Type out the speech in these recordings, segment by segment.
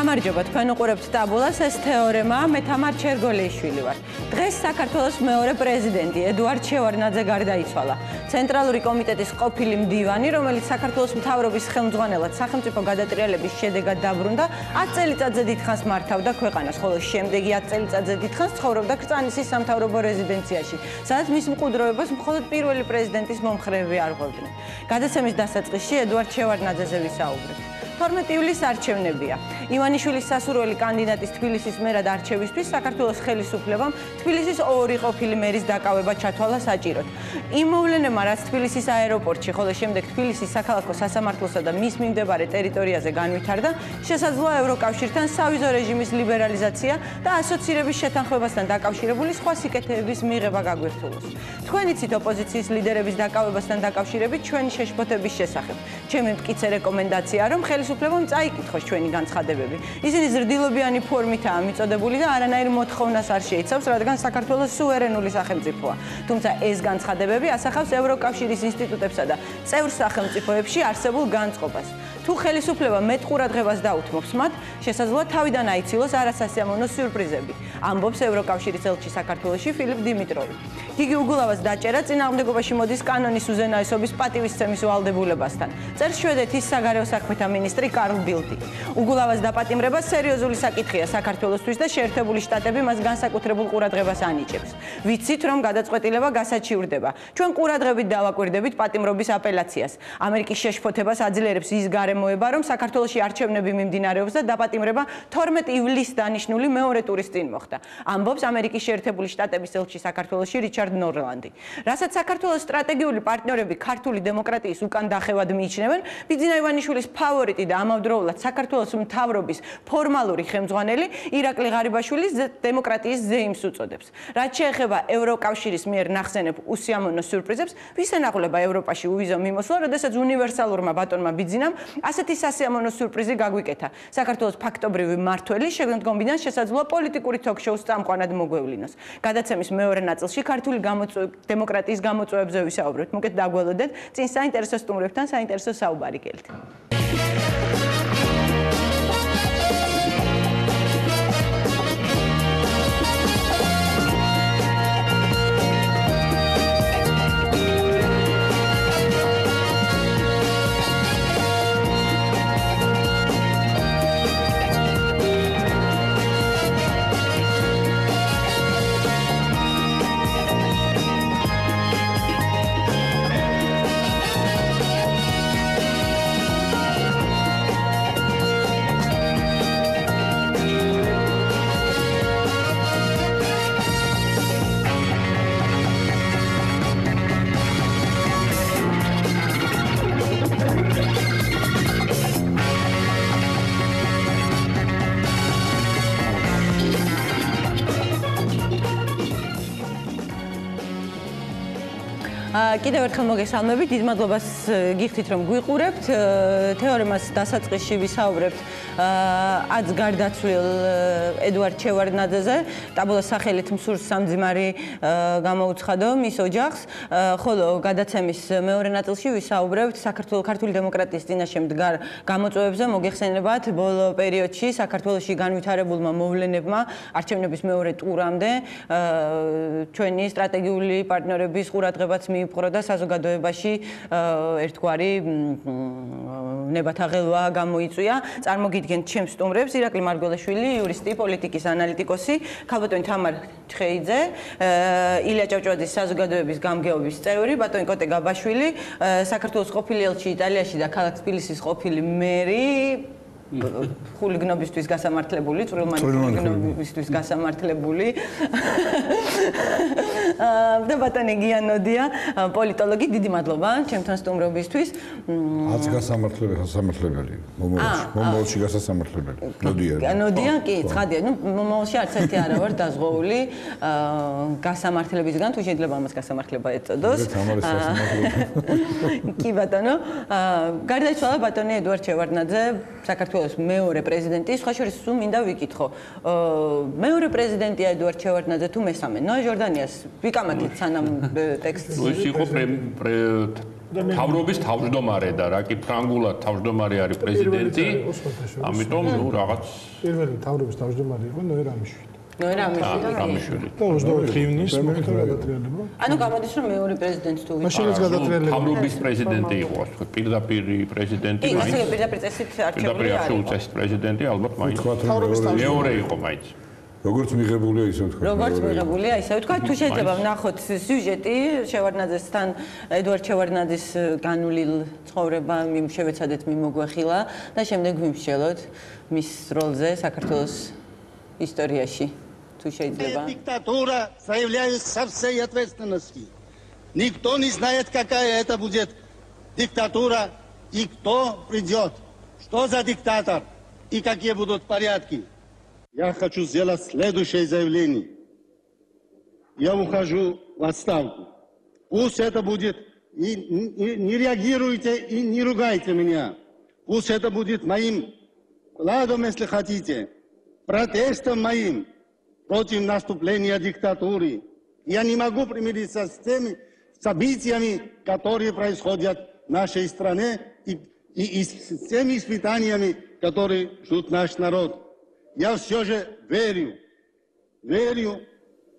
გამარჯობა, თქვენ უყურებთ ტაბულას, ეს თეორემა, მე თამარ ჩერგოლიშვილი ვარ. დღეს საქართველოს მეორე პრეზიდენტი ედუარდ შევარდნაძე გარდაიცვალა. ცენტრალური კომიტეტის ყოფილი მდივანი, რომელიც საქართველოს მთავრობის ხელმძღვანელად სახელმწიფო გადატრიალების შედეგად დაბრუნდა, 10 წელიწადზე დიდხანს მართავდა ქვეყანას, ხოლო შემდეგი 10 წელიწადზე დიდხანს ცხოვრობდა კრწანისის სამთავრობო რეზიდენციაში, სადაც მის მყუდროებას მხოლოდ პირველი პრეზიდენტის მომხრეები არღვევდნენ. გადაცემის დასაწყისში ედუარდ შევარდნაძეზე ვისაუბრებთ. 12 ივლისს არჩევნებია. ივანიშვილის სასურველი კანდიდატის თბილისის მერად არჩევისთვის საქართველოს ხელისუფლებამ თბილისის ორი ყოფილი მერის დაკავება ჩათვალა საჭიროდ. იმ მოვლენებმა, რაც თბილისის აეროპორტში, ხოლო შემდეგ თბილისის საქალაქო სასამართლოსა და მის მიმდებარე ტერიტორიაზე განვითარდა, შესაძლოა ევროკავშირთან სავიზო რეჟიმის ლიბერალიზაცია და ასოცირების შეთანხმებასთან დაკავშირებული სხვა სიკეთეების მიღება გაგვირთულოს. თქვენ იცით ოპოზიციის ლიდერების დაკავებასთან დაკავშირებით ჩვენი შეშფოთების შესახებ. ჩემი მტკიცე რეკომენდაცია, რომ ხელისუფლებამ წაიკითხოს ჩვენი განცხადებები. ისინი ზრდილობიანი ფორმითაა მიწოდებული და არანაირ მოთხოვნას არ შეიცავს, რადგან საქართველოს სუვერენული სახელმწიფოა. თუმცა ეს განცხადებები ასახავს ევროკავშირის ინსტიტუტებსა და წევრ სახელმწიფოებში არსებულ განწყობას. თუ ხელისუფლება მეტ ყურადღებას დაუთმობს მათ, შესაძლოა თავიდან აიცილოს არასასიამოვნო სიურპრიზები, ამბობს ევროკავშირის ელჩი საქართველოში ფილიპ დიმიტროვი. იგი უგულავას დაჭერა წინააღმდეგობაში მოდის კანონის უზენაესობის პატივისცემის ვალდებულებასთან. წერს შვედეთის საგარეო საქმეთა მინისტრი კარლ ბილდი. უგულავას დაპატიმრება სერიოზული საკითხია საქართველოსთვის და შეერთებული შტატები მას განსაკუთრებულ ყურადღებას ანიჭებს. ვიცით, რომ გადაწყვეტილება გასაჩივრდება. ჩვენ ყურადღებით დავაკვირდებით პატიმრობის აპელაციას. ამერიკის შეშფოთებას აძლიერებს ის გარემოება, რომ საქართველოში არჩევნები მიმდინარეობს და დაპატიმრება 12 ივლისს დანიშნული მეორე ტურის წინ მოხდა. ამბობს ამერიკის შეერთებული შტატების ელჩი საქართველოში რიჩარდ ნორლანდი. რასაც საქართველოს სტრატეგიული პარტნიორები ქართული დემოკრატიის უკან დახევად მიიჩნევენ, ბიძინა ივანიშვილის ფავორიტი და ამავდროულად საქართველოს მთავრობის ფორმალური ხელმძღვანელი ირაკლი ღარიბაშვილის დემოკრატიის ზეიმს უწოდებს. რაც შეეხება ევროკავშირის მიერ ნახსენებ უსიამოვნო სიურპრიზებს, ვის ენახულება ევროპაში უვიზო მიმოსვლა, როდესაც უნივერსალურმა ბატონმა ბიძინამ ასეთი სასიამოვნო სიურპრიზი გაგვიკეთა. საქართველოს ფაქტობრივი მმართველი შემდგომიდან შესაძლოა პოლიტიკური თოქ-შოუს წამყვანად მოგვევლინოს. გადაცემის მეორე ნაწილში ქართული დემოკრატიის გამოწვევებზე ვისაუბრებთ. მოკეთ დაგველოდეთ, წინ საინტერესო სტუმრებთან საინტერესო საუბარი გელთ. კიდევ ერთხელ მოგესალმებით, დიდ მადლობას გიხდით, რომ გვიყურებთ. თეორემას დასაწყისში ვისაუბრებთ აც გარდაცვლილ ედუარდ შევარდნაძეზე. ტაბულას სახელით მსურს სამძიმარი გამოუცხადო მის ოჯახს, ხოლო გადაცემის მეორე ნაწილში ვისაუბრებთ საქართველოს ქართული დემოკრატიის წინაშე მდგარ გამოწვევებზე. მოგეხსენებათ, ბოლო პერიოდში საქართველოში განვითარებულმა მოვლენებმა არჩევნების მეორე ტურამდე ჩვენი სტრატეგიული პარტნიორების ყურადღებაც მიიპყრო და საზოგადოებაში ერთგვარი ნებათა ღელვა გამოიწვია. წარმოგიდგენთ ჩემს სტუმრებს, ირაკლი მარგველაშვილი, იურისტი, პოლიტიკის ანალიტიკოსი, ქალბატონი თამარ ჩხეიძე, ილია ჭავჭავაძის საზოგადოების გამგეობის წევრი, ბატონი კოტე გაბაშვილი, საქართველოს ყოფილი ელჩი იტალიაში და ქალაქ თბილისის ყოფილი მერი, ხულიგნობისთვის გასამართლებული, წვრილმანების გასამართლებული. და ბატონი გიანოდია, პოლიტოლოგი, დიდი მადლობა ჩემთან სტუმრობისთვის. აც გასამართლებელი, მომავალში გასამართლებელი. ნოდია, კი, ცხადია, მომავალში არც ერთი არა ვარ დაზღვეული გასამართლებისგან, თუ შეიძლება ამას გასამართლება ეწოდოს. კი ბატონო, გარდაიცვალა ბატონი ედუარდ შევარდნაძე, საქართველოს მეორე პრეზიდენტი, სხვა შორის სულ მინდა ვიკითხო. მეორე პრეზიდენტია ედუარდ შევარდნაძე თუ მესამე? ნოე ჟორდანიას ვიკამათით სანამ ტექსტს. ის იყო თავრობის თავმჯდომარე და რა კი ფრანგულად თავმჯდომარე არის პრეზიდენტი. ამიტომ ნუ რაღაც პირველი თავრობის თავმჯდომარე იყო ნოე რამიშვილი. ნოე რამიშვილი. და 24 ივნისს მოხდა გადატრიალება. ანუ გამოდის რომ მეორე პრეზიდენტს თუ მაშინაც გადატრიალება. თავრობის პრეზიდენტი იყო, ასე პირდაპირ პრეზიდენტი. ისე პირდაპირ წესით არჩეული არის. პრეზიდენტი ალბათ მაინც მეორე იყო მაინც. როგორც მიღებულია ისე ვთქვა. როგორც მიღებულია ისე ვთქვა, თუ შეიძლება ვნახოთ სიუჟეტი შევარდნაძესთან, ედუარდ შევარდნაძის განვლილ ცხოვრება შევეცადეთ მიმოგვეხილა და შემდეგ ვიმსჯელოთ მის როლზე საქართველოს историяში. Თუ შეიძლება. Диктатура, заявляю со всей ответственностью. Никто не знает, какая это будет диктатура и кто придет. Что за диктатор и какие будут порядки. Я хочу сделать следующее заявление. Я ухожу в отставку. Пусть это будет, не реагируйте и не ругайте меня. Пусть это будет моим вкладом, если хотите, протестом моим против наступления диктатуры. Я не могу примириться с теми событиями, которые происходят в нашей стране и с теми испытаниями, которые ждут наш народ. Я все же верю,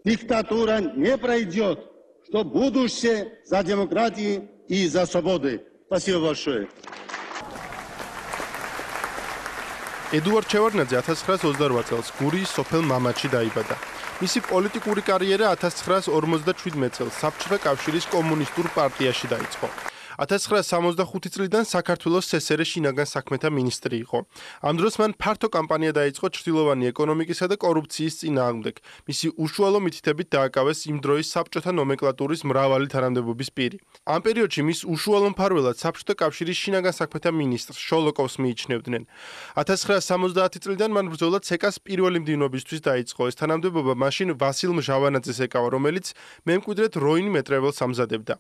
диктатура не пройдет, что будущее за демократией и за свободой. Спасибо большое. ედუარდ შევარდნაძე 1928 წელს გურიის სოფელ მამაჩი დაიბადა. მისი პოლიტიკური კარიერა 1957 წელს საბჭოთა კავშირის კომუნისტურ პარტიაში დაიწყო. 1965 წლიდან საქართველოს სსრ შინაგან საქმეთა მინისტრი იყო. ამ დროს მან ფართო კამპანია დაიწყო ჩრდილოვანი ეკონომიკისა და კორუფციის წინააღმდეგ. მისი უშუალო მითითებით დააკავეს იმ დროის საბჭოთა ნომენკლატურის მრავალი თანამდებობის პირი. ამ პერიოდში მის უშუალო მფარველად საბჭოთა კავშირის შინაგან საქმეთა მინისტრს შოლოკოვს მიიჩნევდნენ. 1970 წლიდან მან ბრძოლა ცეკას პირველი მდივნობისთვის დაიწყო. ეს თანამდებობა მაშინ ვასილ მჟავანაძეს ეკავა, რომელიც მემკვიდრედ როინ მეტრეველს ამზადებდა.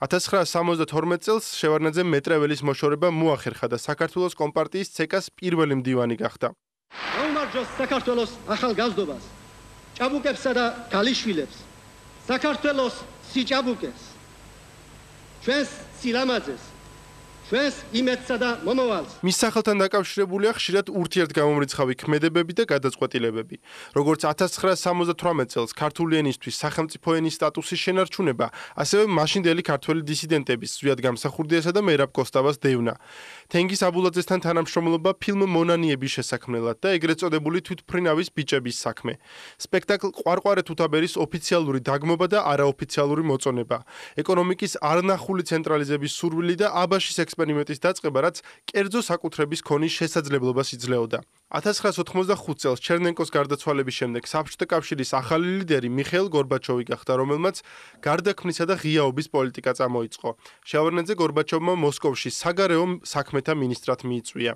1972 წელს შევარდნაძემ მეტრეველის მოშორება მოახერხა და საქართველოს კომპარტიის ცეკას პირველი მდივანი გახდა. გაუმარჯოს საქართველოს ახალგაზრდობას, ჭაბუკებსა და გალიშვილებს, საქართველოს სიჭაბუკეს, ჩვენს სილამაძეს, ჩვენს იმედსა და მომავალს. მის სახელთან დაკავშირებულია ხშირად ურთიერთგამომრიცხავი ქმედებები და გადაწყვეტილებები. როგორც 1978 წელს ქართული ენისთვის სახელმწიფო ენის სტატუსის შენარჩუნება, ასევე მაშინდელი ქართველი დისიდენტების ზვიად გამსახურდიასა და მერაბ კოსტავას დევნა. თენგიზ აბულაძესთან თანამშრომლობა ფილმ მონანიების შესაქმნელად და ეგრეთ წოდებული თვითმფრინავის ბიჭების საქმე. სპექტაკლ ყვარყვარე თუთაბერის ოფიციალური დაგმობა და არაოფიციალური მოწონება. ეკონომიკის არნახული ცენტრალიზების სურვილი და აბაშის ექსპერიმენტის დაწყება, რაც კერძო საკუთრების ქონის შესაძლებლობას იძლეოდა. 1985 წელს ჩერნენკოს გარდაცვალების შემდეგ საბჭოთა კავშირის ახალი ლიდერი მიხეილ გორბაჩოვი გახდა, რომელმაც გარდაქმნისა და ღიაობის პოლიტიკა წამოიწყო. შევარდნაძე გორბაჩოვმა მოსკოვში საგარეო საქმეთა მინისტრად მიიწვია.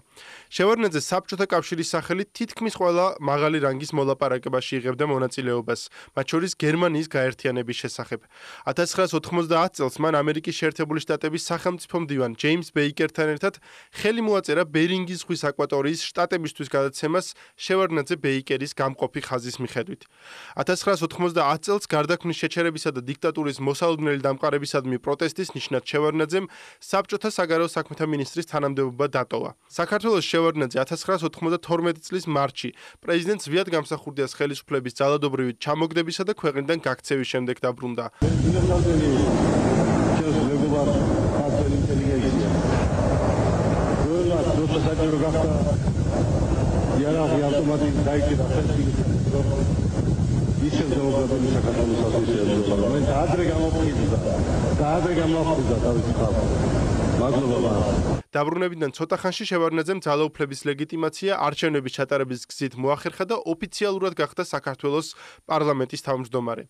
შევარდნაძე საბჭოთა კავშირის სახელით თითქმის ყველა მაღალი რანგის მოლაპარაკებაში იღებდა მონაწილეობას, მათ შორის გერმანიის გაერთიანების შესახებ. 1990 წელს მან ამერიკის შეერთებული შტატების სახელმწიფო მდივან ჯეიმს ბეიკერთან ერთად ხელი მოაწერა ბერინგის ზღვის აკვატორიის შტატებისთვის გადაცემას შევარდნაძე ბეიკერის გამყოფი ხაზის მიხედვით. 1990 წელს გარდაქმნის შეჩერებისა და დიქტატურის მოსალოდნელი დამყარებისადმი პროტესტის ნიშნად შევარდნაძემ საბჭოთა საგარეო საქმეთა მინისტრის თანამდებობა დატოვა. საქართველოს შევარდნაძე 1992 წლის მარტში პრეზიდენტ ზვიად გამსახურდიას ხელისუფლების ძალადობრივი ჩამოგდებისა და ქვეყნიდან გაქცევის შემდეგ დაბრუნდა. იარაღი ავტომატურად დაიჭირა ხელს ისე ზოგადად საქართველოს ასოციაციის პარლამენტი ადრე გამოფხიზდა თავისი ხალხი. მადლობა. დაბრუნებიდან ცოტა ხანში შევარდნაძემ ძალაუფლების ლეგიტიმაცია არჩევნების ჩატარების გზით მოახერხა და ოფიციალურად გახდა საქართველოს პარლამენტის თავმჯდომარე.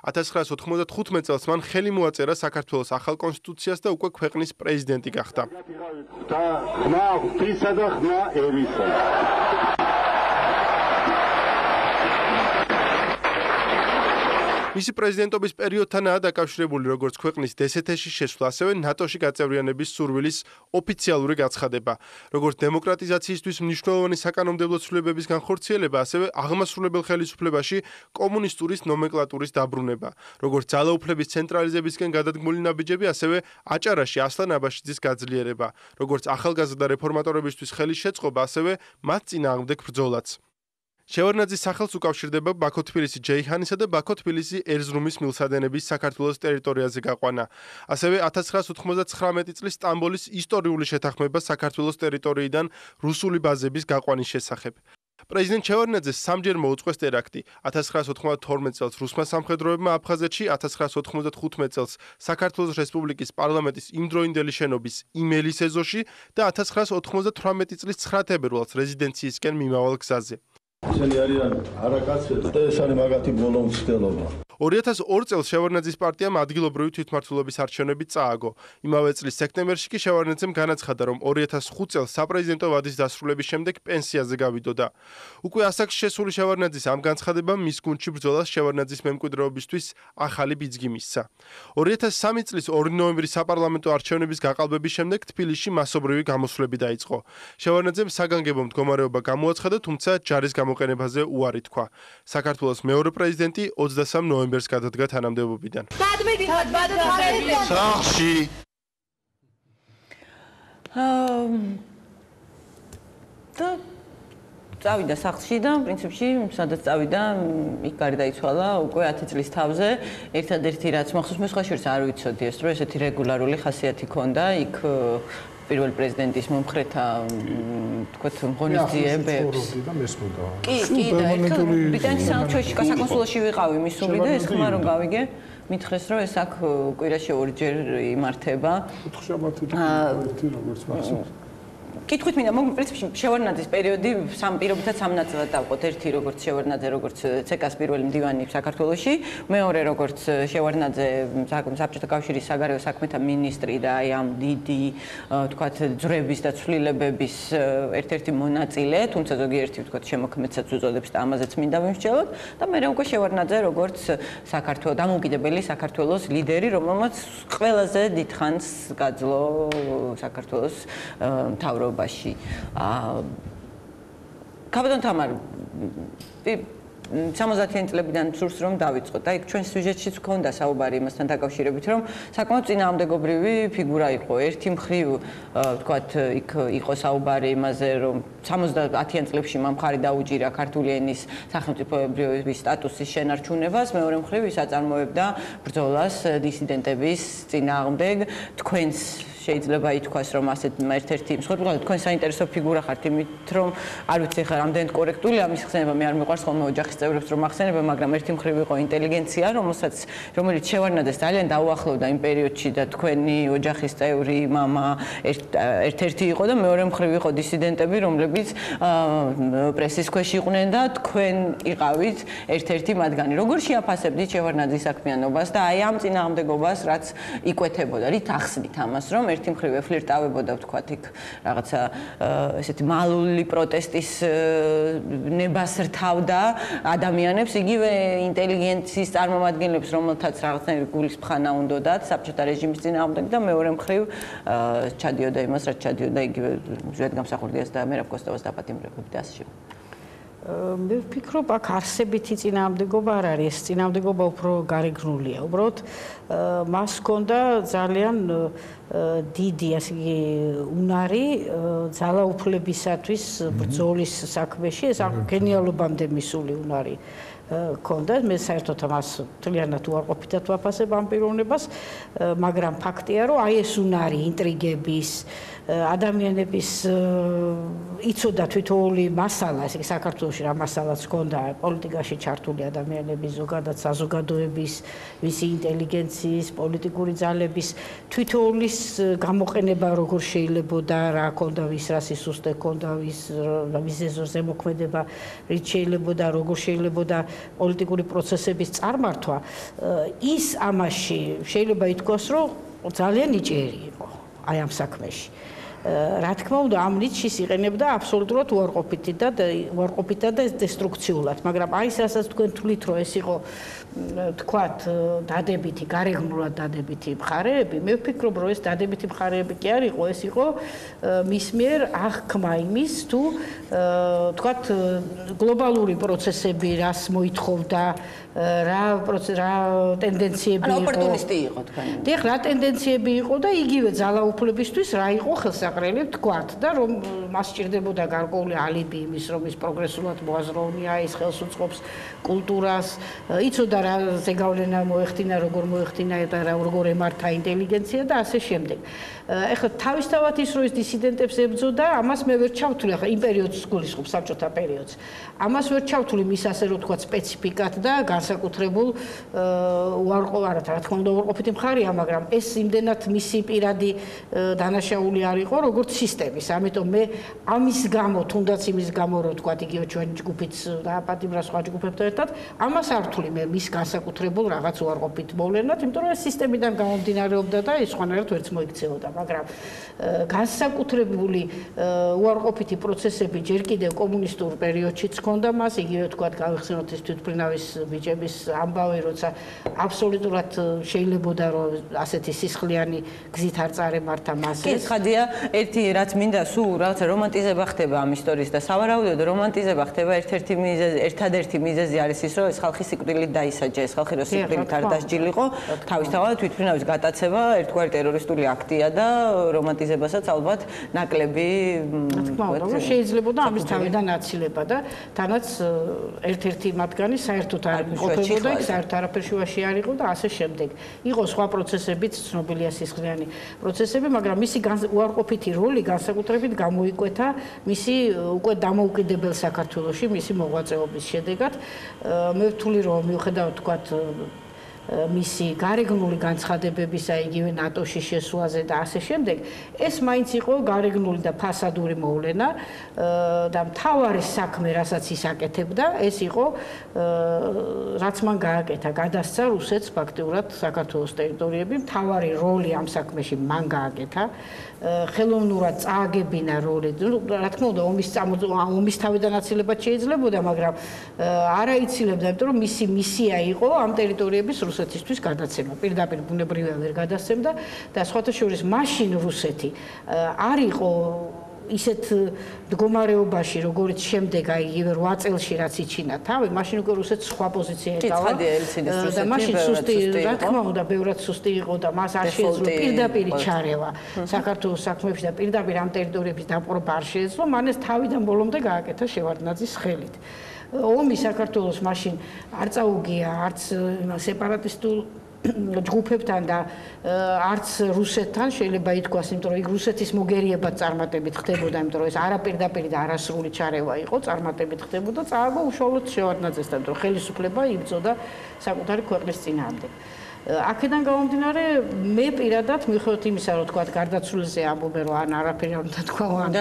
1995 წელს მან ხელი მოაწერა საქართველოს ახალ კონსტიტუციას და უკვე ქვეყნის პრეზიდენტი გახდა. და ხმა ღვთისა და ხმა ერისა. მისი პრეზიდენტობის პერიოდთანაა დაკავშირებული როგორც ქვეყნის DST-ში შესვლა, ასევე ნატოში გაწევრიანების სურვილის ოფიციალური გაცხადება. როგორც დემოკრატიზაციისთვის მნიშვნელოვანი საკანონმდებლო ცვლილებების განხორციელება, ასევე აღმასრულებელ ხელისუფლებაში კომუნისტურის ნომენკლატურის დაბრუნება. როგორც ძალაუფლების ცენტრალიზებისკენ გადადგმული ნაბიჯები, ასევე აჭარაში ასლან აბაშიძის გაძლიერება. როგორც ახალგაზრდა რეფორმატორებისთვის ხელის შეწყობა, ასევე მათ წინააღმდეგ ბრძოლაც. შევარდნაძის სახელს უკავშირდება ბაქო-თბილისი-ჯეიჰანისა და ბაქო-თბილისი-ერზრუმის მილსადენების საქართველოს ტერიტორიაზე გაყვანა. ასევე 1999 წლის სტამბოლის ისტორიული შეთანხმება საქართველოს ტერიტორიიდან რუსული ბაზების გაყვანის შესახებ. პრეზიდენტ შევარდნაძეს სამჯერ მოუწყვეს ტერაქტი. 1992 წელს რუსმა სამხედროებმა აფხაზეთში, 1995 წელს საქართველოს რესპუბლიკის პარლამენტის იმდროინდელი შენობის იმელის ეზოში და 1998 წლის 9 თებერვალს რეზიდენციისკენ მიმავალ გზაზე. ისინი არიან არაკაცები და ეს არის მაგათი ბოლო მცდელობა. 2002 წელს შევარდნაძის პარტიამ ადგილობრივი თვითმმართველობის არჩევნები წააგო. იმავე წლის სექტემბერში კი შევარდნაძემ განაცხადა, რომ 2005 წელს საპრეზიდენტო ვადის დასრულების შემდეგ პენსიაზე გავიდოდა. უკვე ასაკში შესული შევარდნაძის ამ განცხადებამ მის გუნდში ბრძოლას შევარდნაძის მემკვიდრეობისთვის ახალი ბიძგი მისცა. 2003 წლის 2 ნოემბრის საპარლამენტო არჩევნების გაყალბების შემდეგ თბილისში მასობრივი გამოსვლები დაიწყო. შევარდნაძემ საგანგებო მდგომარეობა გამოაცხადა, თუმცა ჯარის გამოყენებაზე უარი თქვა. საქართველოს მეორე პრეზიდენტი 23 ნოემბერს გადადგა თანამდებობიდან. სახში და წავიდა სახლში და პრინციპში სადაც წავიდა იქ გარდაიცვალა უკვე 10 წლის თავზე. ერთადერთი რაც მახსოვს მე სხვა შორის არ ვიცოდი ეს რომ ესეთი რეგულარული ხასიათი ქონდა იქ პირველ პრეზიდენტის მომხრეთა თქვათ ღონისძიებებს. კი და ბრიტანეთის საელჩოში საკონსულოში ვიყავი მისული და ეს ხმა რომ გავიგე მითხრეს რომ ეს აქ კვირაში ორჯერ იმართება. ოთხშაბათი და ერთი როგორც მახსოვს. კითხვით მინდა მოგ პრინციპში შევარდნაძის პერიოდი სამ პირობითად სამ ნაწილად დავყოთ. ერთი როგორც შევარდნაძე როგორც ცეკას პირველი მდივანი საქართველოში, მეორე როგორც შევარდნაძე საბჭოთა კავშირის საგარეო საქმეთა მინისტრი და აი ამ დიდი თქვათ ძვრების და ცვლილებების ერთ-ერთი მონაწილე, თუმცა ზოგიერთი თქვათ შემოქმედსაც უწოდებს და ამაზეც მინდა ვიმსჯელოთ და მე უკვე შევარდნაძე როგორც საქართველოს დამოუკიდებელი საქართველოს ლიდერი, რომელმაც ყველაზე დიდხანს გაძლო საქართველოს მთავრობა კაპიტან თამარ 70-იანი წლებიდან სურს რომ დავიწყოთ. აი ჩვენ სიუჟეტშიც გქონდა საუბარი იმასთან დაკავშირებით, რომ საკმაოდ წინააღმდეგობრივი ფიგურა იყო. ერთი მხრივ ვთქვათ, იქ იყო საუბარი იმაზე, რომ 70-იან წლებში მამხარი დაუჭირა ქართული ენის სახელმწიფოებრივი სტატუსის შენარჩუნებას, მეორე მხრივ ის აწარმოებდა ბრძოლას დისიდენტების წინააღმდეგ. თქვენს შეიძლება ითქვას, რომ ასეთ ერთ-ერთი მსხვერპლად თქვენ საინტერესო ფიგურა ხართ იმით, რომ არ ვიცი ხა რამდენად კორექტული ამის ხსენება, მე არ მიყვარს ხოლმე ოჯახის წევრებს რომ ახსენება, მაგრამ ერთი მხრივ იყო ინტელიგენცია, რომელიც შევარდნაძეს ძალიან დაუახლოვდა იმ პერიოდში და თქვენი ოჯახის წევრი, მამა ერთ-ერთი იყო და მეორე მხრივ იყო დისიდენტები, რომლებიც პრესის ქვეშ იყვნენ და თქვენ იყავით ერთ-ერთი მათგანი. როგორ შეაფასებდით შევარდნაძის საქმიანობას და აი ამ წინააღმდეგობას, რაც იკვეთებოდა, რით ახსნით ამას, რომ ერთი მხრივ ეფლირტავებოდა ვთქვათ იქ რაღაცა ესეთი მალული პროტესტის ნებას რთავდა ადამიანებს, იგივე ინტელიგენციის წარმომადგენლებს, რომელთაც რაღაცნაირი გულის ფხანა უნდოდათ საბჭოთა რეჟიმის წინააღმდეგ და მეორე მხრივ ჩადიოდა იმას, რაც ჩადიოდა იგივე ზედგამსახურდიას და მერაბ კოსტავას დაპატიმრებები და ასე შემდეგ. მე ვფიქრობ, აქ არსებითი წინააღმდეგობა არ არის, ეს წინააღმდეგობა უფრო გარეგნულია. უბრალოდ მას ჰქონდა ძალიან დიდი, ასე იგი, უნარი ძალაუფლებისათვის ბრძოლის საქმეში, ეს გენიალობამდე მისული უნარი ჰქონდა. მე საერთოდ ამას მთლიანად უარყოფითად ვაფასებ ამ პიროვნებას, მაგრამ ფაქტია, რომ აი ეს უნარი ინტრიგების ადამიანების იცოდა თვითოული მასალა, ესე იგი საქართველოში რა მასალაც ჰქონდა პოლიტიკაში ჩართული ადამიანების, ზოგადად საზოგადოების, მისი ინტელიგენციის, პოლიტიკური ძალების თვითოულის გამოყენება როგორ შეიძლებოდა, რა ჰქონდა, ვის რა სისუსტე ჰქონდა, ვის ეზოზე მოქმედება, რით შეიძლებოდა, როგორ შეიძლებოდა პოლიტიკური პროცესების წარმართვა, ის ამაში შეიძლება ითქვას, რომ ძალიან ნიჭიერი იყო აი ამ საქმეში. რა თქმა უნდა ამ ნიჩის იყენებდა აბსოლუტურად უარყოფით და დესტრუქციულად, მაგრამ აი რასაც თქვენ თვლით, რომ ეს იყო თქვათ დადებითი, გარეგნულად დადებითი მხარეები, მე ვფიქრობ, რომ ეს დადებითი მხარეები კი არ იყო, ეს იყო მის მიერ აღქმა იმის, თუ თქვათ გლობალური პროცესები რას მოითხოვდა, რა ტენდენციები იყო. ოპორტუნისტი იყო თქვენ. დიახ, რა ტენდენციები იყო და იგივე ძალაუფლებისთვის რა იყო ხელსაყრელი თქვათ და რომ მას სჭირდებოდა გარკვეული ალიბი იმის, რომ ის პროგრესულად მოაზროვნია, ის ხელს უწყობს კულტურას, იცოდა რა ზეგავლენა მოეხდინა, როგორ მოეხდინა და როგორ ემართა ინტელიგენცია და ასე შემდეგ. ეხლა თავისთავად ის რომ ის დისიდენტებს ებრძოდა, ამას მე ვერ ჩავთვლი, ახლა იმ პერიოდს გულისხმობ საბჭოთა პერიოდს. ამას ვერ ჩავთვლი მის ასე რომ თქვა სპეციფიკად და განსაკუთრებულ რა თქმა უნდა უარყოფითი მხარეა, მაგრამ ეს იმდენად მისი პირადი დანაშაული არ იყო, როგორც სისტემის. ამიტომ მე ამის გამო, თუნდაც იმის გამო, რომ თქვა იგივე ჩვენი ჯგუფიც დააპატიმრა სხვა ჯგუფებთან ერთად, ამას არ ვთვლი მე მის განსაკუთრებულ რაღაც უარყოფით მოვლენად, იმიტომ რომ ეს სისტემიდან გამომდინარეობდა და ის სხვანაირად ვერც მოიქცეოდა. მაგრამ განსაკუთრებული უარყოფითი პროცესები ჯერ კიდევ კომუნისტურ პერიოდშიც ჰქონდა მას, იგივე თქვათ გავიხსენოთ ის თვითმფრინავის ბიჭების ამბავი, როცა აბსოლუტურად შეიძლებოდა რომ ასეთი სისხლიანი გზით არ წარემართა მას. კი, ხადია, ერთი რაც მინდა სულ რაღაცა რომანტიზება ხდება ამ ისტორიის და სავარაუდოდ რომანტიზება ხდება ერთადერთი მიზეზი არის ის, რომ ეს ხალხი სიკვდილით დაისაჯა, ეს ხალხი რომ სიკვდილით არ დასჯილიყო, თავისთავად თვითმფრინავის გატაცება ერთგვარი ტერორისტული აქტია და რომანტიზებასაც ალბათ ნაკლები შეიძლებოდა ამის თავიდან აცილება და თანაც ერთ-ერთი მათგანი საერთოდ არ იმყოფებოდა, საერთოდ არაფერში ვაში არ იყო და ასე შემდეგ. იყო სხვა პროცესებიც, ცნობილია სისხლიანი პროცესები, მაგრამ მისი უარყოფითი როლი განსაკუთრებით გამოიკვეთა მისი უკვე დამოუკიდებელ საქართველოში, მისი მოღვაწეობის შედეგად. მე ვთვლი, რომ მიუხედავად თქვათ მისი გარეგნული განცხადებებისა, იგივე ნატოში შესვლაზე და ასე შემდეგ, ეს მაინც იყო გარეგნული და ფასადური მოვლენა და მთავარი საქმე, რასაც ის აკეთებდა, ეს იყო რაც მან გააკეთა, გადასცა რუსეთს ფაქტიურად საქართველოს ტერიტორიები, მთავარი როლი ამ საქმეში მან გააკეთა. ხელოვნურად წააგებინა როლი. რა თქმა უნდა, ომის თავიდან აცილებაც შეიძლებოდა, მაგრამ არა იცილებდა, იმიტომ რომ მისი მისია იყო ამ ტერიტორიების რუსეთისთვის გადაცემა. პირდაპირ ბუნებრივია ვერ გადასცემდა და სხვათა შორის მაშინ რუსეთი არ იყო ისეთ მდგომარეობაში, როგორც შემდეგ აი იგივე 8 წელში რაც იჩინა თავი, მაშინ უკვე რუსეთს სხვა პოზიცია ეკავა. და მაშინ სუსტი, რა თქმა უნდა, ბევრად სუსტი იყო და მას არ შეეძლო პირდაპირ ჩარევა საქართველოს საქმეებში და პირდაპირ ამ ტერიტორიების დაპყრობა არ შეეძლო, მან ეს თავიდან ბოლომდე გააკეთა შევარდნაძის ხელით. ომი საქართველოს მაშინ არ წაუგია არც სეპარატისტულ ჯგუფებთან და არც რუსეთთან შეიძლება ითქვას, იმიტომ რომ იქ რუსეთის მოგერიებად წარმატებით ხდებოდა, იმიტომ რომ ეს არაპირდაპირი და არასრული ჩარევა იყო, წარმატებით ხდებოდა, წააგო უშუალოდ შევარდნაძესთან, იმიტომ რომ ხელისუფლება იბრძოდა საკუთარი ქვეყნის წინააღმდეგ. აქედან გამომდინარე, მე პირადად მიუხედავად იმისა, რომ თქვა გარდაცვლილზე ამბობენ, რომ ან არაფერი არ უნდა თქვა, მაგრამ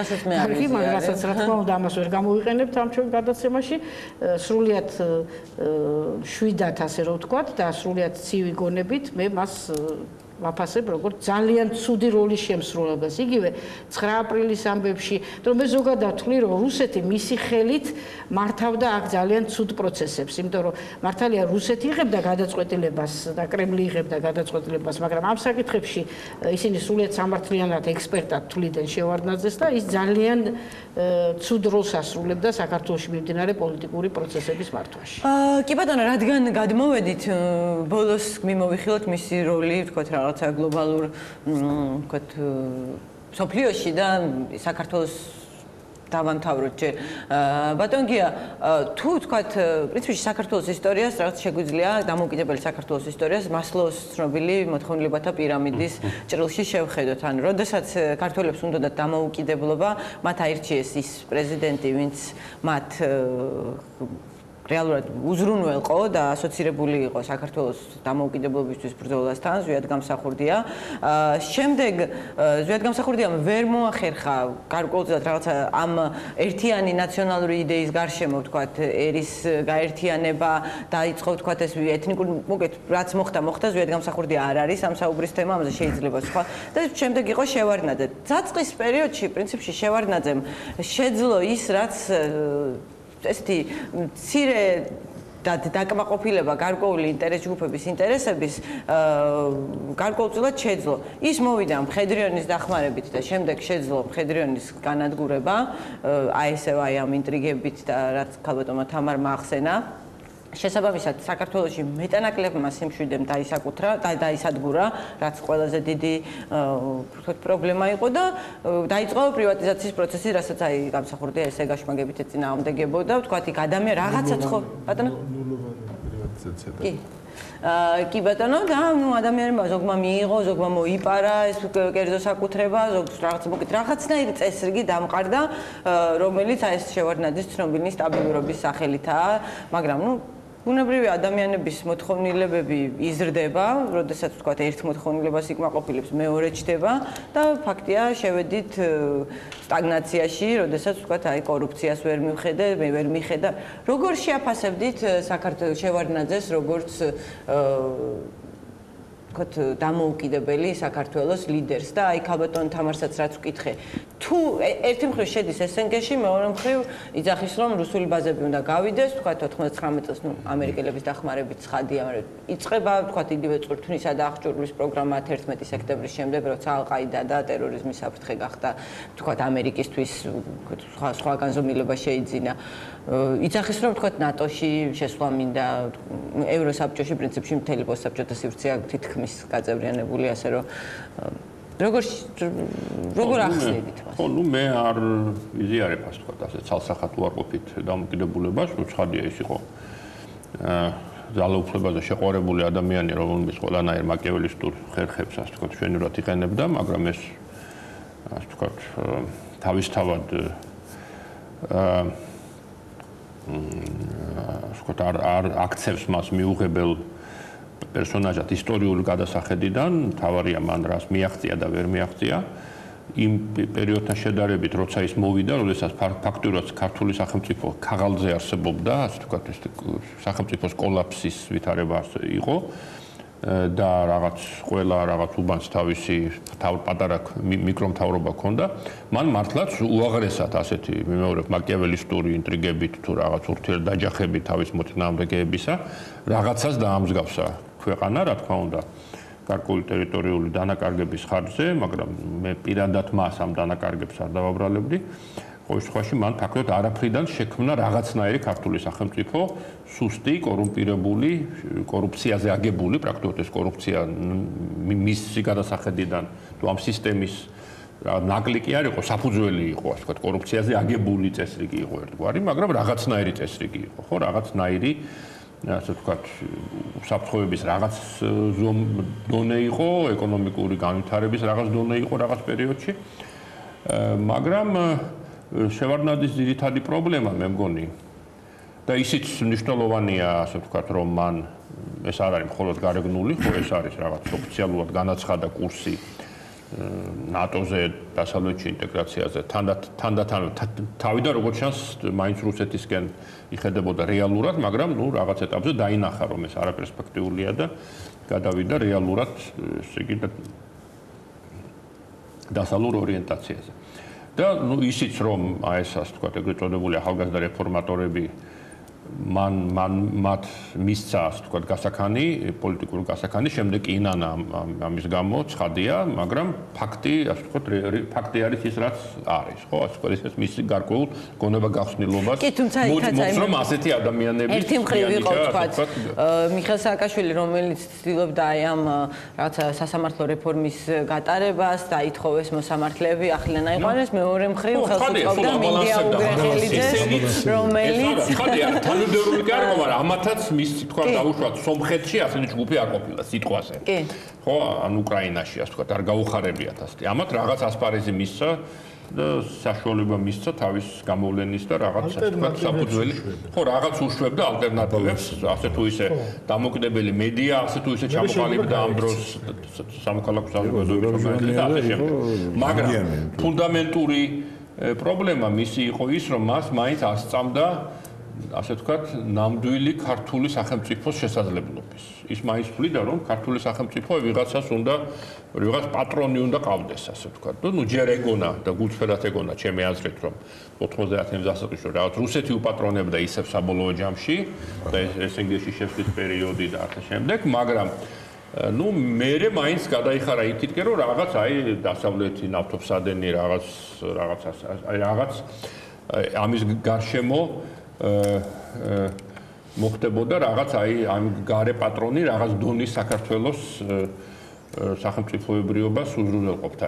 რასაც რა თქმა უნდა ამას ვერ გამოვიყენებთ ამ ჩვენ გადაცემაში, სრულიად შვიდად ასე რომ ვთქვა და სრულიად ცივი გონებით მე მას ვაფასებ როგორც ძალიან ცუდი როლის შემსრულებას. იგივე 9 აპრილის ამბებში, რომ მე ზოგადად ვთვლი, რომ რუსეთი მისი ხელით მართავდა აქ ძალიან ცუდ პროცესებს, იმიტომ რომ მართალია რუსეთი იღებდა გადაწყვეტილებას და კრემლი იღებდა გადაწყვეტილებას, მაგრამ ამ საკითხებში ისინი სრულიად სამართლიანად ექსპერტად თვლიდნენ შევარდნაძეს და ის ძალიან ცუდ როლს ასრულებდა საქართველოში მიმდინარე პოლიტიკური პროცესების მართვაში. კი ბატონო, რადგან გადმოვედით, ბოლოს მიმოვიხილოთ მისი როლი, ვთქვათ რაღაცა გლობალურ, ვთქვათ, სოფლიოში და საქართველოს დავამთავროთ ჯერ. ბატონ გია, თუ ვთქვათ, პრინციპში საქართველოს ისტორიას რაღაც შეგვიძლია დამოუკიდებელი საქართველოს ისტორიას მასლოუს ცნობილი მოთხოვნილებათა პირამიდის ჭრილში შევხედოთ. ანუ, როდესაც ქართველებს უნდათ დამოუკიდებლობა, მათ აირჩიეს ის პრეზიდენტი, ვინც მათ რეალურად უზრუნველყო და ასოცირებული იყო საქართველოს დამოუკიდებლობისთვის ბრძოლასთან, ზვიად გამსახურდია. შემდეგ ზვიად გამსახურდიამ ვერ მოახერხა გარკვეულწილად რაღაცა ამ ერთიანი ნაციონალური იდეის გარშემო, ვთქვათ, ერის გაერთიანება, დაიწყო ვთქვათ ეს ეთნიკური, მოგეთ, რაც მოხდა, ზვიად გამსახურდია არ არის ამ საუბრის თემა, ამაზე შეიძლება სხვა. და შემდეგ იყო შევარდნაძე. დაწყის პერიოდში პრინციპში შევარდნაძემ შეძლო ის, რაც ესეთი მცირე და დაკმაყოფილება გარკვეული ინტერეს ჯგუფების ინტერესების გარკვეულწილად შეძლო. ის მოვიდა მხედრიონის დახმარებით და შემდეგ შეძლო მხედრიონის განადგურება, აი ესე აი ამ ინტრიგებით და რაც ქალბატონმა თამარმა ახსენა. შესაბამისად, საქართველოში მეტანაკლებმა სიმშვიდემ დაისადგურა, რაც ყველაზე დიდი პრობლემა იყო და დაიწყო პრივატიზაციის პროცესი, რასაც აი გამსახურდია ესე გაშმაგებით ეწინააღმდეგებოდა, ვთქვათ, იქ ადამიანი რაღაცა ბატონო კი ბატონო და ადამიანებმა ზოგმა მიიღო, ზოგმა მოიპარა ეს კერძო საკუთრება, რაღაცნაირი წესრიგი დამყარდა, რომელიც აი ეს შევარდნაძის ცნობილი სტაბილურობის სახელითაა, მაგრამ ბუნებრივი ადამიანების მოთხოვნილებები იზრდება, როდესაც ვთქვათ, ერთ მოთხოვნილებას იკმაყოფილებს, მეორე ჩდება და ფაქტია, შევედით სტაგნაციაში, როდესაც ვთქვათ, აი კორუფციას ვერ მიხედა. როგორ შეაფასებდით საქართველოს შევარდნაძეს, როგორც ვთქვათ, დამოუკიდებელი საქართველოს ლიდერს და აი ქალბატონ თამარსაც რაც ვკითხე. თუ ერთი მხრივ შედის SNG-ში, მეორე მხრივ იძახის, რომ რუსული ბაზები უნდა გავიდეს, ვთქვათ 99 წელს ამერიკელების დახმარებით ცხადია, მაგრამ იწყება, ვთქვათ, იგივე წვრთნისა და აღჭურვილის პროგრამა 11 სექტემბრის შემდეგ, როცა ალ-ყაიდა და ტერორიზმის საფრთხე გახდა, ვთქვათ, ამერიკისთვის სხვა განზომილება შეიძინა. იძახის, რომ ვთქვათ, ნატოში შესვლა მინდა, ევროსაბჭოში პრინციპში მთელი პოსტსაბჭოთა სივრცეა თითქმის გაწევრიანებული, ასე რომ როგორ ახსნით მას? ხო, მე არ ვიზიარებ ასე ვთქვათ, ასე ცალსახად უარყოფით დამოკიდებულებას, ცხადია ის იყო ძალაუფლებაზე შეყვარებული ადამიანი, რომელიც ყველანაირ მაკიაველისტურ ხერხებს, ასე ვთქვათ, შვენივრად იყენებდა, მაგრამ ეს ასე ვთქვათ, თავისთავად არ აქცევს მას მიუღებელ პერსონაჟად ისტორიული გადასახედიდან, თავარია მან რას მიაღწია და ვერ მიაღწია. იმ პერიოდთან შედარებით, როცა ის მოვიდა, როდესაც ფაქტურად ქართული სახელმწიფო ქაღალდზე არსებობდა, ასე ვთქვათ, ეს სახელმწიფოს კოლაფსის ვითარება იყო და ყველა რაღაც უბანს თავისი პატარა მიკრომთავრობა ჰქონდა, მან მართლაც უაღრესად ასეთი მიმეორებ მაკიაველისტური ინტრიგებით თუ რაღაც ურთიერთდაჯახებით თავის მოწინააღმდეგეებისა რაღაცას დაამსგავსა ქვეყანა, რა თქმა უნდა, გარკვეული ტერიტორიული დანაკარგების ხარჯზე, მაგრამ მე პირადად მას ამ დანაკარგებს არ დავაბრალებდი. ყოველ შემთხვევაში მან ფაქტობრივად არაფრიდან შექმნა რაღაცნაირი ქართული სახელმწიფო, სუსტი, კორუმპირებული, კორუფციაზე აგებული, პრაქტიკულად ეს კორუფცია მისი გადასახედიდან თუ ამ სისტემის ნაკლი კი არ იყო, საფუძველი იყო, ასე ვთქვათ, კორუფციაზე აგებული წესრიგი იყო ერთგვარი, მაგრამ რაღაცნაირი წესრიგი იყო, ხო, რაღაცნაირი ასე ვთქვათ, უსაფრთხოების რაღაც დონე იყო, ეკონომიკური განვითარების რაღაც დონე იყო რაღაც პერიოდში, მაგრამ შევარდნაძის ძირითადი პრობლემა მე მგონი და ისიც მნიშვნელოვანია, ასე ვთქვათ, რომ მან ეს არ არის მხოლოდ გარეგნული, ხო ეს არის რაღაც ოფიციალურად განაცხადა კურსი ნატოზე, დასავლეთში ინტეგრაციაზე, თანდათან თავიდან როგორც ჩანს, მაინც რუსეთისკენ იხედებოდა რეალურად, მაგრამ რაღაც ეტაპზე დაინახა, რომ ეს არაპერსპექტიულია და გადავიდა რეალურად, ესე იგი დასავლურ ორიენტაციაზე. და ისიც რომ აი ეს ასე ვთქვათ, ეგრეთ წოდებული ახალგაზრდა რეფორმატორები მათ მისცა, ასე ვთქვათ, გასაქანი, პოლიტიკური გასაქანი, შემდეგ კი ინანა ამის გამო ცხადია, მაგრამ ფაქტი, ასე ვთქვათ, ფაქტი არის ის, რაც არის, ხო, ასე ვთქვათ, ეს მისი გარკვეულ გონება გახსნილობას. კი, თუმცა იქაც რომ ასეთი ადამიანების ერთი მხრივ იყო, ვთქვათ, მიხეილ სააკაშვილი, რომელიც ცდილობდა აი ამ რაღაცა სასამართლო რეფორმის გატარებას, დაითხოვეს მოსამართლეები, ახლიდან აიყვანეს, მეორე მხრივ ხელს უწყობდა მინდია უგრეხელიძეს, რომელიც თანმიმდევრული კი არ იყო, მაგრამ ამათაც მის თქვა დაუშვათ სომხეთში ასეთი ჯგუფი არ ყოფილა სიტყვაზე. კი. ხო, ან უკრაინაში, ასე ვთქვათ, არ გაუხარებიათ ასეთი. ამათ რაღაც ასპარეზი მისცა და საშუალება მისცა თავის გამოვლენის და რაღაც საფუძველი. ხო, რაღაც უშვებდა ალტერნატივებს, ასე თუ ისე დამოკიდებელი მედია, ასე თუ ისე ჩამოყალიბდა ამ დროს სამოქალაქო საზოგადოების მომენტი და ასე შემდეგ. მაგრამ ფუნდამენტური პრობლემა მისი იყო ის, რომ მას მაინც ასწამდა ასე ვთქვათ, ნამდვილი ქართული სახელმწიფოს შესაძლებლობის. ის მაინც თვლიდა, რომ ქართული სახელმწიფო ვიღაცას უნდა, ვიღაც პატრონი უნდა ყავდეს, ასე ვთქვათ. ნუ ჯერ ეგონა და გულწრფელად ეგონა, ჩემი აზრით, რომ 90-იანი დასაწყისში რაღაც რუსეთი უპატრონებდა ისევ საბოლოო ჯამში და SNG-ში შესვლის პერიოდი და ასე შემდეგ, მაგრამ ნუ მერე მაინც გადაიხარა ითითკენ, რომ რაღაც აი დასავლეთი ნავთობსადენი რაღაც ამის გარშემო მოხდებოდა რაღაც აი ამ გარე პატრონი რაღაც დონის საქართველოს სახელმწიფოებრიობას უზრუნველყოფდა.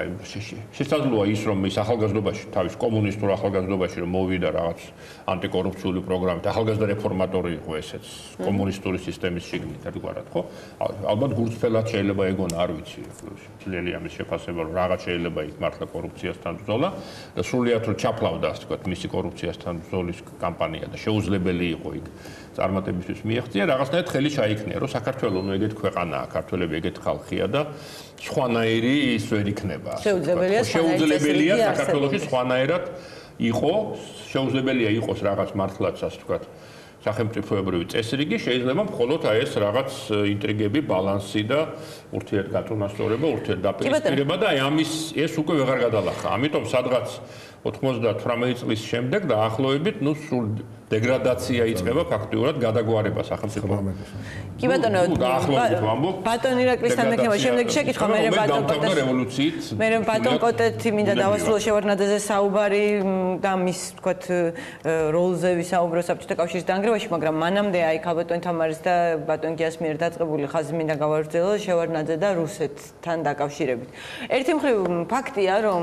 შესაძლოა ის, რომ ის ახალგაზრდობაში, თავის კომუნისტურ ახალგაზრდობაში რომ მოვიდა რაღაც ანტიკორუფციული პროგრამით, ახალგაზრდა რეფორმატორი იყო ესეც კომუნისტური სისტემის შიგნით, ერთგვარად, ხო? ალბათ გულწრფელად შეიძლება ეგონა, არ ვიცი, ძლიერი ამის შეფასება, რომ რაღაც შეიძლება იქ მართლა კორუფციასთან ბრძოლა და სრულიად რომ ჩაფლავდა, ასე ვთქვათ, მისი კორუფციასთან ბრძოლის კამპანია და შეუძლებელი იყო იქ წარმატებისთვის მიაღწია, რაღაცნაირად ხელი ჩაიქნია, რომ საქართველოს ნუ ეგეთ ქვეყანაა, ქართველები ეგეთ ხალხია და სხვანაირი ის ვერ იქნება. შეუძლებელია საქართველოში სხვანაირად შეუძლებელია იყოს რაღაც მართლაც, ასე ვთქვათ, სახელმწიფოებრივი წესრიგი, შეიძლება მხოლოდ აი ეს რაღაც ინტრიგები, ბალანსი და ურთიერთგაწონასწორება, ურთიერთდაპირისპირება და აი ამის ეს უკვე ვეღარ გადალახა. ამიტომ სადღაც 98 წლის შემდეგ დაახლოებით, ნუ სულ დეგრადაცია იწყება ფაქტიურად გადაგვარება სახელმწიფო. კი ბატონო, ბატონ ირაკლისთან მექნება შემდეგი შეკითხვა, მე ბატონ კოტეთი მინდა დავასრულო შევარდნაძეზე საუბარი და მის თქვათ როლზე ვისაუბრო საბჭოთა კავშირის დანგრევაში, მაგრამ მანამდე აი ქალბატონ თამარის და ბატონ გიას მიერ დაწყებული ხაზი მინდა გავავრცელო შევარდნაძე და რუსეთთან დაკავშირებით. ერთი მხრივ ფაქტია, რომ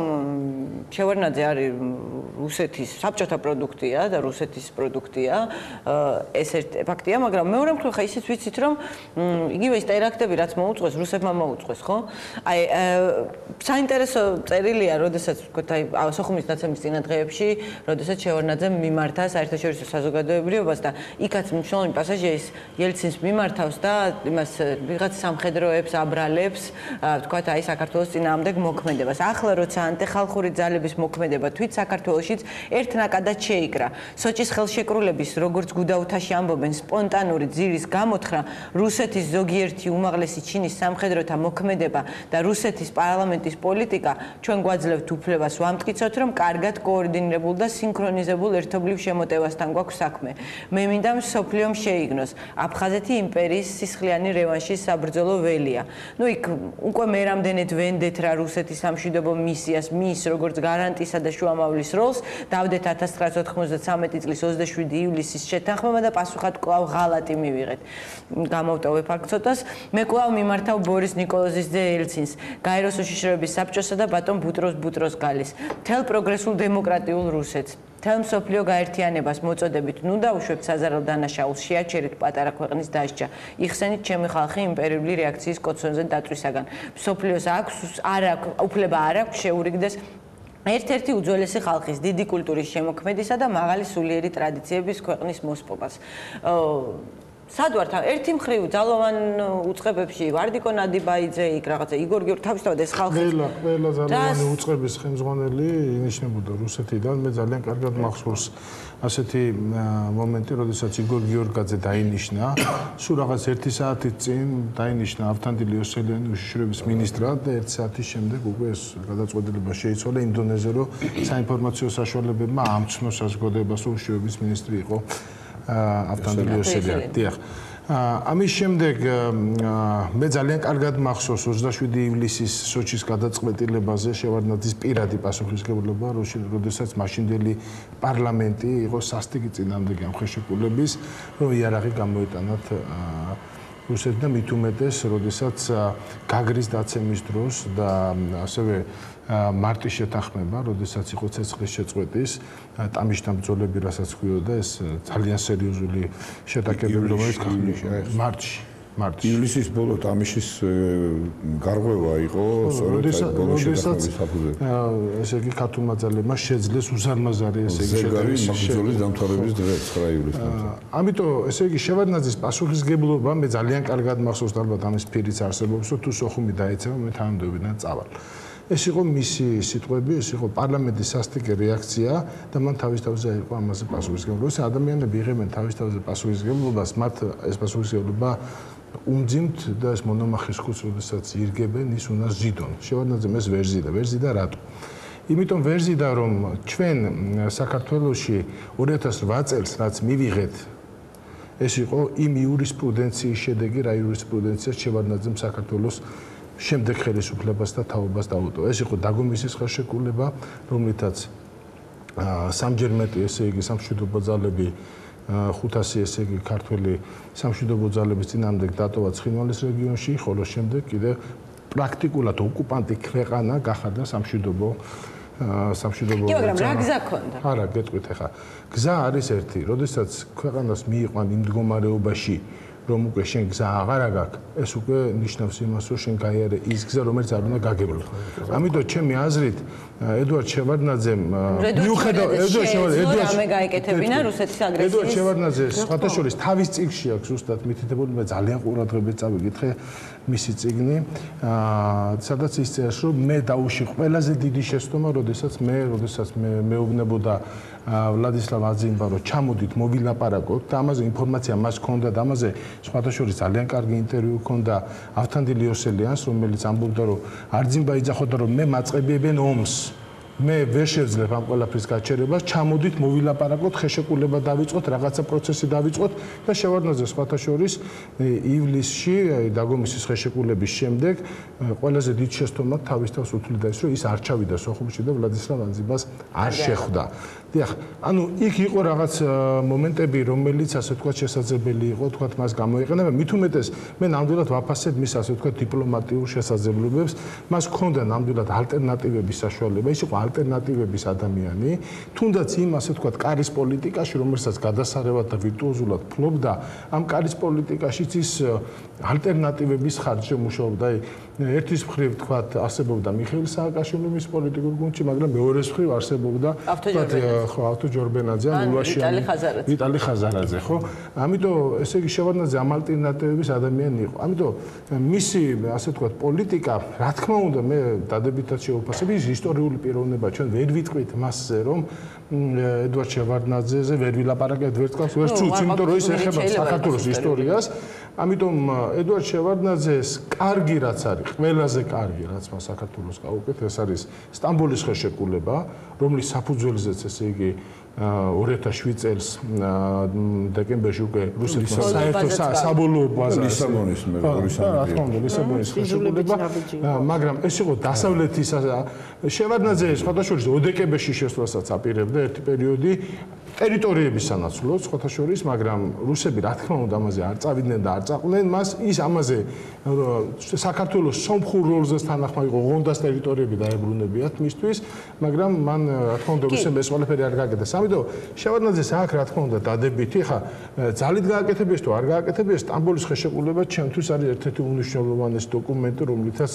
შევარდნაძე არის რუსეთის საბჭოთა პროდუქტია და რუსეთის პროდუქტია, ეს ერთ ფაქტია, მაგრამ მეორე მხრივ ხა ისიც ვიცით, რომ იგივე ის ტერაქტები, რაც მოუწყვეს, რუსებმა მოუწყვეს, ხო? აი საინტერესო წერილია, როდესაც ვთქვათ, აი სოხუმის დაცემის წინადღეებში, როდესაც შევარდნაძემ მიმართა საერთაშორისო საზოგადოებრიობას და იქაც მნიშვნელოვანი პასაჟია ის ელცინს მიმართავს და იმას ვიღაც სამხედროებს აბრალებს, ვთქვათ, აი საქართველოს წინააღმდეგ მოქმედებას. ახლა როცა ანტიხალხური ძალების მოქმედება თვით საქართველოშიც ერთნაკადად შეიკრა. სოჭის ხელშეკრულების, როგორც გუდაუთაში ამბობენ, სპონტანური ძირის გამოთხრა, რუსეთის ზოგიერთი უმაღლესი ჩინის სამხედროთა მოქმედება და რუსეთის პარლამენტის პოლიტიკა ჩვენ გვაძლევთ უფლებას ვამტკიცოთ, რომ კარგად კოორდინირებულ და სინქრონიზებულ ერთობლივ შემოტევასთან გვაქვს საქმე. მე მინდა მსოფლიომ შეიგნოს, აფხაზეთი იმპერიის სისხლიანი რევანშის საბრძოლო ველია. ნუ იქ უკვე მე რამდენად ვენდეთ რა რუსეთის სამშვიდობო მისიას, მის როგორც გარანტისა და შუამავლის როლს, დავდეთ 1993 წლის 27 ივლისის შეთანხმება და პასუხად კვლავ ღალატი მივიღეთ. გამოვტოვებ აქ ცოტას. მე კვლავ მიმართავ ბორის ნიკოლოზის ძე ელცინს, გაეროს უშიშროების საბჭოსა და ბატონ ბუტროს გალის. მთელ პროგრესულ დემოკრატიულ რუსეთს. მთელ მსოფლიო გაერთიანებას მოწოდებით, ნუ დაუშვებთ საზარელ დანაშაულს, შეაჩერეთ პატარა ქვეყნის დასჯა. იხსენით ჩემი ხალხი იმპერიული რეაქციის კოცონზე დაწვისაგან. მსოფლიოს უფლება არ აქვს შეურიგდეს ერთ-ერთი უძველესი ხალხის დიდი კულტურის შემოქმედისა და მაღალი სულიერი ტრადიციების ქვეყნის მოსპობას. სად ვართ? ერთი მხრივ ძალოვან უწყებებში ვარდიკო ნადიბაიძე, იქ რაღაცა იგორ გიორგი, თავისთავად ეს ხალხი ყველა ძალოვანი უწყების ხელმძღვანელი ინიშნებოდა რუსეთიდან. მე ძალიან კარგად მახსოვს ასეთი მომენტი, როდესაც იგორ გიორგაძე დაინიშნა, სულ რაღაც 1 საათით წინ დაინიშნა ავთანდილ იოსელიანი უშიშროების ministrად და 1 საათის შემდეგ უკვე ეს გადაწყვეტილება შეიცვალა იმ დონეზე, რომ საინფორმაციო საშუალებებმა ამცნო საზოგადოებას, რომ უშიშროების ministri იყო ავთანდილ იოსელიანი. დიახ. ამის შემდეგ მე ძალიან კარგად მახსოვს 27 ივლისის სოჩის გადაწყვეტილებაზე შევარდნაძის პირადი პასუხისმგებლობა, როდესაც მაშინდელი პარლამენტი იყო სასტიკი წინააღმდეგი ამ ხელშეკრულების, რომ იარაღი გამოეტანათ რუსეთს და მით უმეტეს, როდესაც გაგრის დაცემის დროს და ასევე მარტის შეთანხმება, როდესაც იყო ცეცხლის შეწყვეტის ტამიშთა ბრძოლები, რასაც ჰქვიოდა, ეს ძალიან სერიოზული შეტაკებები, რომელიც მარტში მარტში. ივლისის ბოლო თამიშის გარღვევა იყო სწორედ აი ბოლო შედარების საფუძველი. ესე იგი ქართულმა ძალებმა შეძლეს უსარმაზარი ესე იგი შედარების ბრძოლის დამთავრების დღე 9 ივლისს. ამიტომ ესე იგი შევარდნაძის პასუხისგებლობა მე ძალიან კარგად მახსოვს ალბათ ამის ფირიც არსებობს რომ თუ სოხუმი დაეცემა მე თანამდებობიდან წავალ. ეს იყო მისი სიტყვები, ეს იყო პარლამენტის სასტიკე რეაქცია და მან თავის თავზე აიღო ამაზე პასუხისგებლობა. ეს ადამიანები იღებენ თავის თავზე პასუხისგებლობას, მათ ეს პასუხისგებლობა უმძიმთ და ეს მონომახის ხუთს როდესაც ირგებენ, ის უნდა ზიდონ. შევარდნაძემ ეს ვერ ზიდა, ვერ ზიდა რატო? იმიტომ ვერ ზიდა, რომ ჩვენ საქართველოში 2008 წელს რაც მივიღეთ ეს იყო იმ იურისპრუდენციის შედეგი, რა იურისპრუდენცია შევარდნაძემ საქართველოს შემდეგ ხელისუფლებას და თაობას დაუტოვა. ეს იყო დაგომისის ხელშეკრულება, რომლითაც სამჯერ მეტი ესე იგი სამშვიდობო ძალები 500 ესე იგი ქართველი სამშვიდობო ძალების წინააღმდეგ დატოვა ცხინვალის რეგიონში, ხოლო შემდეგ კიდე პრაქტიკულად ოკუპანტი ქვეყანა გახადა სამშვიდობო კი, მაგრამ რა გზა ქონდა? არა, გეტყვით ახლა. გზა არის ერთი, როდესაც ქვეყანას მიიყვან იმ მდგომარეობაში რომ უკვე შენ გზა აღარა გაქვს, ეს უკვე ნიშნავს იმას, რომ შენ გაიარე ის გზა, რომელიც არ უნდა გაგებრუნო. ამიტომ ჩემი აზრით, ედუარდ შევარდნაძემ მიუხედავად რამე გაეკეთებინა რუსეთის აგრესიის. ედუარდ შევარდნაძე სხვათა შორის თავის წიგნში აქვს ზუსტად მითითებული, მე ძალიან ყურადღებით წავიკითხე მისი წიგნი, სადაც ის წერს, რომ მე დაუში ყველაზე დიდი შეცდომა, როდესაც მეუბნებოდა ვლადისლავ აძიმბა, რომ ჩამოდით მოვილაპარაკოთ და ამაზე ინფორმაცია მას ჰქონდა და ამაზე სხვათა შორის ძალიან კარგი ინტერვიუ ჰქონდა ავთანდილ იოსელიანს, რომელიც ამბობდა, რომ აძიმბა იძახოდა, რომ მე მაწყებიებენ ომს. მე ვერ შევძლებ ამ ყველაფრის გაჩერებას, ჩამოდით მოვილაპარაკოთ, ხელშეკრულება დავიწყოთ, რაღაცა პროცესი დავიწყოთ და შევარდნაძე სხვათა შორის ივლისში, დაგომისის ხელშეკრულების შემდეგ ყველაზე დიდ შეცდომად თავის თავს უთვლიდა ის, რომ ის არ ჩავიდა სოხუმში და ვლადისლავ აძიმბას არ შეხვდა. დიახ, ანუ იქ იყო რაღაც მომენტები, რომელიც ასე ვთქვათ შესაძლებელი იყო, ვთქვათ მას გამოიყენება, მით უმეტეს მე ნამდვილად ვაფასებ მის ასე ვთქვათ დიპლომატიურ შესაძლებლობებს, მას ჰქონდა ნამდვილად ალტერნატივების საშუალება, ის იყო ალტერნატივების ადამიანი, თუნდაც იმ ასე ვთქვათ კარის პოლიტიკაში, რომელსაც გადასარევად და ვირტუოზულად ფლობდა, ამ კარის პოლიტიკაშიც ის ალტერნატივების ხარჯზე მუშაობდა. ერთის მხრივ ვთქვათ არსებობდა მიხეილ სააკაშვილის პოლიტიკურ გუნდში, მაგრამ მეორეს მხრივ არსებობდა ავთო ჯორბენაძე, ვიტალი ხაზარაძე, ხო? ამიტომ ესე იგი შევარდნაძე ამ ალტერნატივების ადამიანი იყო. ამიტომ მისი ასე ვთქვათ პოლიტიკა, რა თქმა უნდა, მე დადებითად შევაფასებ, ის ისტორიული პიროვნება, ჩვენ ვერ ვიტყვით მასზე, რომ ედუარდ შევარდნაძეზე ვერ ვილაპარაკებთ ვერტყავს, ვერც უც, იმიტომ რომ ის ეხება საქართველოს ისტორიას. ამიტომ ედუარდ შევარდნაძეს კარგი რაც არის, ყველაზე კარგი რაც მას საქართველოს გაუკეთ, ეს არის სტამბოლის ხელშეკრულება, რომლის საფუძველზეც ესე იგი 2007 წელს დეკემბერში უკვე რუსეთმა საერთო საბოლოო ბაზა ლისაბონის ხელშეკრულება, მაგრამ ეს იყო დასავლეთის შევარდნაძე სხვათა შორის დეკემბერში შესვლასაც აპირებდა ერთი პერიოდი ტერიტორიების სანაცვლოდ სხვათა შორის, მაგრამ რუსები რა თქმა უნდა ამაზე არ წავიდნენ და არ წაყვნენ მას, ის ამაზე საქართველოს სომხურ როლზე თანახმად იყო, ღონდას ტერიტორიები დაებრუნებიათ მისთვის, მაგრამ მან რა თქმა უნდა რუსებმა ეს ყველაფერი არ გააკეთეს. ამიტომ შევარდნაძეს აქვს რა თქმა უნდა დადებითი, ხა ძალით გააკეთებიეს თუ არ გააკეთებიეს, სტამბოლის ხელშეკრულება ჩემთვის არის ერთ-ერთი უმნიშვნელოვანესი დოკუმენტი, რომლითაც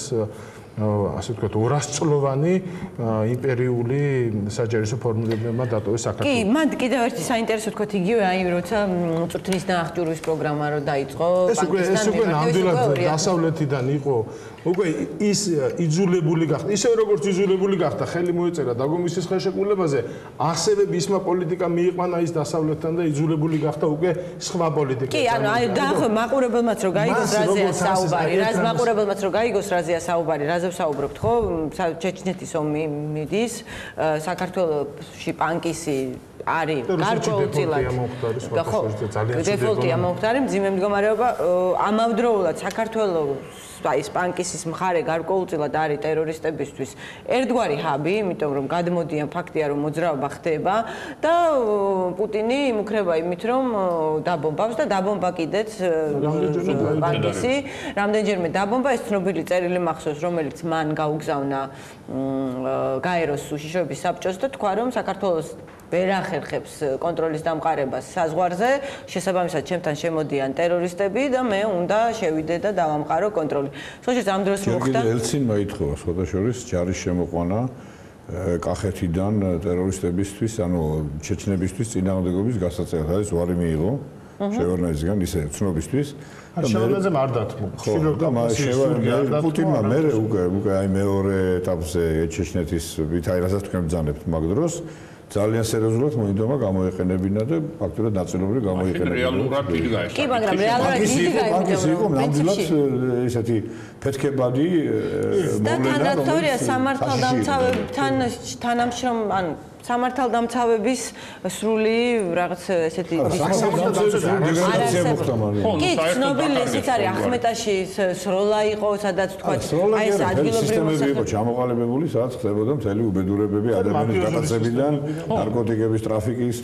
ასე ვთქვათ, 200-წლოვანი იმპერიული საჯარო ფორმულებებმა დატოვეს საქართველოს. კი, მან კიდევ ერთი საინტერესო თქვათ იგივე, აი როცა წვრთნის ნახჭურვის პროგრამა რო დაიწყო, ეს უკვე ნამდვილად დასავლეთიდან იყო, უკვე ის იძულებული გახდა, ისე როგორც იძულებული გახდა, ხელი მოეწერა დაგომისის ხელშეკრულებაზე, ასევე ბისმა პოლიტიკა მიიყვანა ის დასავლეთთან და იძულებული გახდა უკვე სხვა პოლიტიკა. კი, ანუ აი მაყურებელმაც რო გაიგოს რაზეა საუბარი, მაყურებელმაც რო გაიგოს რაზეა საუბარი, საუბრობთ ხო? ჩეჩნეთის ომი მიდის, საქართველოში პანკისი არის გარკვეულწილად და ხო, დეფოლტია მომხდარი, მძიმე მდგომარეობა, ამავდროულად საქართველოს აი პანკისის მხარე გარკვეულწილად არის ტერორისტებისთვის ერთგვარი ჰაბი, იმიტომ რომ გადმოდიან ფაქტია რომ მოძრაობა ხდება და პუტინი იმუქრება იმით რომ დაბომბავს და დაბომბა კიდეც პანკისი, რამდენჯერმე დაბომბა, ეს ცნობილი წერილი მახსოვს, რომელიც მან გაუგზავნა გაეროს უშიშროების საბჭოს და თქვა რომ საქართველოს ვერ ახერხებს კონტროლის დამყარებას საზღვარზე, შესაბამისად ჩემთან შემოდიან ტერორისტები და მე უნდა შევიდე და დავამყარო კონტროლი. სწორედ ამ დროს მოხდა ელცინმა ითხოვა სხვადასხვა ჯარის შემოყვანა კახეთიდან ტერორისტებისთვის, ანუ ჩეჩნებისთვის წინააღმდეგობის გასაწევად. არის ვარი მიიღო შევარნაძისგან ისე ცნობისთვის. შევარნაძემ არ დათმო. ხო, და შევარნაძე პუტინმა მერე უკვე აი მეორე ეტაპზე ჩეჩნეთის ვითარი რასაც თქვენ ბრძანებთ მაგ დროს ძალიან სერიოზულად მოინდომა გამოიყენებინა და ფაქტურად ნაწილობრივ გამოიყენებინა. რეალურად დიდი გაიხსნა. კი, მაგრამ რეალურად დიდი გაიხსნა. ნამდვილად ესეთი ფეთქებადი მოვლენა თანაცორია სამართალდამცავებთან თანამშრომ ან სამართალდამცავების სრული რაღაც ესეთი კი, ცნობილი ისიც არის ახმეტაში სროლა იყო, სადაც თქვა აი ეს ადგილობრივი მოსახლეობა ჩამოყალიბებული, სადაც ხდებოდა მთელი უბედურებები ადამიანის გადაცემიდან, ნარკოტიკების ტრაფიკის,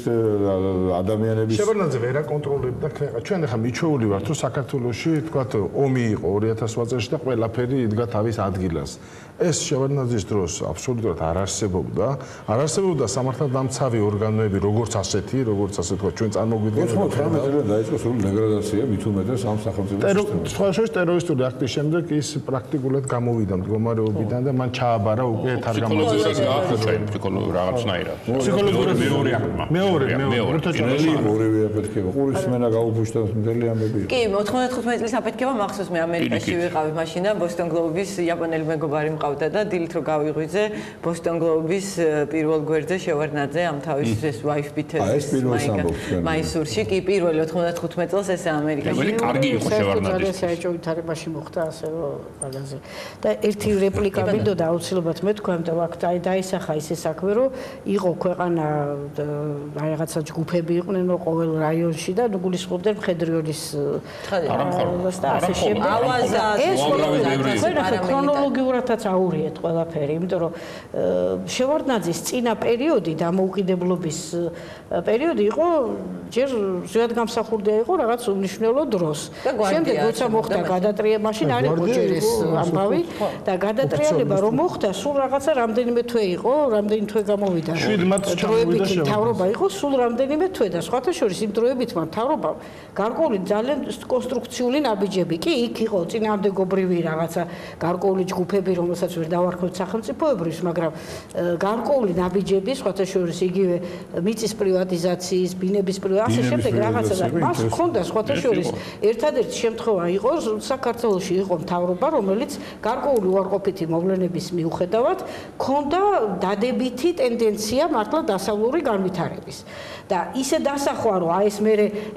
ადამიანების შევარნაძე ვერ აკონტროლებდა ქვეყანას. ჩვენ ახლა მიჩვეული ვართ, რომ საქართველოში თქვა ომი იყო 2008 წელს და ყველაფერი იდგა თავის ადგილას. ეს შევარნაძის დროს აბსოლუტურად არ არსებობდა. არ არსებობდა სამართალდამცავი ორგანოები, როგორც ასეთი, თქვა ჩვენ წარმოგვიდგენთ. 98 წელს დაიწყო სრული დეგრადაცია, მით უმეტეს ამ სახელმწიფო სისტემაში. სხვადასხვა ტერორისტული აქტის შემდეგ ის პრაქტიკულად გამოვიდა მდგომარეობიდან და მან ჩააბარა უკვე თარგამაძეს ფსიქოლოგიურად რაღაცნაირად. ფსიქოლოგიურად მეორე ორივე აფეთქება. ყურის სმენა გაუფუშდა მთელი ამბები. კი, 95 წლის აფეთქება მახსოვს მე ამერიკაში ვიყავი მაშინ და ბოსტონ გლობის იაპონელი მეგობარი მყავდა და დილით რო გავიღვიძე ბოსტონ გლობის პირველ გვერდზე შევარნაძე ამ თავის ეს wife beaters მაისურში კი პირველი 95 წელს ეს ამერიკაში კარგი იყო შევარნაძე საერთო ვითარებაში მოხდა ასე რომ მაგაზე და ერთი რეპლიკა მინდოდა აუცილებლად მეთქვა და აქ დაისახა ისე საქმე რომ იყო ქვეყანა რაღაცა ჯგუფები იყვნენ ყოველ რაიონში და გულისხმობდნენ მხედრიონის და ასე შემდეგ ეს ქრონოლოგიურადაც აურიეთ ყველაფერი იმიტომ რომ შევარდნაძის წინა პერიოდი დამოუკიდებლობის პერიოდი იყო ჯერ ზუსტად გამსახურდია იყო რაღაც უმნიშვნელო დროს შემდეგ როცა მოხდა გადატრიალება მაშინ არ იყო ჯერ ეს ამბავი და გადატრიალება რომ მოხდა სულ რაღაცა რამდენიმე თვე იყო რამდენი თვე გამოვიდა დროებითი მთავრობა იყო სულ რამდენიმე თვე და სხვათა შორის იმ დროებით მთავრობა გარკვეული ძალიან კონსტრუქციული ნაბიჯები კი იქ იყო წინააღმდეგობრივი რაღაცა გარკვეული ჯგუფები რომელსაც ვერ დავარქვით სახელმწიფოებრივს მაგრამ გარკვეული ნაბიჯები სხვათა შორის იგივე მიწის პრივატიზაციის ბინების ასე შემდეგ რაღაცა და მას ჰქონდა სხვათა შორის ერთადერთი შემთხვევა იყო საქართველოში იყო მთავრობა რომელიც გარკვეული უარყოფითი მოვლენების მიუხედავად ჰქონდა დადებითი ტენდენცია მართლა დასავლური განვითარების და ისე დასახვა რომ აი ეს მე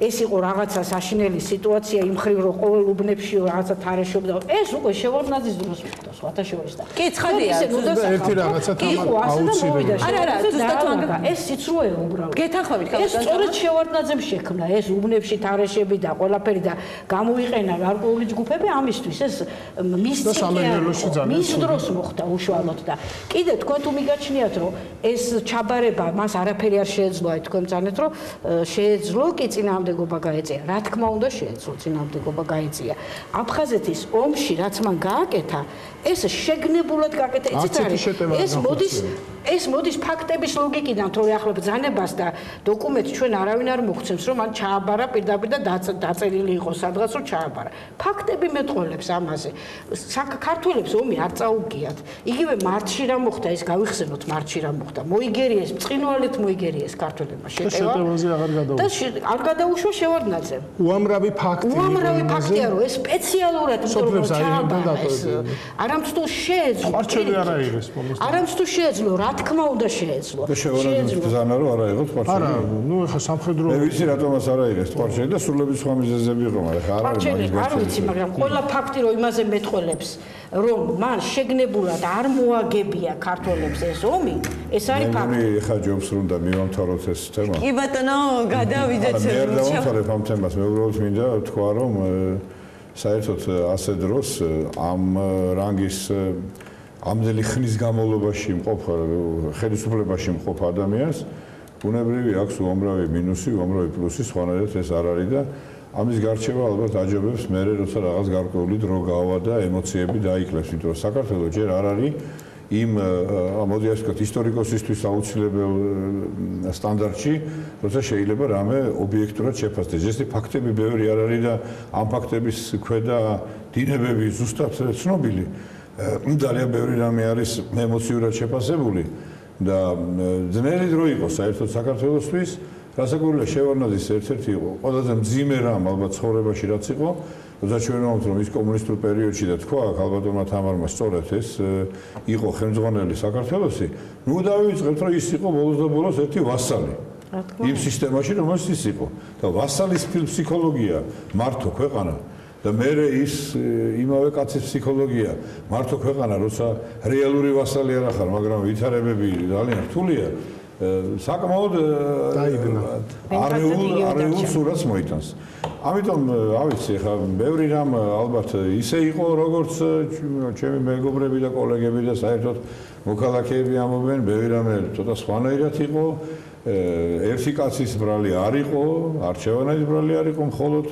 ეს იყო რაღაცა საშინელი სიტუაცია იმ ხრივ რომ ყოველ უბნებში რაღაცა თარეშობდა ეს უკვე შევარდნაძის დროს მოხდა სხვათა შორის და კი ცხადია ერთი რაღაცა აუცილებელი არა ზუსტად ეს სიცრუე უბრალოდ გეთანხმებით ეს სწორედ შევარდნაძემ შექმნა ეს უბნებში თარეშები და ყველაფერი და გამოიყენა გარკვეული ჯგუფები ამისთვის ეს მის დროს მოხდა უშუალოდ და კიდე თქვენ თუ მიგაჩნიათ რომ ეს ჩაბარება მას არაფერი არ შეეძლო აი თქვენ ბრძანეთ რომ შეეძლო კი წინააღმდეგობა გაეწია რა თქმა უნდა შეეძლო წინააღმდეგობა გაეწია აფხაზეთის ომში რაც მან გააკეთა ეს შეგნებულად გააკეთა ეს მოდის ფაქტების ლოგიკიდან თორე ახლა ბრძანებას და დოკუმენტს ჩვენ არავინ არ მოგცემს რომ მან ჩააბარა პირდაპირ და დაწერილი იყო სადღაც რომ ჩააბარა ფაქტები მეტყველებს ამაზე საქართველოს ომი არ წაუგიათ იგივე მარტში რა მოხდა ეს გავიხსენოთ მარტში რა მოხდა მოიგერიეს ბრწყინვალედ მოიგერიეს ქართველებმა შეტევა და არ გადაუშვა შევარდნაძემ უამრავი ფაქტია რომ ეს სპეციალურად ჩააბარა ეს არამც თუ შეეძლო არამც თუ შეეძლო რა თქმა უნდა შეეძლო შევარდნაძის ბრძანა რომ არ აიღოთ პარჩელი არა ნუ ეხა სამხედრო მე ვიცი რატომაც არ აიღეს პარჩელი და სრულების სხვა მიზეზები იყო მაგრამ არ ვიცი მაგრამ ყველა ფაქტი რომ იმაზე მეტყველებს რომ მან შეგნებულად არ მოაგებია ქართველებს ეს ომი ეს არის ფაქტი მე ეხა ჯობს რომ და მივამთავროთ ეს თემა კი ბატონო გადავიდეთ მე არ დავამთავრებ ამ თემას მე უბრალოდ მინდა თქვა რომ საერთოდ ასე დროს ამ რანგის ამდენი ხნის განმავლობაში მყოფ ხელისუფლებაში მყოფ ადამიანს ბუნებრივი აქვს უამრავი მინუსი, უამრავი პლუსი, სხვანაირად ეს არ არის და ამის გარჩევა ალბათ აჯობებს მე როცა რაღაც გარკვეული დრო გავა და ემოციები დაიკლებს, იმიტომ რომ საქართველოს ჯერ არ არის იმ მოდი ასე ვთქვათ ისტორიკოსისთვის აუცილებელ სტანდარტში, როცა შეიძლება რამე ობიექტურად შეფასდეს. ეს ფაქტები ბევრი არ არის და ამ ფაქტების ქვედა დინებები ზუსტად ცნობილი. ძალიან ბევრი რამე არის ემოციურად შეფასებული და ძნელი დრო იყო საერთოდ საქართველოსთვის. რასაკვირველია შევარნაძის ერთ-ერთი იყო ყველაზე მძიმე რამ ალბათ ცხოვრებაში რაც იყო, როცა ჩვენ ვამბობთ რომ ის კომუნისტურ პერიოდში და თქვა ალბათმა თამარმა სწორედ ეს იყო ხელმძღვანელი საქართველოსი, ნუ დავიწყებთ რომ ის იყო ბოლოს და ბოლოს ერთი ვასალი. იმ სისტემაში რომელიც ის იყო და ვასალის ფსიქოლოგია მართო ქვეყანა და მე ის იმავე კაცის ფსიქოლოგია მართო ქვეყანა, როცა რეალური ვასალი არ ახარ, მაგრამ ვითარებები ძალიან რთულია. საკმაოდ არეულ სურათს მოიტანს. ამიტომ ავიცი ხა ბევრი რამ ალბათ ისე იყო როგორც ჩემი მეგობრები და კოლეგები და საერთოდ მოქალაქეები ამობენ, ბევრი რამე ცოტა სხვანაირად იყო. ერთი კაცის ბრალი არ იყო, არჩევანის ბრალი არ იყო, მხოლოდ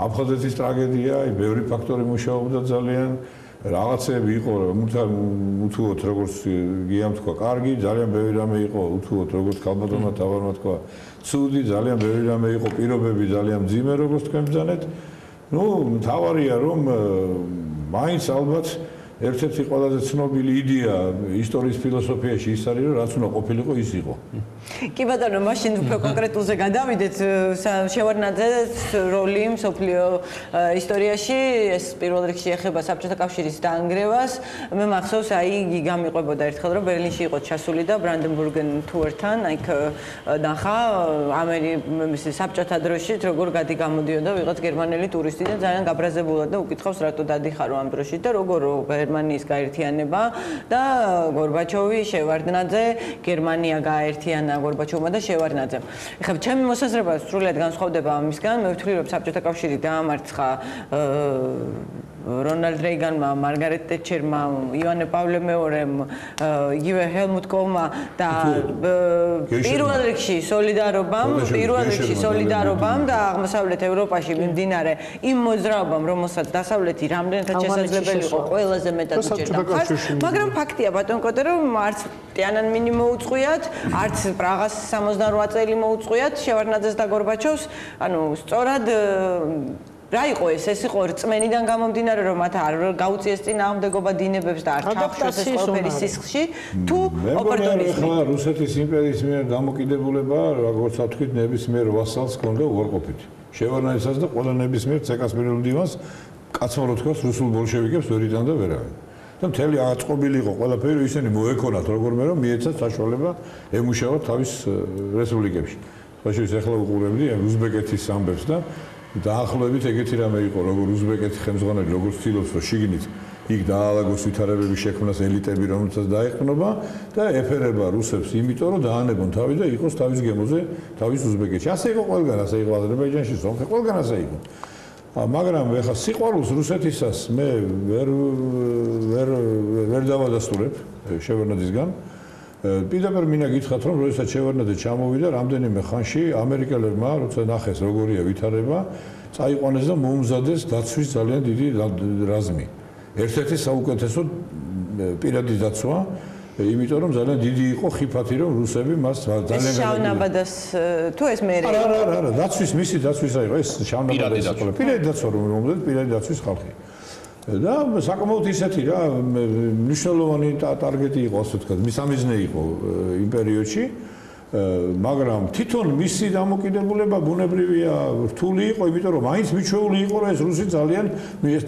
აფხაზეთის ტრაგედია, ბევრი ფაქტორი მუშაობდა ძალიან. რაღაცები იყო უთუოდ როგორც გიამ თქვა კარგი, ძალიან ბევრი რამე იყო უთუოდ როგორც ქალბატონმა თავარმა თქვა ცუდი, ძალიან ბევრი რამე იყო პირობები ძალიან მძიმე როგორც თქვენ ბრძანეთ. ნუ თავარია რომ მაინც ალბათ ერთ-ერთი ყველაზე ცნობილი იდეა ისტორიის ფილოსოფიაში ის არის რომ რაც უნდა ყოფილიყო ის იყო. კი ბატონო, მაშინ უფრო კონკრეტულზე გადავიდეთ. შევარნაძეს როლი მსოფლიო ისტორიაში ეს პირველ რიგში ეხება საბჭოთა კავშირის დაანგრევას. მე მახსოვს, აი იგი გამიყვებოდა ერთხელ რომ ბერლინში იყო ჩასული და ბრანდენბურგენ თუერთან, აი ნახა საბჭოთა დროშით როგორ გამოდიოდა ვიღაც გერმანელი ტურისტი და ძალიან გაბრაზებულად და უკითხავს რატო დადიხარო ამ დროშით და როგორ გერმანიის გაერთიანება და გორბაჩოვი, შევარდნაძე, გერმანია გააერთიანა გორბაჩოვმა და შევარდნაძემ. ეხლა ჩემი მოსაზრება სრულად განსხვავდება ამისგან. მე ვთვლი რომ საბჭოთა კავშირი დაამარცხა რონალდ რეიგანმა, მარგარეტ ტეტჩერმა, ივანე პავლე მეორემ, იგივე ჰელმუტ კოლმა და პირველ რიგში სოლიდარობამ და აღმოსავლეთ ევროპაში მიმდინარე იმ მოძრაობამ, რომელსაც დასავლეთი რამდენად შესაძლებელი იყო ყველაზე მეტად უჭერდა მხარს, მაგრამ ფაქტია ბატონ კოტე რომ არც ტიანანმენი მოუწყვიათ, არც პრაღას 68 წელი მოუწყვიათ შევარდნაძეს და გორბაჩოვს, ანუ სწორად რა იყო ეს იყო რწმენიდან გამომდინარე რომ მათ არ გაუწიეს წინააღმდეგობა დინებებს და არ ჩახშეს ეს ყველაფერი სისხლში თუ ოპორტუნიზმი. ხო, რუსეთის იმპერიის მიერ დამოკიდებულება, როგორც თქვით, ნებისმიერ ვასალს ჰქონდა უარყოფითი. შევარნაძესაც და ყველა ნებისმიერ ცეკას პირველ დივანს კაცმარო თქოს რუსულ ბოლშევიკებს ვერ იტანდა ვერავინ. და მთელი აწყობილი იყო ყველაფერი ისინი მოეკონათ როგორმე რომ მიეცათ საშუალება ემუშაოთ თავის რესპუბლიკებში. ხოშის ახლა უყურებდი უზბეკეთის ამბებს და დაახლოებით ეგეთი რამე იყო, როგორ უზბეკეთი ხელმძღვანელი როგორც ცდილობს რომ შიგნით იქ დაალაგოს ვითარებების შექმნას ელიტები რომელსაც დაეყნობა და ეფერება რუსებს იმიტომ რომ დაანებონ თავი და იყოს თავის გემოზე თავის უზბეკეთში. ასე იყო ყველგან, ასე იყო აზერბაიჯანში, სომხეთში, ყველგან ასე იყო. მაგრამ ეხლა სიყვარულს რუსეთისას მე ვერ დავადასტურებ შევარნაძისგან. პირდაპირ მინდა გითხრათ რომ როდესაც შევარნაძე ჩამოვიდა რამდენიმე ხანში ამერიკელებმა როცა ნახეს როგორია ვითარება წაიყვანეს და მოუმზადეს დაცვის ძალიან დიდი რაზმი. ერთ-ერთი საუკეთესო პირადი დაცვა, იმიტომ რომ ძალიან დიდი იყო ხიფათი რომ რუსები მას ძალიან შავნაბადას თუ ეს მე არა დაცვის მისი დაცვისა იყო ეს შავნაბადას პირადი დაცვა რომ მომდეთ პირადი დაცვის ხალხი. და საკმაოდ ისეთი რა მნიშვნელოვანი ტარგეტი იყო ასე ვთქვათ, მისამიზნე იყო იმ პერიოდში, მაგრამ თვითონ მისი დამოკიდებულება ბუნებრივია რთული იყო, იმიტომ რომ მაინც მიჩვეული იყო რომ ეს რუსი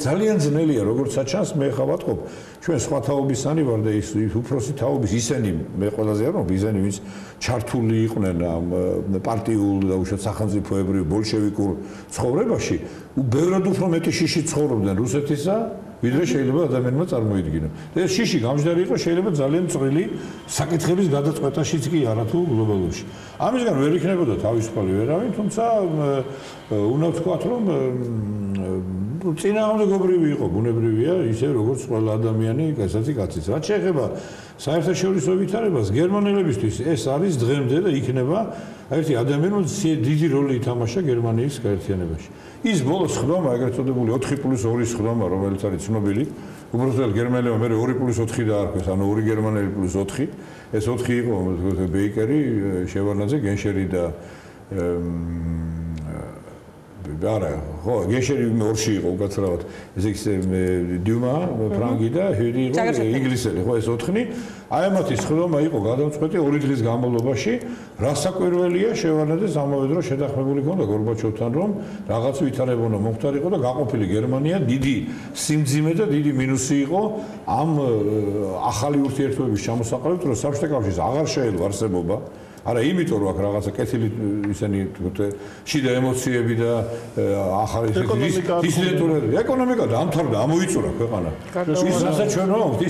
ძალიან ძნელია, როგორც საჩანს მე ხა ვატყობ, ჩვენ სხვა თაობისანი ვარ და ის უფროსი თაობის ისენი მე ყველაზე არ ვამბობ, ისინი ვინც ჩართული იყვნენ ამ პარტიულ და უშუალოდ სახელმწიფოებრივ ბოლშევიკურ ცხოვრებაში, ბევრად უფრო მეტი შიში ცხოვრობდნენ რუსეთისა, ვიდრე შეიძლება ადამიანმა წარმოიდგინო. და ეს შიში გამჯდარი იყო შეიძლება ძალიან წვრილი საკითხების გადაწყვეტაშიც კი არა თუ გლობალურში. ამისგან ვერ იქნებოდა თავისუფალი ვერავინ, თუმცა უნდა ვთქვათ რომ წინააღმდეგობრივი იყო, ბუნებრივია, ისე როგორც ყველა ადამიანი, კაცი კაცის. რაც შეეხება საერთაშორისო ვითარებას, გერმანელებისთვის ეს არის დღემდე და იქნება ერთი ადამიანის დიდი როლი ითამაშა გერმანიის გაერთიანებაში. ის ბოლოს ხდომა, ეგრეთ წოდებული 4+2 ხდომა, რომელიც არის ცნობილი, უბრალოდ გერმანელებმა მე 2+4 დაარქვეს, ანუ 2 გერმანელი + 4. ეს 4 იყო ბეიკერი, შევარნაძე, გენშერი და არა, ხო, გენშერი 2-ში იყო უკაცრავად. ეს ის დიუმა, ფრანგი და ჰირი იყო ინგლისელი, ხო, ეს 4. აი ამათი სხდომა იყო გადამწყვეტი 2 დღის განმავლობაში, რასაკვირველია შევარნაძეს ამავე დროს შეთანხმებული ჰქონდა გორბაჩოვთან, რომ რაღაც ვითარებონა მომხდარიყო და გაყოფილი გერმანია დიდი სიმძიმე და დიდი მინუსი იყო ამ ახალი ურთიერთობების ჩამოსაყრებით, რომ საბჭოთა კავშირს აღარ შეეძლო არსებობა. არა, იმიტომ რომ აქ რაღაცა კეთილი ისენი შიდა ემოციები და ახალი დისიდენტურები, ეკონომიკა დამთავრდა, ამოიწურა ქვეყანა. ის რასაც ჩვენ ვამბობთ,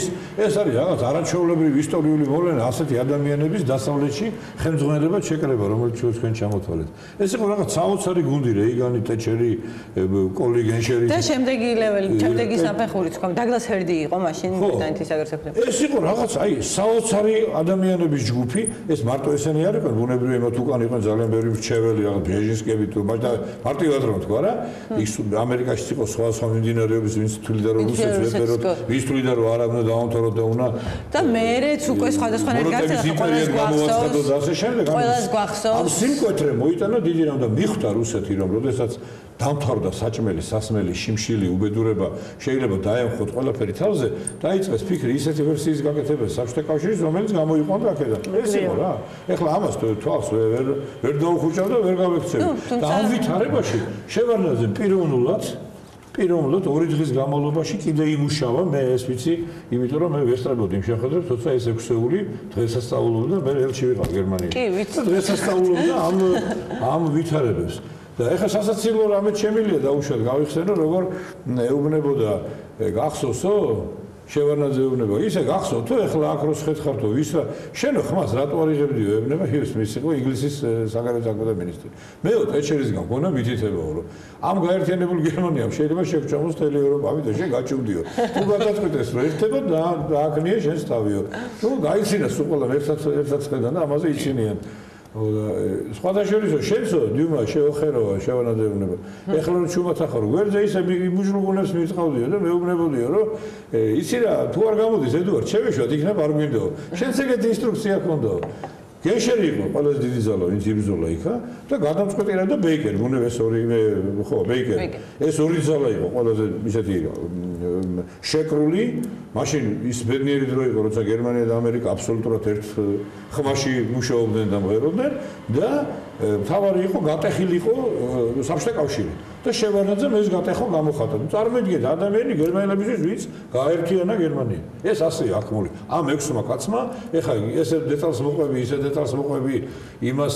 ეს არის რაღაც არაჩვეულებრივი ისტორიული მოვლენა ასეთი ადამიანების დასავლეთში ხელმძღვანელობა შეკრება, რომელიც ჩვენ ჩამოთვალეთ. ეს იყო რაღაც საოცარი გუნდი, რეიგანი, ტეჩერი, კოლი, გენშერი და შემდეგი ლეველი, შემდეგი საფეხურიც თქვა, დაგლას ჰერდი იყო მაშინ ბრიტანეთის აგრესორები. ეს იყო რაღაც აი საოცარი ადამიანების ჯგუფი, ეს მარტო ესენი არიან ბუნებრივი ემოთ უკან იყვნენ ძალიან ბევრი მრჩეველი რაღაც ბეჟინსკები თუ მარტივად რომ თქვა რა ის ამერიკაში იყო სხვა მიმდინარეობის ვინც თვლიდა რომ რუსეთს ვეპეროთ ვის თვლიდა რომ არა უნდა დაამთავროთ და უნდა და მეერეც უკვე სხვადასხვანაირ გაცემა ყველას გვახსოვს ამ სიმკვეთრე მოიტანა დიდი რამ და მიხვდა რუსეთი რომ როდესაც დამთავრდა საჭმელი სასმელი შიმშილი უბედურება შეიძლება დაემხოთ ყველაფერი თავზე დაიწყეს ფიქრი ისეთი ვერსიის გაკეთებას საბჭოთა კავშირის რომელიც გამოიყვანდა აქედან ეს იყო რა ეხლა ამას თვალს ვერ დაუხუჭავ და ვერ გავექცევი და ამ ვითარებაში შევარნაძე პიროვნულად 2 დღის განმავლობაში კიდე იმუშავა მე ეს ვიცი იმიტომ რომ მე ვერ სწრებოდი იმ შეხედვებს თორსა ეს 6-ეული დღესაც სწავლობდა მე ელჩი ვიყავ გერმანიაში კი ვიცი დღესაც სწავლობდა ამ ვითარებებს და ეხლა სასაცილო რამე შემილია დაუშვათ გავიხსენო როგორ ეუბნებოდა გახსოვსო შევარნაძე ეუბნება ისე გახსოვთ თუ ეხლა აკროს ხეთხართო ვის რა შენო ხმას რატო არიღებდიო ეუბნება ჰიუსტონის იყო ინგლისის საგარეო საქმეთა მინისტრი მეო ტეჩერისგან გქონა მითითებაო რომ ამ გაერთიანებულ გერმანიამ შეიძლება შეგჭამოს მთელი ევროპა ამიტომ შენ გაჭუმდიო თუ გადაწყვეტეს რომ ერთება და დააკნიე შენს თავიო თუ გაიცინა სულ ყველა ერთად ხედან და ამაზე იცინიან სხვადასხვა შენსო დიუმა შეოხეროა შევარნაძე ეუბნება ეხლა რომ ჩუმათახარო გვერდზე ისე მუჟლუგუნებს მივწყავდიო და მეუბნებოდიო რომ იცი რა თუ არ გამოდის ედუარდ შევეშვათ იქნებ არ გვინდაო შენს ეგეთი ინსტრუქცია ჰქონდაო გენშერი იყო ყველაზე დიდი ძალა ვინც იბრძოლა იქა და გადამწყვეტი და ბეიკერი ბუნებ ეს ორი ხო ბეიკერი ეს ორი ძალა იყო ყველაზე ისეთი შეკრული მაშინ ის ბედნიერი დრო იყო როცა გერმანია და ამერიკა აბსოლუტურად ერთ ხმაში მუშაობდნენ და მღეროდნენ და მთავარი იყო გატეხილი იყო საბჭოთა კავშირი და შევარნაძემ ეს გატეხო გამოხატა წარმოიდგინეთ ადამიანი გერმანელებისთვის ვინც გააერთიანა გერმანია ეს ასე აქმული ამ 6-მა კაცმა ეხლა ესე დეტალს მოყვები ისე დეტალს მოყვები იმას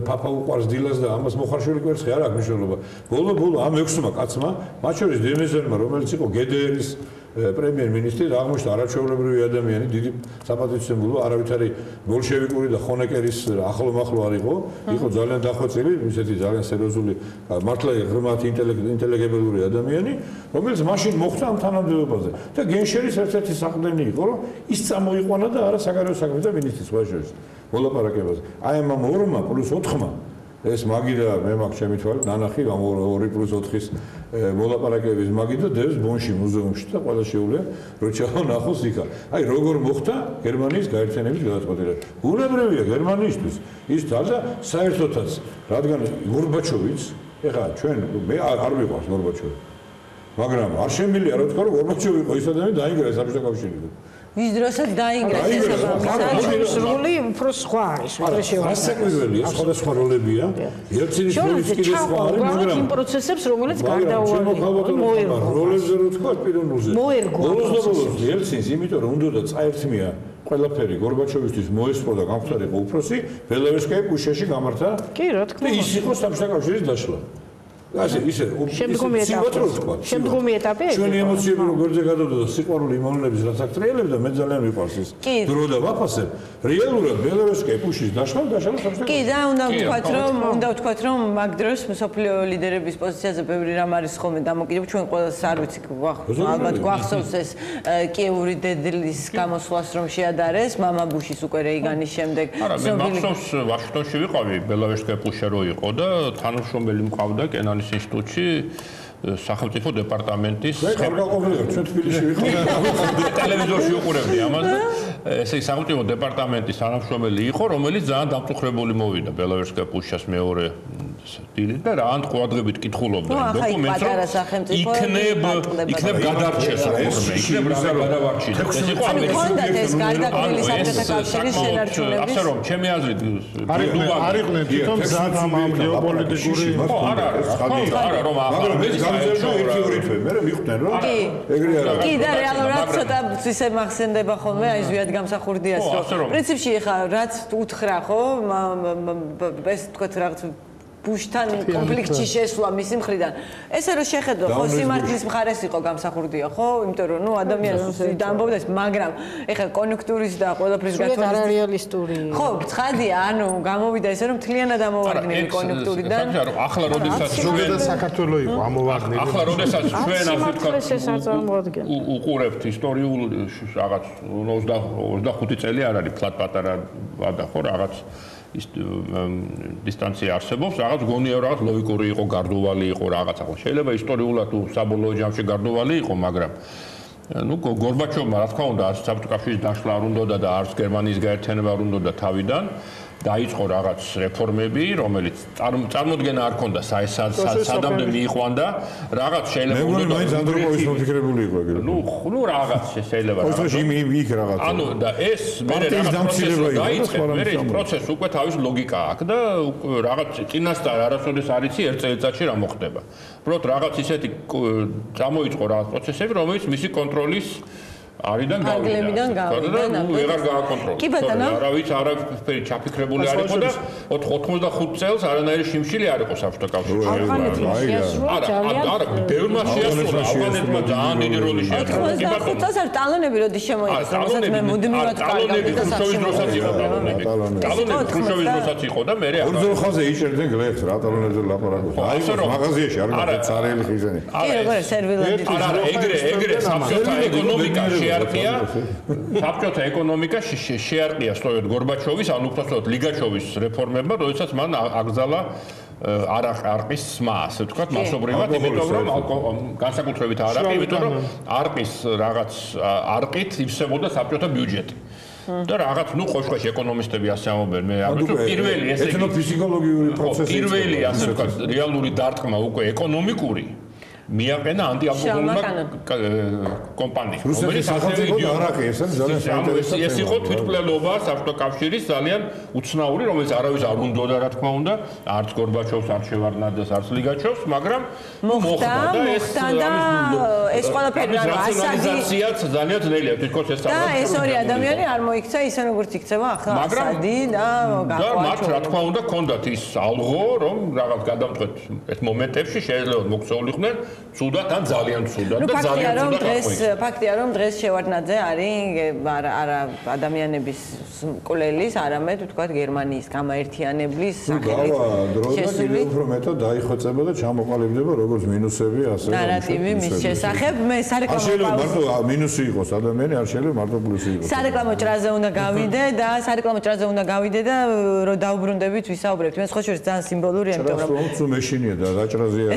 პაპა უყარს დილას და ამას მოხარშული კვერცხი არ აქვს მნიშვნელობა ბოლო ამ 6-მა კაცმა მათ შორის დემეზერმა რომელიც იყო გდრ-ის პრემიერ-მინისტრი და აღმოჩნდა არაჩვეულებრივი ადამიანი დიდი საპატივცემულო არავითარი ბოლშევიკური და ხონეკერის ახლომახლო არ იყო ძალიან დახვეწილი ისეთი ძალიან სერიოზული მართლა ღრმად ინტელექტუალური ადამიანი რომელიც მაშინ მოხვდა ამ თანამდებობაზე და გენშერის ერთ-ერთი საყრდენი იყო რომ ის წამოიყვანა და არა საგარეო საქმეთა მინისტრის სხვა შორის მოლაპარაკებაზე აი ამ 2-მა + 4-მა ეს მაგი და მე მაქვს ჩემი თვალით ნანახი ამ 2+4-ის მოლაპარაკების მაგი და დევს ბონში მუზეუმში და ყველა შეუძლია რომ ჩავნახოს იქა. აი როგორ მოხდა გერმანიის გაერთიანების გადაწყვეტილება. ბუნებრივია გერმანიისთვის ის და საერთოდაც რადგან გორბაჩოვიც ეხლა ჩვენ მე არ ვიყავს გორბაჩოვი. მაგრამ არ შემიძლია რა თქვა რომ გორბაჩოვი იყო ის ადამიანი დაინგრა საბჭოთა კავშირში. ვის დროსაც დაინგრა შესაბამისად როლი უფრო სხვა არის ვიდრე შევარდა. რასაკვირველია, სხვადასხვა როლებია. ელცინის როლიც კიდე სხვა არის, მაგრამ იმ პროცესებს რომელიც გარდაუვალია. როლებზე რო თქვა პიროვნულზე. ბოლოს ელცინს იმიტომ რომ უნდა წაერთმია ყველაფერი გორბაჩოვისთვის მოესწრო და გამხდარიყო უფროსი, ბელოვსკაი პუშაში გამართა. კი, რა თქმა უნდა. და ის იყო საბჭოთა კავშირის დაშლა. ისე შემდგომი ეტაპი ჩვენი ემოციები როგორზე გადავდა და სიყვარული იმოვნების რაც აქ ტრიელებდა მე ძალიან მიყვარს ის დრო და ვაფასებ რეალურად ბელოვსკაი პუშის დაშლა საბჭოთა კი და უნდა ვთქვათ რომ მაგ დროს მსოფლიო ლიდერების პოზიციაზე ბევრი რამ არის ხოლმე დამოკიდებული ჩვენ ყველას არ ვიცი ალბათ გვახსოვს ეს კიევური დედლის გამოსვლას რომ შეადარეს მამა ბუშის უკვე რეიგანის შემდეგ არა მე მახსოვს ვაშინგტონში ვიყავი ბელოვსკაი პუშე რო იყო და თანამშრომელი მყავდა კენანის ინსტიტუტში სახელმწიფო დეპარტამენტის ტელევიზორში ტელევიზორში უყურებდი ამას და ესე იგი სახელმწიფო დეპარტამენტის თანამშრომელი იყო, რომელიც ძალიან დამწუხრებული მოვიდა ბელოვერსკაია პუშჩას მეორე დილით და რაღაც ყურადღებით კითხულობდა იმ დოკუმენტს, რომ იქნებ გადარჩეს რამე, იქნებ გადავარჩიდეს. ეს იყო ამერიკული ეს გარდაქმნილი საბჭოთა კავშირის შენარჩუნების. ასე რომ, ჩემი აზრით არ იყვნენ თვითონ ზად ამ გეოპოლიტიკური არა რომ ახლა ეს გამზერდა ერთი თვე, მე მიხვდნენ რომ ეგრე არა. კი და რეალურად ცოტა ისე მახსენდება ხოლმე აი ზვიად გამსახურდიას რომ პრინციპში ხა რაც უთხრა ხო ეს თქვათ რაღაც ბუშთან კონფლიქტში შესვლა მისი მხრიდან. ესე რომ შეხედო ხო სიმართლის მხარეს იყო გამსახურდია ხო? იმიტომ რომ ნუ ადამიანს დამბობდეს, მაგრამ ეხლა კონიუნქტურის და ყველაფრის გათვალისწინებით არა რეალისტური. ხო, ცხადია, ანუ გამოვიდა ესე რომ მთლიანად ამოვარგნილი კონიუნქტურიდან. ახლა როდესაც ზოგადად საქართველო იყო ამოვარგნილი. ახლა როდესაც ჩვენ ასე ვთქვათ უყურებთ ისტორიულ რაღაც 25 წელი არ არის ფლატ პატარა ვადა ხო რაღაც ის დისტანცია არსებობს, რაღაც გონია რაღაც ლოგიკური იყო, გარდუვალი იყო რაღაცა ხო. შეიძლება ისტორიულად თუ საბოლოო ჯამში გარდუვალი იყო, მაგრამ ნუ გორბაჩოვმა რა თქმა უნდა არც საბჭოთა კავშირის დაშლა არ უნდოდა და არც გერმანიის გაერთიანება არ უნდოდა თავიდან. დაიწყო რაღაც რეფორმები, რომელიც წარმოდგენა არ ქონდა სადამდე მიიყვანდა, რაღაც შეიძლება მე მგონი მაინც ანდროპოვის მოფიქრებული იყო ეგრე. ნუ რაღაც შეიძლება რაღაც. ოღონდ იქ რაღაც. ანუ და ეს მე რაღაც დაიწყო, მე ეს პროცესი უკვე თავის ლოგიკა აქვს და რაღაც წინასწარ არასოდეს არ იცი ერთ წელიწადში რა მოხდება. უბრალოდ რაღაც ისეთი წამოიწყო რაღაც პროცესები, რომელიც მისი კონტროლის არიდან გავიდა და ვეღარ გააკონტროლა. კი ბატონო. არავის არაფერი ჩაფიქრებული არ იყო და 85 წელს არანაირი შიმშილი არ იყო საბჭოთა კავშირში. არა, ბევრმა შეასრულა, ავღანეთმა ძალიან დიდი როლი შეასრულა. 85 წელს არ ტალონები როდის შემოიღეს, რომელსაც მე მუდმივად ტალონები ხუშოვის დროსაც იყო ტალონები. ტალონები ხუშოვის დროსაც იყო და მე რა. ურძოხაზე იჭერდნენ გლეხს რა ტალონებზე ლაპარაკობს. აი მაღაზიაში არ გაქვს ცარიელი ხიზენი. კი როგორ სერვილანდი. არა, ეგრე საბჭოთა ეკონომიკა შეარყია საბჭოთა ეკონომიკა შეარყია სწორედ გორბაჩოვის ან უბრალოდ ლიგაჩოვის რეფორმებმა, როდესაც მან აკრძალა არყის სმა, ასე ვთქვათ, მასობრივად, იმიტომ რომ განსაკუთრებით არყი, იმიტომ რომ არყის რაღაც არყით ივსებოდა საბჭოთა ბიუჯეტი. და რაღაც ნუ ყოველთვის ეკონომისტები ასე ამბობენ, მე ამბობ პირველი ესე ეთნოფიზიოლოგიური პროცესი პირველი ასე ვთქვათ რეალური დარტყმა უკვე ეკონომიკური მიაყენა ანტიალკოჰოლურმა კომპანიამ. რომელიც სახელმწიფო არაყი ეს ძალიან საინტერესო ეს იყო თვითმკვლელობა საბჭოთა კავშირის ძალიან უცნაური, რომელიც არავის არ უნდოდა რა თქმა უნდა, არც გორბაჩოვს, არც შევარდნაძეს, არც ლიგაჩოვს, მაგრამ მოხდა და ეს ყველაფერი ასადიაც ძალიან ძნელია თვითონ ეს და ეს ორი ადამიანი არ მოიქცა ისე როგორც იქცევა ახლა ასადი და მათ რა თქმა უნდა ჰქონდათ ის ალღო, რომ რაღაც გადამწყვეტ ეს მომენტებში შეიძლება მოქცეულიყვნენ ცუდად ან ძალიან ცუდად და ძალიან ცუდად ფაქტია რომ დღეს შევარდნაძე არის არა ადამიანების მკვლელის, არამედ ვთქვათ გერმანიის გამაერთიანებლის სახელით შესული უფრო მეტად დაიხოცება და ჩამოყალიბდება როგორც მინუსები ასე ნარატივი მის შესახებ მე სარეკლამო შეიძლება მარტო მინუსი იყოს ადამიანი არ შეიძლება მარტო პლუსი იყოს სარეკლამო ჭრაზე უნდა გავიდე და სარეკლამო ჭრაზე უნდა გავიდე და რომ დაუბრუნდებით ვისაუბრებთ მე სხვა შორის ძალიან სიმბოლურია იმიტომ რომ თუ მეშინია და რაჭრაზეა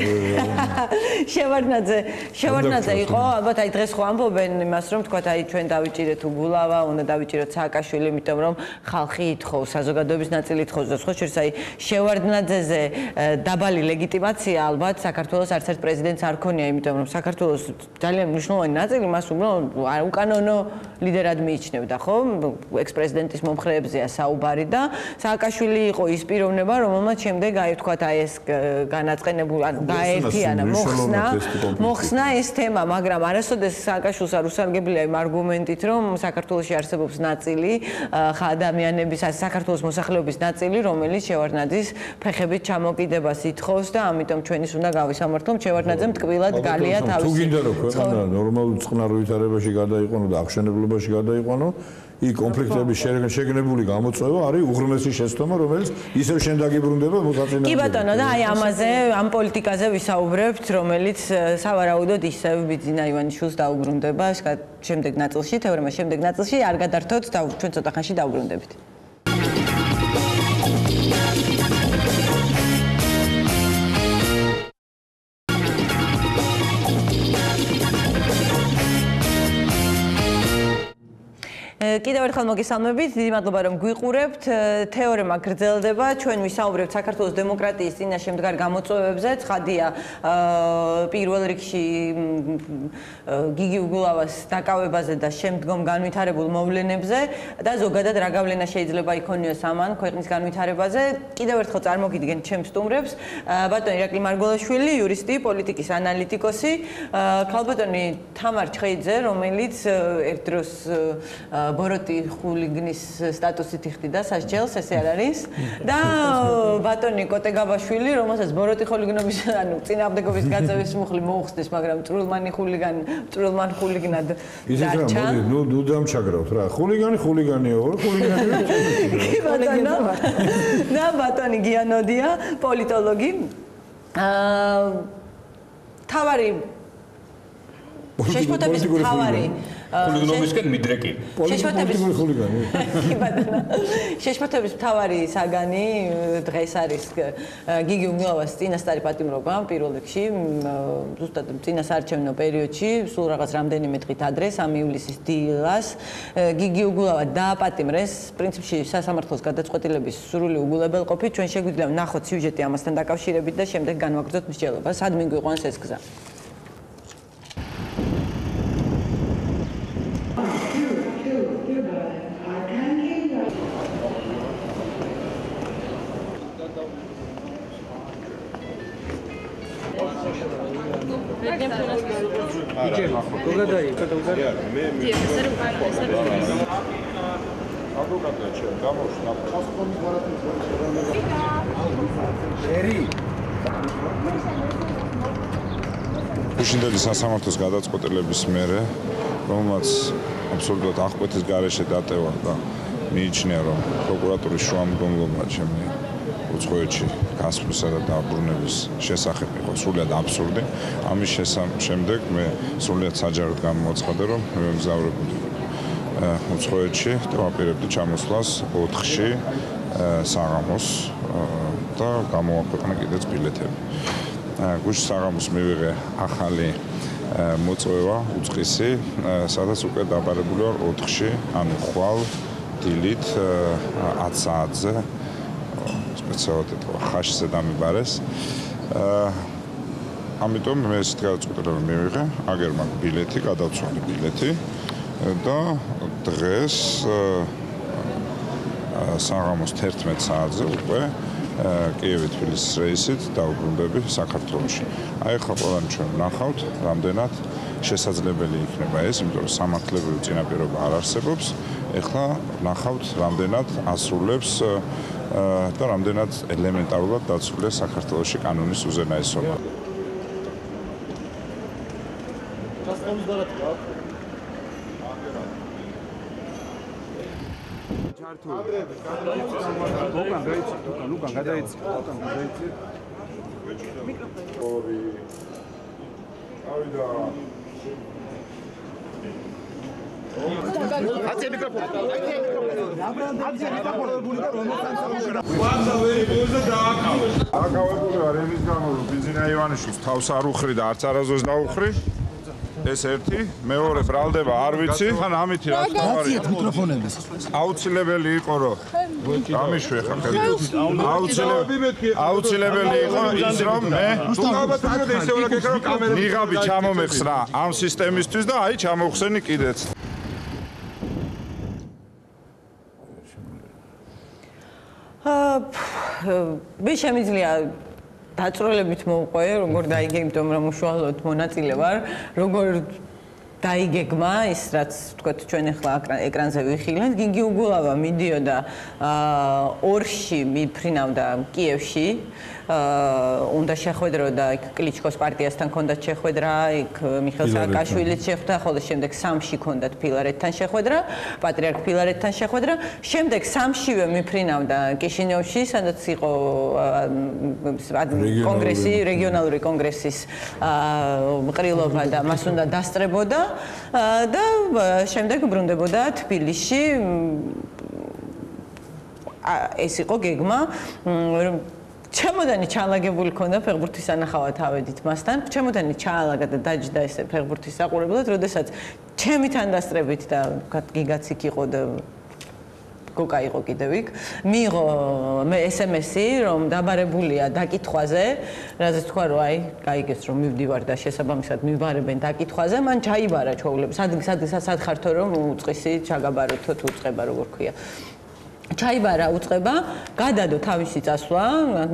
შევარდნაძე იყო ალბათ აი დღეს ხო ამბობენ იმას რომ თქვათ აი ჩვენ დავიჭირეთ უგულავა უნდა დავიჭიროთ სააკაშვილი იმიტომ რომ ხალხი ითხოვს საზოგადოების ნაწილი ითხოვს და სხვა შორის აი შევარდნაძეზე დაბალი ლეგიტიმაცია ალბათ საქართველოს არც ერთ პრეზიდენტს არ ქონია იმიტომ რომ საქართველოს ძალიან მნიშვნელოვანი ნაწილი მას უკანონო ლიდერად მიიჩნევდა ხო ექს-პრეზიდენტის მომხრეებზეა საუბარი და სააკაშვილი იყო ის პიროვნება რომელმაც შემდეგ აი თქვათ აი ეს განაწყენებული ან გაერთიანა მოხსნა ეს თემა, მაგრამ არასოდეს სააკაშვილს არ უსარგებლია იმ არგუმენტით, რომ საქართველოში არსებობს ნაწილი ადამიანების, საქართველოს მოსახლეობის ნაწილი, რომელიც შევარდნაძის ფეხებით ჩამოკიდებას ითხოვს და ამიტომ ჩვენის უნდა გავისამართლოთ, შევარდნაძემ ტკბილად გალია თავისი. თუ გინდა რომ ქვეყანა ნორმალურ წყნარ ვითარებაში გადაიყვანო და აღშენებლობაში გადაიყვანო, იქ კონფლიქტების შეგნებული გამოწვევა არის უღრმესი შეცდომა, რომელიც ისევ შენ დაგიბრუნდება მოსაწინააღმდეგო. კი ბატონო და აი ამაზე, ამ პოლიტიკაზე ვისაუბრებთ, რომელიც სავარაუდოდ ისევ ბიძინა ივანიშვილს დაუბრუნდება შემდეგ ნაწილში, თეორემას შემდეგ ნაწილში არ გადართოთ და ჩვენ ცოტა ხანში დაუბრუნდებით. კიდევ ერთხელ მოგესალმებით, დიდი მადლობა რომ გვიყურებთ. თეორემა გრძელდება, ჩვენ ვისაუბრებთ საქართველოს დემოკრატიის წინაშე მდგარ გამოწვევებზე, ცხადია პირველ რიგში გიგი უგულავას დაკავებაზე და შემდგომ განვითარებულ მოვლენებზე და ზოგადად რა გავლენა შეიძლება იქონიოს ამან ქვეყნის განვითარებაზე. კიდევ ერთხელ წარმოგიდგენთ ჩემს სტუმრებს, ბატონი ირაკლი მარგველაშვილი, იურისტი, პოლიტიკის ანალიტიკოსი, ქალბატონი თამარ ჩხეიძე, რომელიც ერთ დროს ბოროტი ხულიგნის სტატუსით იხდიდა სასჯელს, ესე არ არის და ბატონი კოტეგაბაშვილი, რომელსაც ბოროტი ხულიგნობის, ანუ წინააღმდეგობის გაწევის მუხლი მოუხსნეს, მაგრამ წრულმან ხულიგნად დარჩა. ნუ დამჩაგრავთ რა. ხულიგანია, ორი ხულიგანია. და ბატონი გიანოდია, პოლიტოლოგი. თავარი შეშფოთების თავარი ხულიგნობისკენ მიდრეკი. შეშფოთების მთავარი საგანი დღეს არის გიგი უგულავას წინასწარი პატიმრობა პირველ რიგში, ზუსტად წინასაარჩევნო პერიოდში, სულ რაღაც რამდენიმე დღით ადრე 3 ივლისის დილას გიგი უგულავა დააპატიმრეს პრინციპში სასამართლოს გადაწყვეტილების სრული უგულებელყოფით. ჩვენ შეგვიძლია ვნახოთ სიუჟეტი ამასთან დაკავშირებით და შემდეგ განვაგრძოთ მსჯელობა. სად მიგვიყვანს ეს გზა? გუშინდელი სასამართლოს გადაწყვეტილების მერე, რომელმაც აბსოლუტურად აღკვეთის გარეშე დატევა და მიიჩნია, რომ პროკურატურის შუამდგომლობა ჩემი უცხოეთში გასვლისა და დაბრუნების შესახებ იყო სრულიად აბსურდი. ამის შემდეგ მე სრულიად საჯაროდ გამოაცხადე, რომ მე მგზავრებული უცხოეთში და ვაპირებდი ჩამოსვლას 4-ში საღამოს და გამოვაქვეყნა კიდეც ბილეთები. გუშინ საღამოს მივიღე ახალი მოწვევა უწყისი, სადაც უკვე დაბარებული ვარ 4-ში, ანუ ხვალ დილით 10 საათზე სპეციალურად ხაშზე დამიბარეს. ამიტომ მე ეს გადაწყვეტილება მივიღე, აგერ მაქვს ბილეთი, გადავცვალე ბილეთი და დღეს საღამოს 11 საათზე უკვე კიევი-თბილისის რეისით დავუბრუნდები საქართველოში. აი ხა ყველანი ჩვენ ვნახავთ, რამდენად შესაძლებელი იქნება ეს, იმიტომ რომ სამართლებრივი წინაპირობა არ არსებობს. ეხლა ვნახავთ, რამდენად ასრულებს და რამდენად ელემენტარულად დაცულია საქართველოში კანონის უზენაესობა. აკავებული ვარ იმის გამო, რომ ბიზინა ივანიშვილს თავს არ უხრი და არც არასდროს დაუხრი. ეს ერთი, მეორე ბრალდება არ ვიცი, ხან ამითი რა თქმა უნდა. აუცილებელი იყო, რომ გამიშვე ხა აუცილებელი იყო ის, რომ მე ნიღაბი ჩამომეხსრა ამ სისტემისთვის და აი ჩამოვხსენი კიდეც. მე შემიძლია დაწვრილებით მოვყვე, როგორ დაიგე, იმიტომ რომ უშუალოდ მონაწილე ვარ, როგორ დაიგეგმა ის, რაც თქვათ ჩვენ ახლა ეკრანზე ვიხილეთ, გიგი უგულავა მიდიოდა ორში მიფრინავდა კიევში, უნდა შეხვედროდა იქ კლიჩკოს პარტიასთან ჰქონდათ შეხვედრა, იქ მიხეილ სააკაშვილიც შეხვდა, ხოლო შემდეგ სამში ჰქონდათ ფილარეტთან შეხვედრა, პატრიარქ ფილარეტთან შეხვედრა, შემდეგ სამშივე მიფრინავდა კიშინევში, სადაც იყო კონგრესი, რეგიონალური კონგრესის მყრილობა და მას უნდა დასწრებოდა და შემდეგ ბრუნდებოდა თბილისში. ეს იყო გეგმა. ჩემოდანი ჩალაგებული ქონდა ფეხბურთის ანახავად ავედით მასთან. ჩემოდანი ჩაალაგა და დაჯდა ესე ფეხბურთის საყურებლად, როდესაც ჩემი თანდასწრებით და გიგაც იქ იყო და გოკა იყო კიდევ იქ. მიიღო SMS-ი, რომ დაბარებულია დაკითხვაზე, რაზეც თქვა რომ აი, გაიგეს რომ მივდივარ და შესაბამისად მივბარებენ დაკითხვაზე, მან ჩაიბარა ჩვეულები. სად ხართო რომ უწყისი ჩაგაბარეთო თუ უწყება როგორ ქვია. ჩაიბარა უწყება, გადადო თავისი წასვლა,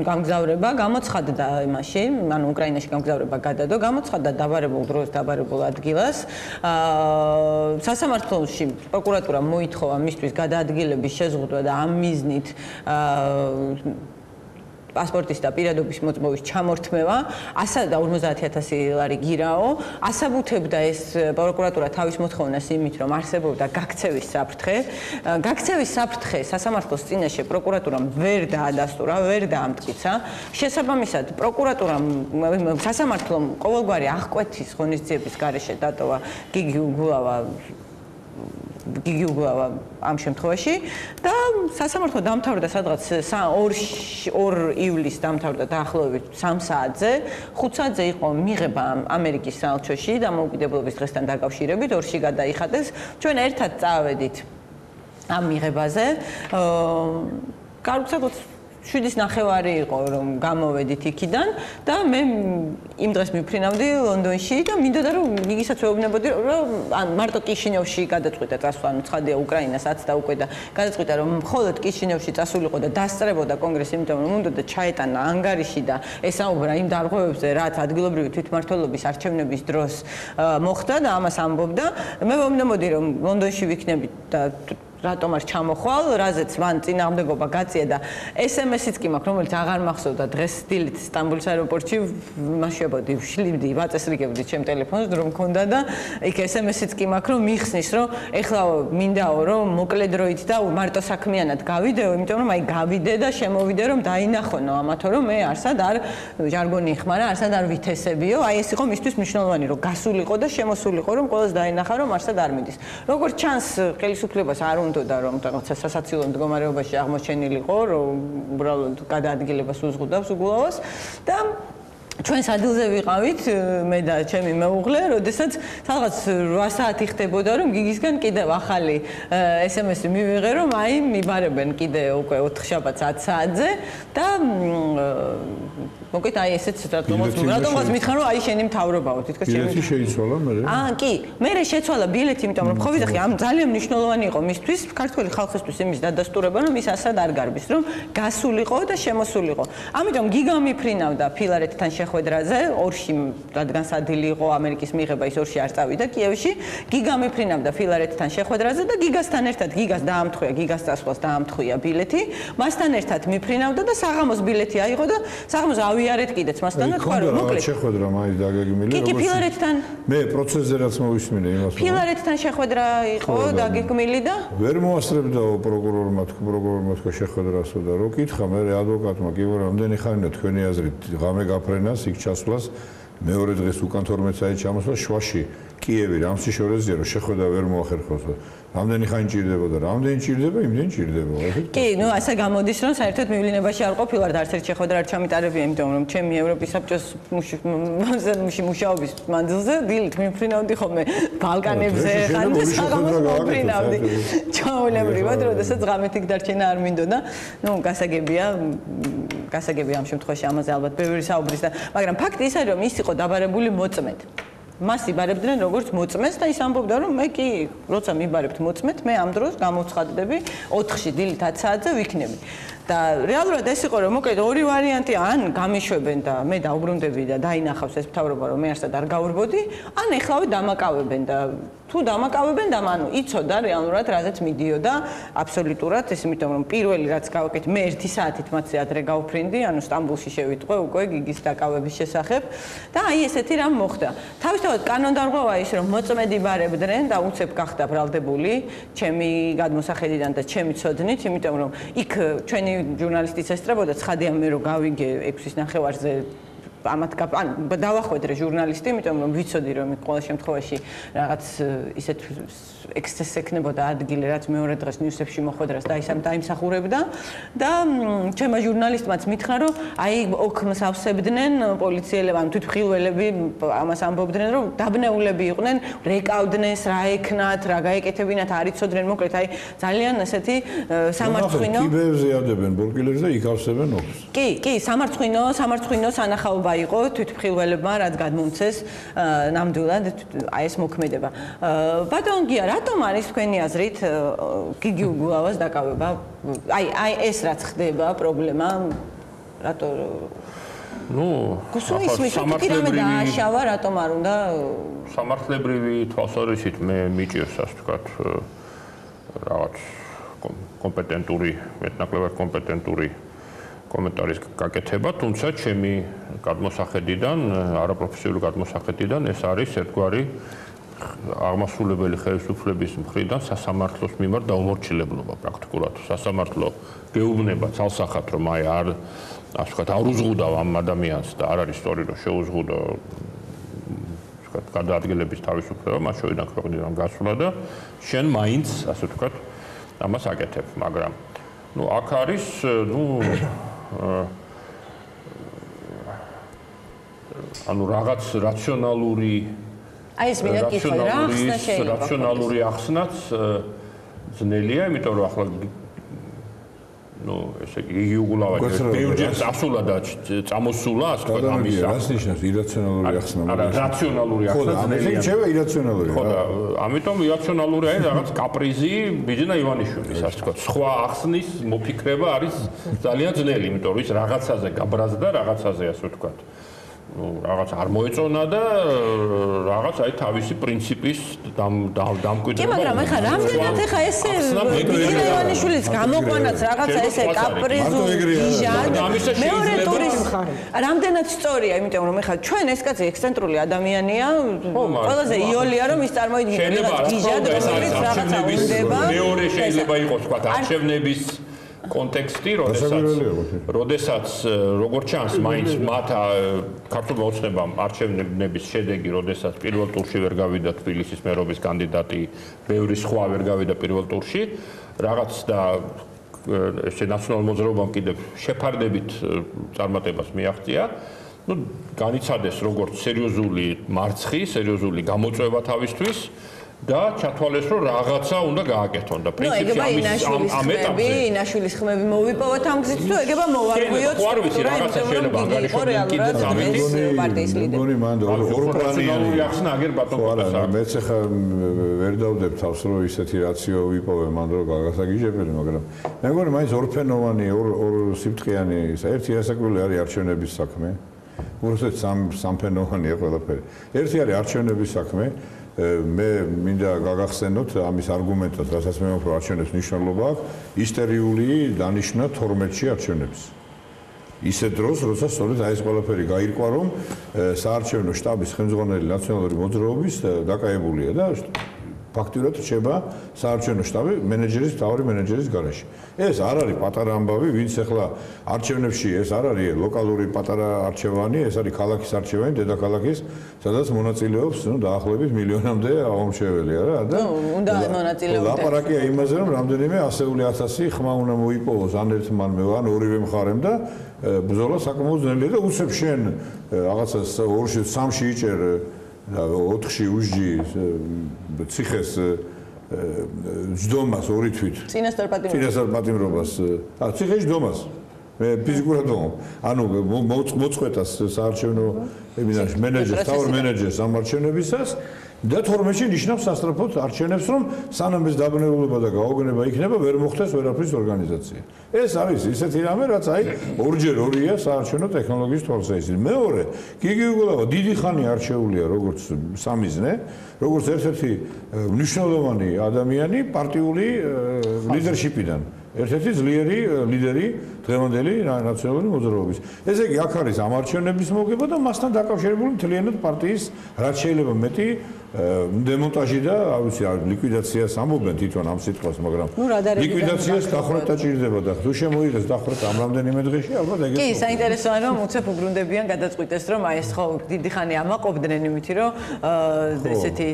გამგზავრება, გამოცხადდა იმაში, ანუ უკრაინაში გამგზავრება გადადო, გამოცხადდა დაბარებულ დროს დაბარებულ ადგილას. სასამართლოში პროკურატურა მოითხოვა მისთვის გადაადგილების შეზღუდვა და ამ მიზნით პასპორტის და პირადობის მოწმობის ჩამორთმევა 150,000 ლარი გირაო, ასაბუთებდა ეს პროკურატურა თავის მოთხოვნას იმით, რომ არსებობდა გაქცევის საფრთხე. გაქცევის საფრთხე სასამართლოს წინაშე პროკურატურამ ვერ დაადასტურა, ვერ დაამტკიცა. შესაბამისად, პროკურატურამ სასამართლომ ყოველგვარი აღკვეთის ღონისძიების გარეშე დატოვა გიგი უგულავა ამ შემთხვევაში და სასამართლო დამთავრდა სადღაც 2 ივლისს დამთავრდა დაახლოებით 3 საათზე. 5 საათზე იყო მიღება ამერიკის საელჩოში დამოუკიდებლობის დღესთან დაკავშირებით, ორში გადაიხადეს. ჩვენ ერთად წავედით ამ მიღებაზე. კარგად 7:30 იყო რომ გამოვედით იქიდან და მე იმ დღეს მიფრინავდი ლონდონში და მინდოდა რომ იგისაც ვეუბნებოდი რომ მარტო კიშინევში გადაწყვიტა წასვლა, ანუ ცხადია უკრაინასაც და უკვე და გადაწყვიტა რომ მხოლოდ კიშინევში წასულიყო და დასწრებოდა კონგრესი, იმიტომ რომ უნდა და ჩაეტანა ანგარიში და ესაუბრა იმ დარღვევებზე, რაც ადგილობრივი თვითმმართველობის არჩევნების დროს მოხდა და ამას ამბობდა. მე ვეუბნებოდი რომ ლონდონში ვიქნები და რატომ არ ჩამოხვალ, რაზეც მან წინააღმდეგობა გაწია და SMS-იც კი მაქვს, რომელიც აღარ მახსოვდა დღეს დილით სტამბოლის აეროპორტში მაშებოდი, ვშლიბდი, ვაწესრიგებდი ჩემ ტელეფონს, რომ მქონდა და იქ SMS-იც კი მაქვს, რომ მიხსნის, რომ ეხლა მინდაო, რომ მოკლე დროით და მარტო საქმიანად გავიდეო, იმიტომ რომ აი გავიდე და შემოვიდე, რომ დაინახონო ამათო, რომ მე არსად არ ჟარგონი ხმარა, არსად არ ვითესებიო, აი ეს იყო მისთვის მნიშვნელოვანი, რომ გასულიყო და შემოსულიყო, რომ ყველას დაინახა, რომ არსად არ მიდის. როგორც ჩანს, ხელისუფლებას არ და რომ რაღაცა სასაცილო მდგომარეობაში აღმოჩენილიყო, რომ უბრალოდ გადაადგილებას უზღუდავს უგულავას და ჩვენ სადილზე ვიყავით მე და ჩემი მეუღლე, როდესაც სადღაც 8 საათი ხდებოდა, რომ გიგისგან კიდევ ახალი SMS-ი მივიღე, რომ აი მიბარებენ კიდე უკვე 4 შაბათს 10 საათზე და მოკეთ აი ესეც რატომღაც მითხარ რომ აი შენი მთავრობაო თითქოს ჩემი ბილეთი შეიცვალა მე კი მე შეცვალა ბილეთი იმიტომ რომ ხო ვიდახი ამ ძალიან მნიშვნელოვანი იყო მისთვის ქართული ხალხისთვის იმის დადასტურება რომ ის ასად არ გარბის რომ გასულიყო და შემოსულიყო ამიტომ გიგა მიფრინავდა ფილარეთთან შეხვედრაზე ორში რადგან სადილი იყო ამერიკის მიღება ის ორში არ წავიდა კიევში გიგა მიფრინავდა ფილარეთთან შეხვედრაზე და გიგასთან ერთად გიგას დაამთხვია გიგას წასვლას დაამთხვია ბილეთი მასთან ერთად მიფრინავდა და საღამოს ბილეთი აიღო და საღამოს ავიარეთ კიდეც მასთან და თქვა რომ მოკლედ შეხვედრა მაინც დაგეგმილი კი ფილარეთთან მე პროცესზე რაც მოვისმინე იმას ფილარეთთან შეხვედრა იყო დაგეგმილი და ვერ მოასწრებდაო პროკურორმა თქვა შეხვედრასო და რო კითხა მე ადვოკატმა კი ვარ რამდენი ხანია თქვენი აზრით ღამე გაფრენას იქ ჩასვლას მეორე დღეს უკან 12 საათი ჩამოსვლა შვაში კიევი რამსი შორეზია რომ შეხვედრა ვერ მოახერხოს რამდენი ხანი ჭირდებოდა რამდენი ჭირდება იმდენი ჭირდება კი ნუ ასე გამოდის რომ საერთოდ მივლინებაში არ ყოფილვარ და არც ერთ შეხვედრა არ ჩამიტარებია იმიტომ რომ ჩემი ევროპის საბჭოს მუშაობის მანძილზე დილით მიფრინავდი ხოლმე ბალკანებზე ხანდა საღამოს მოფრინავდი ჩაოლებრივად როდესაც ღამით იქ დარჩენა არ მინდოდა ნუ გასაგებია ამ შემთხვევაში ამაზე ალბათ ბევრი საუბრის და მაგრამ ფაქტი ის არის რომ ის იყო დაბარებული მოწმედ მას იბარებდნენ როგორც მოწმეს და ის ამბობდა რომ მე კი როცა მიბარებთ მოწმეთ მე ამ დროს გამოვცხადდები 4-ში დილით 10 საათზე ვიქნები და რეალურად ეს იყო რომ მოკლედ ორი ვარიანტი ან გამიშვებენ და მე დაუბრუნდები და დაინახავს ეს მთავრობა რომ მე არსად არ გავრბოდი ან ეხლავე დამაკავებენ და თუ დამაკავებენ და მანუ იცოდა რეალურად რაზეც მიდიოდა აბსოლუტურად ეს იმიტომ რომ პირველი რაც გავაკეთე მე 1 საათით მათზე ადრე გავფრინდი ანუ სტამბოლში შევიტყვე უკვე გიგის დაკავების შესახებ და აი ესეთი რამ მოხდა თავისთავად კანონდარღვევა ის რომ მოწმედი ბარებდნენ და უცებ გახდა ბრალდებული ჩემი გადმოსახედიდან და ჩემი ცოდნით იმიტომ რომ იქ ჩვენი ჟურნალისტიც ესწრებოდა ცხადია მე რომ გავიგე 6-ის ნახევარზე ამათ დავახვედრე ჟურნალისტი, იმიტომ რომ ვიცოდი რომ ყოველ შემთხვევაში რაღაც ისეთ ექსცესს ექნებოდა ადგილი, რაც მეორე დღეს ნიუსებში მოხვედრას დაიმსახურებდა და ჩემმა ჟურნალისტმაც მითხრა, რომ აი ოქმს ავსებდნენ პოლიციელები, ან თვითმხილველები ამას ამბობდნენ, რომ დაბნეულები იყვნენ, რეკავდნეს, რა ეკნათ, რა გაეკეთებინათ, არ იცოდნენ, მოკლედ აი ძალიან ესეთი სამარცხვინო. კიბეებზე ადებენ ბორკილებს და იქ ავსებენ ოქს. კი, სამარცხვინო სანახაობა იყო თვითმხილველებმა, რაც გადმომცეს ნამდვილად აი ეს მოქმედება. ბატონ გია, რატომ არის თქვენი აზრით გიგი უგულავას დაკავება? აი ეს რაც ხდება პრობლემა, რატო გუსულის სამართლებრივი დააშავა, რატომ არ უნდა სამართლებრივი თვალსაზრისით მე მიჭირს ასე ვთქვათ რაღაც კომპეტენტური, მეტნაკლებად კომპეტენტური კომენტარის გაკეთება, თუმცა ჩემი გადმოსახედიდან, არაპროფესიული გადმოსახედიდან ეს არის ერთგვარი აღმასრულებელი ხელისუფლების მხრიდან სასამართლოს მიმართ დაუმორჩილებლობა პრაქტიკულად. სასამართლო გეუბნება ცალსახად, რომ აი ასე ვთქვათ, არ უზღუდავ ამ ადამიანს და არ არის სწორი, რომ შეუზღუდო ვთქვათ, გადაადგილების თავისუფლება, მას შორიდან ქვეყნიდან გასვლა და შენ მაინც, ასე ვთქვათ, ამას აკეთებ, მაგრამ აქ არის, რაღაც რაციონალური აი ეს მინდა კითხო რა ახსნა შეიძლება რაციონალური ახსნაც ძნელია, იმიტომ რომ ახლა ესე იგი იგი უგულავა ბევრჯერ წასულა და წამოსულა, ასე ვთქვათ, ამის რას ნიშნავს ირაციონალური ახსნა? არა, რაციონალური ახსნა ძნელია. ხო, ამიტომ ირაციონალური. ხო, ამიტომ ირაციონალური არის რაღაც კაპრიზი ბიძინა ივანიშვილის, ასე ვთქვათ. სხვა ახსნის მოფიქრება არის ძალიან ძნელი, იმიტომ რომ ის რაღაცაზე გაბრაზდა, რაღაცაზე, ასე ვთქვათ. რაღაც არ მოეწონა და რაღაც აი თავისი პრინციპის დამკვიდრება. კი, მაგრამ ეხლა რამდენად ეხლა ესე ბიძინა ივანიშვილის გამოყვანაც რაღაცა ესე კაპრიზული გიჟა მეორე ტურის რამდენად სწორია, იმიტომ რომ ეხლა ჩვენ ეს კაცი ექსცენტრული ადამიანია, ყველაზე იოლია რომ ის წარმოიდგინე რაღაც გიჟად, რომელიც რაღაცა უნდება. მეორე შეიძლება იყოს ვთქვათ არჩევნების კონტექსტი, როდესაც როგორც ჩანს, მაინც მათ ქართულმა ოცნებამ არჩევნების შედეგი, როდესაც პირველ ტურში ვერ გავიდა თბილისის მერობის კანდიდატი, ბევრი სხვა ვერ გავიდა პირველ ტურში, რაღაც და ესე ნაციონალურ მოძრაობამ კიდევ შეფარდებით წარმატებას მიაღწია. განიცადეს როგორც სერიოზული მარცხი, სერიოზული გამოწვევა თავისთვის და ჩათვალეს, რომ რაღაცა უნდა გააკეთონ და პრინციპში ამ ეტაპზე ინაშვილის ხმები მოვიპოვოთ ამ გზით თუ ეგება მოვარღვიოთ სტრუქტურა, რაღაცა შეიძლება განგარიშოს კიდე სამი პარტიის ლიდერი. მგონი მან ორპლანიანი ახსნა აგერ ბატონო. არა, მეც ახლა ვერ დავდებ თავს, რომ ისეთი რაციო ვიპოვე მან რომ გაგასაგიჟებელი, მაგრამ მე მგონი მაინც ორფენოვანი, ორ სიფტყიანი, ერთი ასაკვირველი არის არჩევნების საქმე. უბრალოდ სამფენოვანია ყველაფერი. ერთი არის არჩევნების საქმე. მე მინდა გაგახსენოთ ამის არგუმენტად, რასაც მე ვფიქრობ, არჩევნებს მნიშვნელობა აქვს, ისტერიული დანიშნა 12-ში არჩევნებს. ისე დროს, როცა სწორედ აი ეს ყველაფერი გაირკვა, რომ საარჩევნო შტაბის ხელმძღვანელი ნაციონალური მოძრაობის დაკავებულია და ფაქტურად რჩება საარჩევნო შტაბი მენეჯერის, თავი მენეჯერის გარეშე. ეს არ არის პატარა ამბავი, ვინც ახლა არჩევნებში ეს არ არის ლოკალური პატარა არჩევანი, ეს არის ქალაქის არჩევანი, დედაქალაქის, სადაც მონაწილეობს, დაახლოებით მილიონამდე აღმომჩეველი, არა? და უნდა მონაწილეობდეს. ლაპარაკია იმაზე, რომ რამდენიმე ასეული ათასი ხმა უნდა მოიპოვოს ან ერთმანმე, ან ორივე მხარემ და ბრძოლა საკმაოდ ძნელია და უცებ შენ რაღაცა 2-ში 3-ში იჭერ 4-ში უსჯი ციხეს ჯდომას 2 თვით. წინასწარ პატიმრობას. ციხეში ჯდომას. მე ფიზიკურად ვამბობ. ანუ მოწყვეტას საარჩევნო მენეჯერს, თავ მენეჯერს ამ არჩევნებისას და 12-ში ნიშნავს სასწრაფოდ არჩევნებს, რომ სანამ ეს დაბნეულობა და გაოგნება იქნება, ვერ მოხდეს ვერაფრის ორგანიზაცია. ეს არის ისეთი რამე, რაც აი ორჯერ ორია საარჩევნო ტექნოლოგიის თვალსაზრისით. მეორე, გიგი უგულავა დიდი ხანი არჩეულია როგორც სამიზნე, როგორც ერთ-ერთი მნიშვნელოვანი ადამიანი პარტიული ლიდერშიპიდან. ერთ-ერთი ძლიერი ლიდერი დღევანდელი ნაციონალური მოძრაობის. ესე იგი, აქ არის ამ არჩევნების მოგება და მასთან დაკავშირებული მთლიანად პარტიის რაც შეიძლება მეტი დემონტაჟი და რა ვიცი ლიკვიდაციას ამობენ თვითონ ამ სიტყვას, მაგრამ ლიკვიდაციას დახვრეტა ჭირდება და თუ შემოიღეს დახვრეტა ამ რამდენიმე დღეში ალბათ ეგეც. კი, საინტერესოა რომ უცებ უბრუნდებიან გადაწყვიტეს რომ აი ეს ხო დიდი ხანი ამაყობდნენ იმითი რომ ესეთი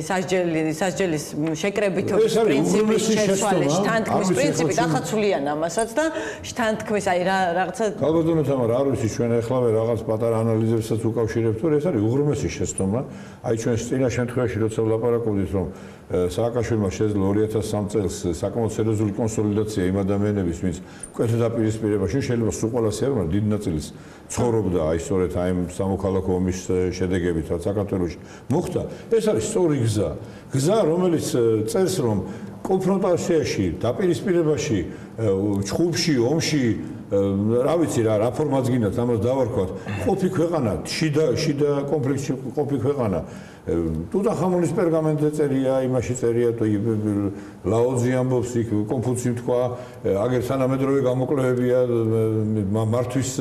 სასჯელის შეკრებით პრინციპის შეცვალე, შთანთქმის პრინციპით ახაცვლიან ამასაც და შთანთქმის აი რაღაცა ალბათ თამარ არ ვიცი ჩვენ ეხლავე რაღაც პატარა ანალიზებსაც უკავშირებთ თუ ეს არის უღრმესი შეცდომა აი ჩვენ წინა შემთხვევაში როცა ვლაპარაკობდით რომ სააკაშვილმა შეძლო 2003 წელს საკმაოდ სერიოზული კონსოლიდაცია იმ ადამიანების ვინც მკვეთრ დაპირისპირებაში შეიძლება სულ ყველას არ მაგრამ დიდ ნაწილს ცხოვრობდა აი სწორედ აი სამოქალაქო ომის შედეგებით რაც საქართველოში მოხდა ეს არის სწორი გზა რომელიც წერს რომ კონფრონტაციაში დაპირისპირებაში ჩხუბში ომში რა ვიცი რა რაფორმაც გინდათ ამას დავარქვათ ყოფი ქვეყანა შიდა კონფლიქტში ყოფი ქვეყანა ტუტანხამონის პერგამენტზე წერია იმაში წერია ლაოძი ამბობს იქ კონფუცი თქვა აგერ თანამედროვე გამოკვლევებია მართვის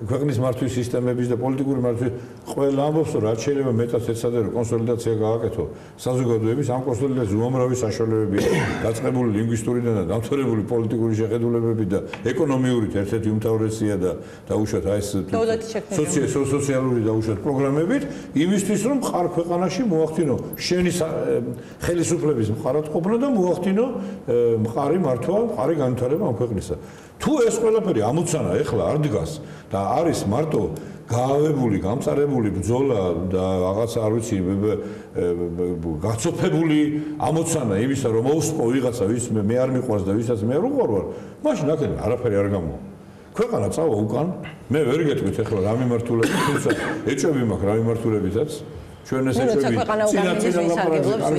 ქვეყნის მართვის სისტემების და პოლიტიკური მართვის ყველა ამბობს რომ რაც შეიძლება მეტად ეცადა რომ კონსოლიდაცია გააკეთო საზოგადოების ამ კონსოლიდაციის უამრავი საშუალებებია დაწყებული ლინგვისტურიდან და დამთავრებული პოლიტიკური შეხედულებები და ეკონომიური ერთ-ერთი უმთავრესია და დაუშვათ აი ეს სოციალური დაუშვათ პროგრამებით იმისთვის რომ ხარ ქვეყანაში მოახდინო შენი ხელისუფლების მხარეთყოფნა და მოახდინო მხარი მართვა, მხარი განვითარება ამ ქვეყნისა. თუ ეს ყველაფერი ამოცანა ეხლა არ დგას და არის მარტო გაავებული, გამწარებული ბრძოლა და რაღაც არ ვიცი გაცოფებული ამოცანა იმისა რომ მოუსპო ვიღაცა ვის მე არ მიყვარს და ვისაც მე არ უყვარვარ, მაშინ აქედან არაფერი არ გამოვა. ქვეყანა წავა უკან, მე ვერ გეტყვით ეხლა რა მიმართულებით, თუმცა ეჭვები მაქვს რა მიმართულებითაც ჩვენ ეს ეჭვები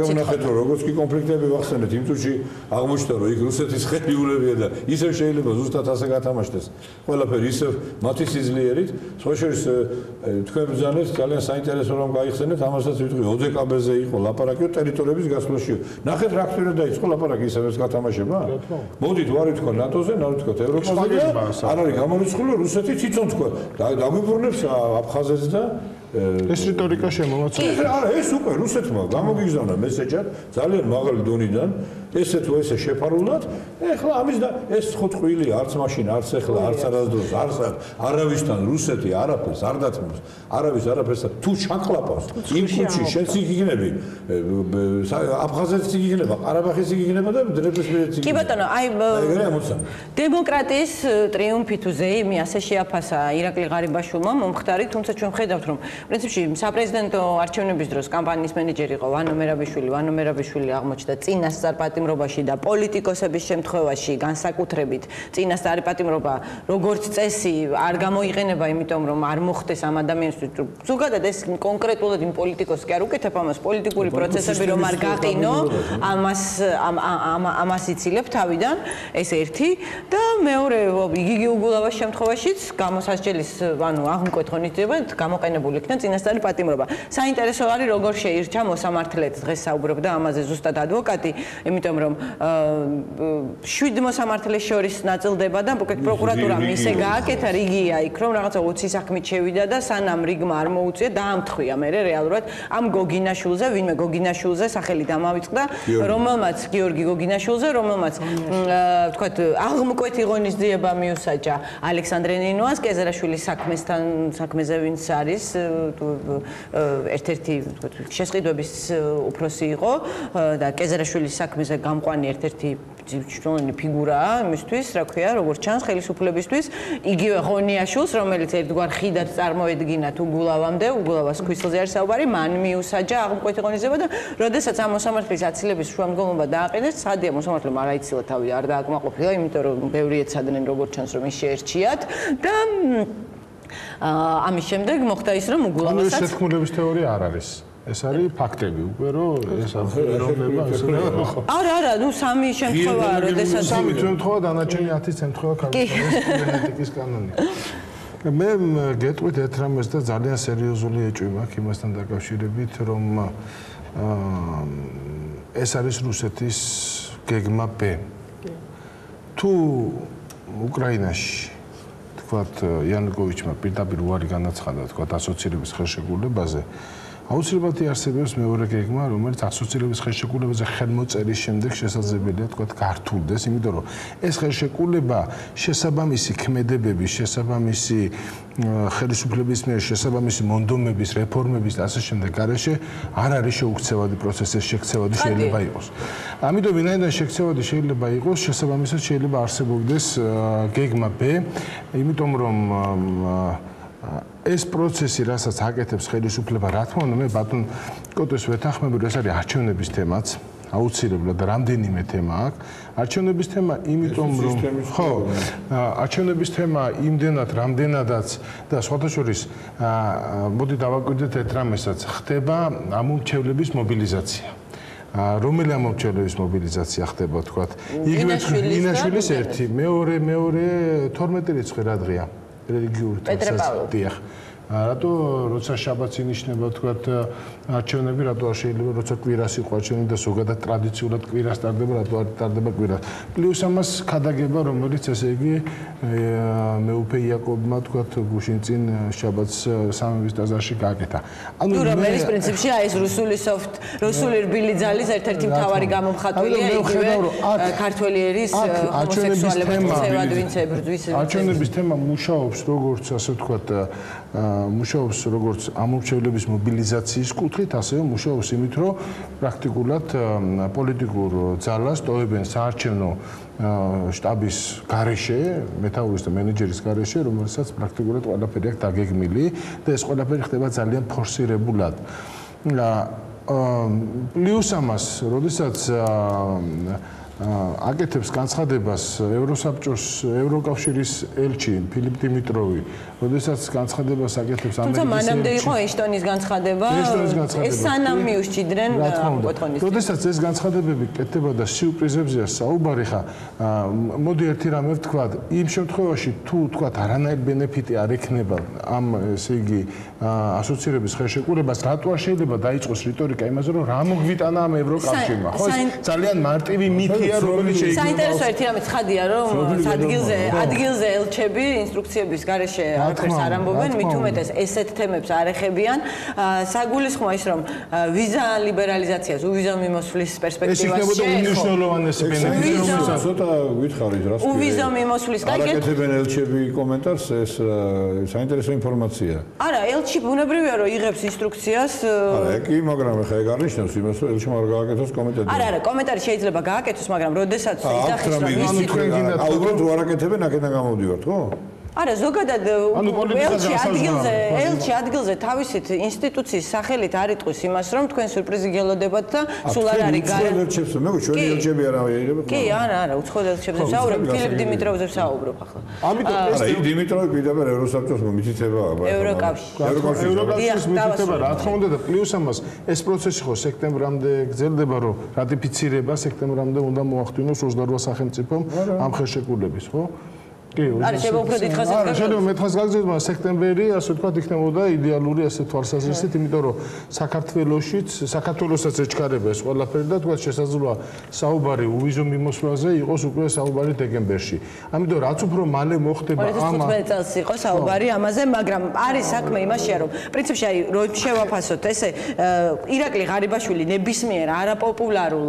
წინა როგორც კი კონფლიქტები ვახსენეთ იმ წუთში აღმოჩნდა რომ იქ რუსეთის ხელიურებია და ისევ შეიძლება ზუსტად ასე გათამაშდეს ყველაფერი ისევ მათი სიძლიერით სხვა შორის თქვენ ბრძანეთ ძალიან საინტერესო რომ გაიხსენეთ ამასაც ვიტყვი ოდეკაბეზე იყო ლაპარაკი ტერიტორიების გასვლაშიო ნახეთ რა ხდება დაიწყო ლაპარაკი ისევ ეს გათამაშება მოდით ვარ თქვა ნატოზე ნარ თქვა ევროპაზე და არ არის გამორიცხული რუსეთი თვითონ თქვა დაგვიბრუნებს აფხაზეთს და ეს რიტორიკა შემოვაცვალე. არა, ეს უკვე რუსეთმა გამოგიგზავნა მესეჯად ძალიან მაღალი დონიდან, ესე თუ ესე შეფარულად, ეხლა ამის და ეს ხო ტყვილი არც მაშინ, არც ეხლა, არც არასდროს, არავისთან რუსეთი არაფერს არ დათმობს, არავის არაფერს თუ ჩაკლაპავს, იმ ხუთში შენც იქნები, აფხაზეთიც იქნება, ყარაბაღიც იქნება და დრებისმიერთიც იქნება. კი ბატონო, აი დემოკრატიის ტრიუმფი თუ ზეიმი ასე შეაფასა ირაკლი ღარიბაშვილმა მომხდარი, თუმცა ჩვენ ხედავთ რომ პრინციპში საპრეზიდენტო არჩევნების დროს კამპანიის მენეჯერი იყო ვანო მერაბიშვილი აღმოჩნდა წინასწარ პატიმრობაში და პოლიტიკოსების შემთხვევაში განსაკუთრებით წინასწარი პატიმრობა როგორც წესი არ გამოიყენება იმიტომ რომ არ მოხდეს ამ ადამიანისთვის ზოგადად ეს კონკრეტულად იმ პოლიტიკოსს კი არ უკეთებ ამას პოლიტიკური პროცესები რომ არ გაყინო ამას იცილებ თავიდან ეს ერთი და მეორე იგივე უგულავას შემთხვევაშიც გამოსასჯელის ანუ აღმკვეთრ ნიჭებად გამოყენებული იქნა წინასწარი პატიმრობა. საინტერესო არის როგორ შეირჩა მოსამართლედ დღეს საუბრობდა ამაზე ზუსტად ადვოკატი, იმიტომ რომ 7 მოსამართლეს შორის ნაწილდება და პროკურატურამ ისე გააკეთა რიგია იქ რომ რაღაცა 20 საქმით შევიდა და სანამ რიგმა არ მოუწია დაამთხვია მე რეალურად ამ გოგინაშვილზე, ვინმე გოგინაშვილზე სახელი დამავიწყდა, რომელმაც გიორგი გოგინაშვილზე, რომელმაც ვთქვათ აღმკვეთი ღონისძიება მიუსაჯა ალექსანდრე ნინოას კეზერაშვილის საქმეზე ვინც არის ერთ-ერთი შესყიდვების უფროსი იყო და კეზერაშვილის საქმეზე გამყვანი ერთ-ერთი მნიშვნელოვანი ფიგურაა იმისთვის, რა ქვია, როგორც ჩანს ხელისუფლებისთვის, იგივე ღონიაშვილს, რომელიც ერთგვარ ხიდად წარმოედგინა უგულავამდე, უგულავას ქვისხლზე არის საუბარი, მან მიუსაჯა აღმკვეთი ღონისძიება და როდესაც ამ მოსამართლის აცილების შუამდგომობა დააყენეს, სადია მოსამართლემ არ აიცილა თავი, არ დააკმაყოფილა, იმიტომ რომ ბევრი ეცადნენ როგორც ჩანს რომ ის შეერჩიათ და ამის შემდეგ მოხდა ის რომ უგულავასაც ეს შეთქმულების თეორია არ არის. ეს არის ფაქტები უკვე რომ ეს აღწერილობა არა, ნუ სამი შემთხვევაა, როდესაც სამი შემთხვევა დანარჩენი 10 შემთხვევა კანონიკის კანონია. მე გეტყვით ერთ რამეს და ძალიან სერიოზული ეჭვი მაქვს იმასთან დაკავშირებით, რომ ეს არის რუსეთის გეგმა B. თუ უკრაინაში თქვათ იანუკოვიჩმა პირდაპირ უარი განაცხადა თქვათ ასოცირების ხელშეკრულებაზე აუცილებლად იარსებებს მეორე გეგმა, რომელიც ასოცირების ხელშეკრულებაზე ხელმოწერის შემდეგ შესაძლებელია თქვა გართულდეს, იმიტომ რომ ეს ხელშეკრულება შესაბამისი ქმედებების, შესაბამისი ხელისუფლების მიერ შესაბამისი მონდომების, რეფორმების და ასე შემდეგ გარეშე არ არის შეუქცევადი პროცესის შექცევადი შეიძლება იყოს. ამიტომ ვინაიდან შექცევადი შეიძლება იყოს, შესაბამისად შეიძლება არსებობდეს გეგმა B, იმიტომ რომ ეს პროცესი, რასაც აკეთებს ხელისუფლება, რა თქმა უნდა, მე ბატონ კოტეს ვეთანხმები, რომ ეს არის არჩევნების თემაც, აუცილებლად რამდენიმე თემა აქვს. არჩევნების თემა, იმიტომ რომ ხო, არჩევნების თემა იმდენად, რამდენადაც და სხვათა შორის მოდი დავაკვირდეთ ერთ რამესაც, ხდება ამომრჩევლების მობილიზაცია. რომელი ამომრჩევლების მობილიზაცია ხდება, თქვათ, იგივე ინაშვილის ერთი, მეორე 12 რიცხვი რა დღეა? რელიგიური თვალსაზრისით. რატო როცა შაბათს ინიშნება თქვათ არჩევნები, რატო არ შეიძლება როცა კვირას იყო არჩევნები და ზოგადად ტრადიციულად კვირას ტარდება, რატო არ ტარდება კვირას. პლუს ამას ქადაგება, რომელიც ესე იგი მეუფე იაკობმა თქვათ გუშინ წინ შაბათს სამების ტაძარში გააკეთა. ანუ რომელიც პრინციპში აი ეს რუსული რბილი ძალის ერთ-ერთი მთავარი გამომხატველია იგივე ქართველი ერის ჰომოსექსუალების წევად ვინც ებრძვის. არჩევნების თემა მუშაობს როგორც ასე ვთქვათ მუშაობს როგორც ამომრჩევლების მობილიზაციის კუთხით, ასევე მუშაობს იმით, რომ პრაქტიკულად პოლიტიკურ ძალას ტოვებენ საარჩევნო შტაბის გარეშე, მეთაურის და მენეჯერის გარეშე, რომელსაც პრაქტიკულად ყველაფერი აქვს დაგეგმილი და ეს ყველაფერი ხდება ძალიან ფორსირებულად. პლუს ამას, როდესაც აკეთებს განცხადებას ევროსაბჭოს ევროკავშირის ელჩი ფილიპ დიმიტროვი, როდესაც განცხადებას აკეთებს ამერიკის თუმცა მანამდე იყო ეშტონის განცხადება, ეს სანამ მიუსჭიდნენ კვეთონის. როდესაც ეს განცხადებები კეთდება და სიურპრიზებზეა საუბარი, ხა მოდი ერთი რამე ვთქვათ, იმ შემთხვევაში თუ ვთქვათ არანაირი ბენეფიტი არ ექნება ამ ესე იგი ასოცირების ხელშეკრულებას, რატო არ შეიძლება დაიწყოს რიტორიკა იმაზე, რომ რა მოგვიტანა ამ ევროკავშირმა, ხო? ძალიან მარტივი მითი საინტერესო ერთი რამე ცხადია, რომ ადგილზე ელჩები ინსტრუქციების გარეშე არაფერს არ ამბობენ, მით უმეტეს ესეთ თემებს არ ეხებიან. საგულისხმოა ის, რომ ვიზა ლიბერალიზაციას, უვიზო მიმოსვლის პერსპექტივაში უნიშნულოვანესი ბენეფიტი, რომელსაც ცოტა გითხარით, რა სწორია. უვიზო მიმოსვლის კაკეთ აკეთებენ ელჩები კომენტარს, ეს საინტერესო ინფორმაცია. არა, ელჩი ბუნებრივია, რომ იღებს ინსტრუქციას. არა, კი, მაგრამ ხა ეგ არნიშნავს იმას, რომ ელჩმა არ გააკეთოს კომენტარი. არა, კომენტარი შეიძლება გააკეთოს, მაგრამ როდესაც იძახის რომ ისი თქვენ გინდათ უბრალოდ რო არ აკეთებენ, აქედან გამოვდივართ, ხო? არა, ზოგადად ელჩი ადგილზე თავისით ინსტიტუციის სახელით არ იტყვის იმას, რომ თქვენ სურპრიზი გელოდებათ და სულ არ არის გარე. ჩვენი ელჩები არა ვიერებთ. კი, არა, უცხოელ ელჩებზე ვსაუბრობ, ფილიპ დიმიტროვზე ვსაუბრობ ახლა. ამიტომ ეს დიმიტროვი პირდაპირ ევროსაბჭოს მითითება ევროკავშირის მითითება, რა თქმა უნდა და პლუს ამას ეს პროცესი ხო სექტემბრამდე გრძელდება, რომ რატიფიცირება სექტემბრამდე უნდა მოახდინოს 28 სახელმწიფომ ამ ხელშეკრულების, ხო? არა, შეიძლება უფრო დიდხანს გაგრძელდეს. შეიძლება მეტხანს გაგრძელდეს, მაგრამ სექტემბერი, ასე ვთქვათ, იქნებოდა idеალური ასე თვალსაზრისით, იმიტომ რომ საქართველოსაც ეჩქარება ეს ყველაფერი და თქვათ შესაძლოა საუბარი უვიზო მიმოსვლაზე იყოს უკვე საუბარი დეკემბერში. ამიტომ რაც უფრო მალე მოხდება ამ 2015 წელს იყო საუბარი ამაზე, მაგრამ არის საქმე იმაშია, რომ პრინციპში აი რო შევაფასოთ ესე ირაკლი ღარიბაშვილი ნებისმიერ არაპოპულარულ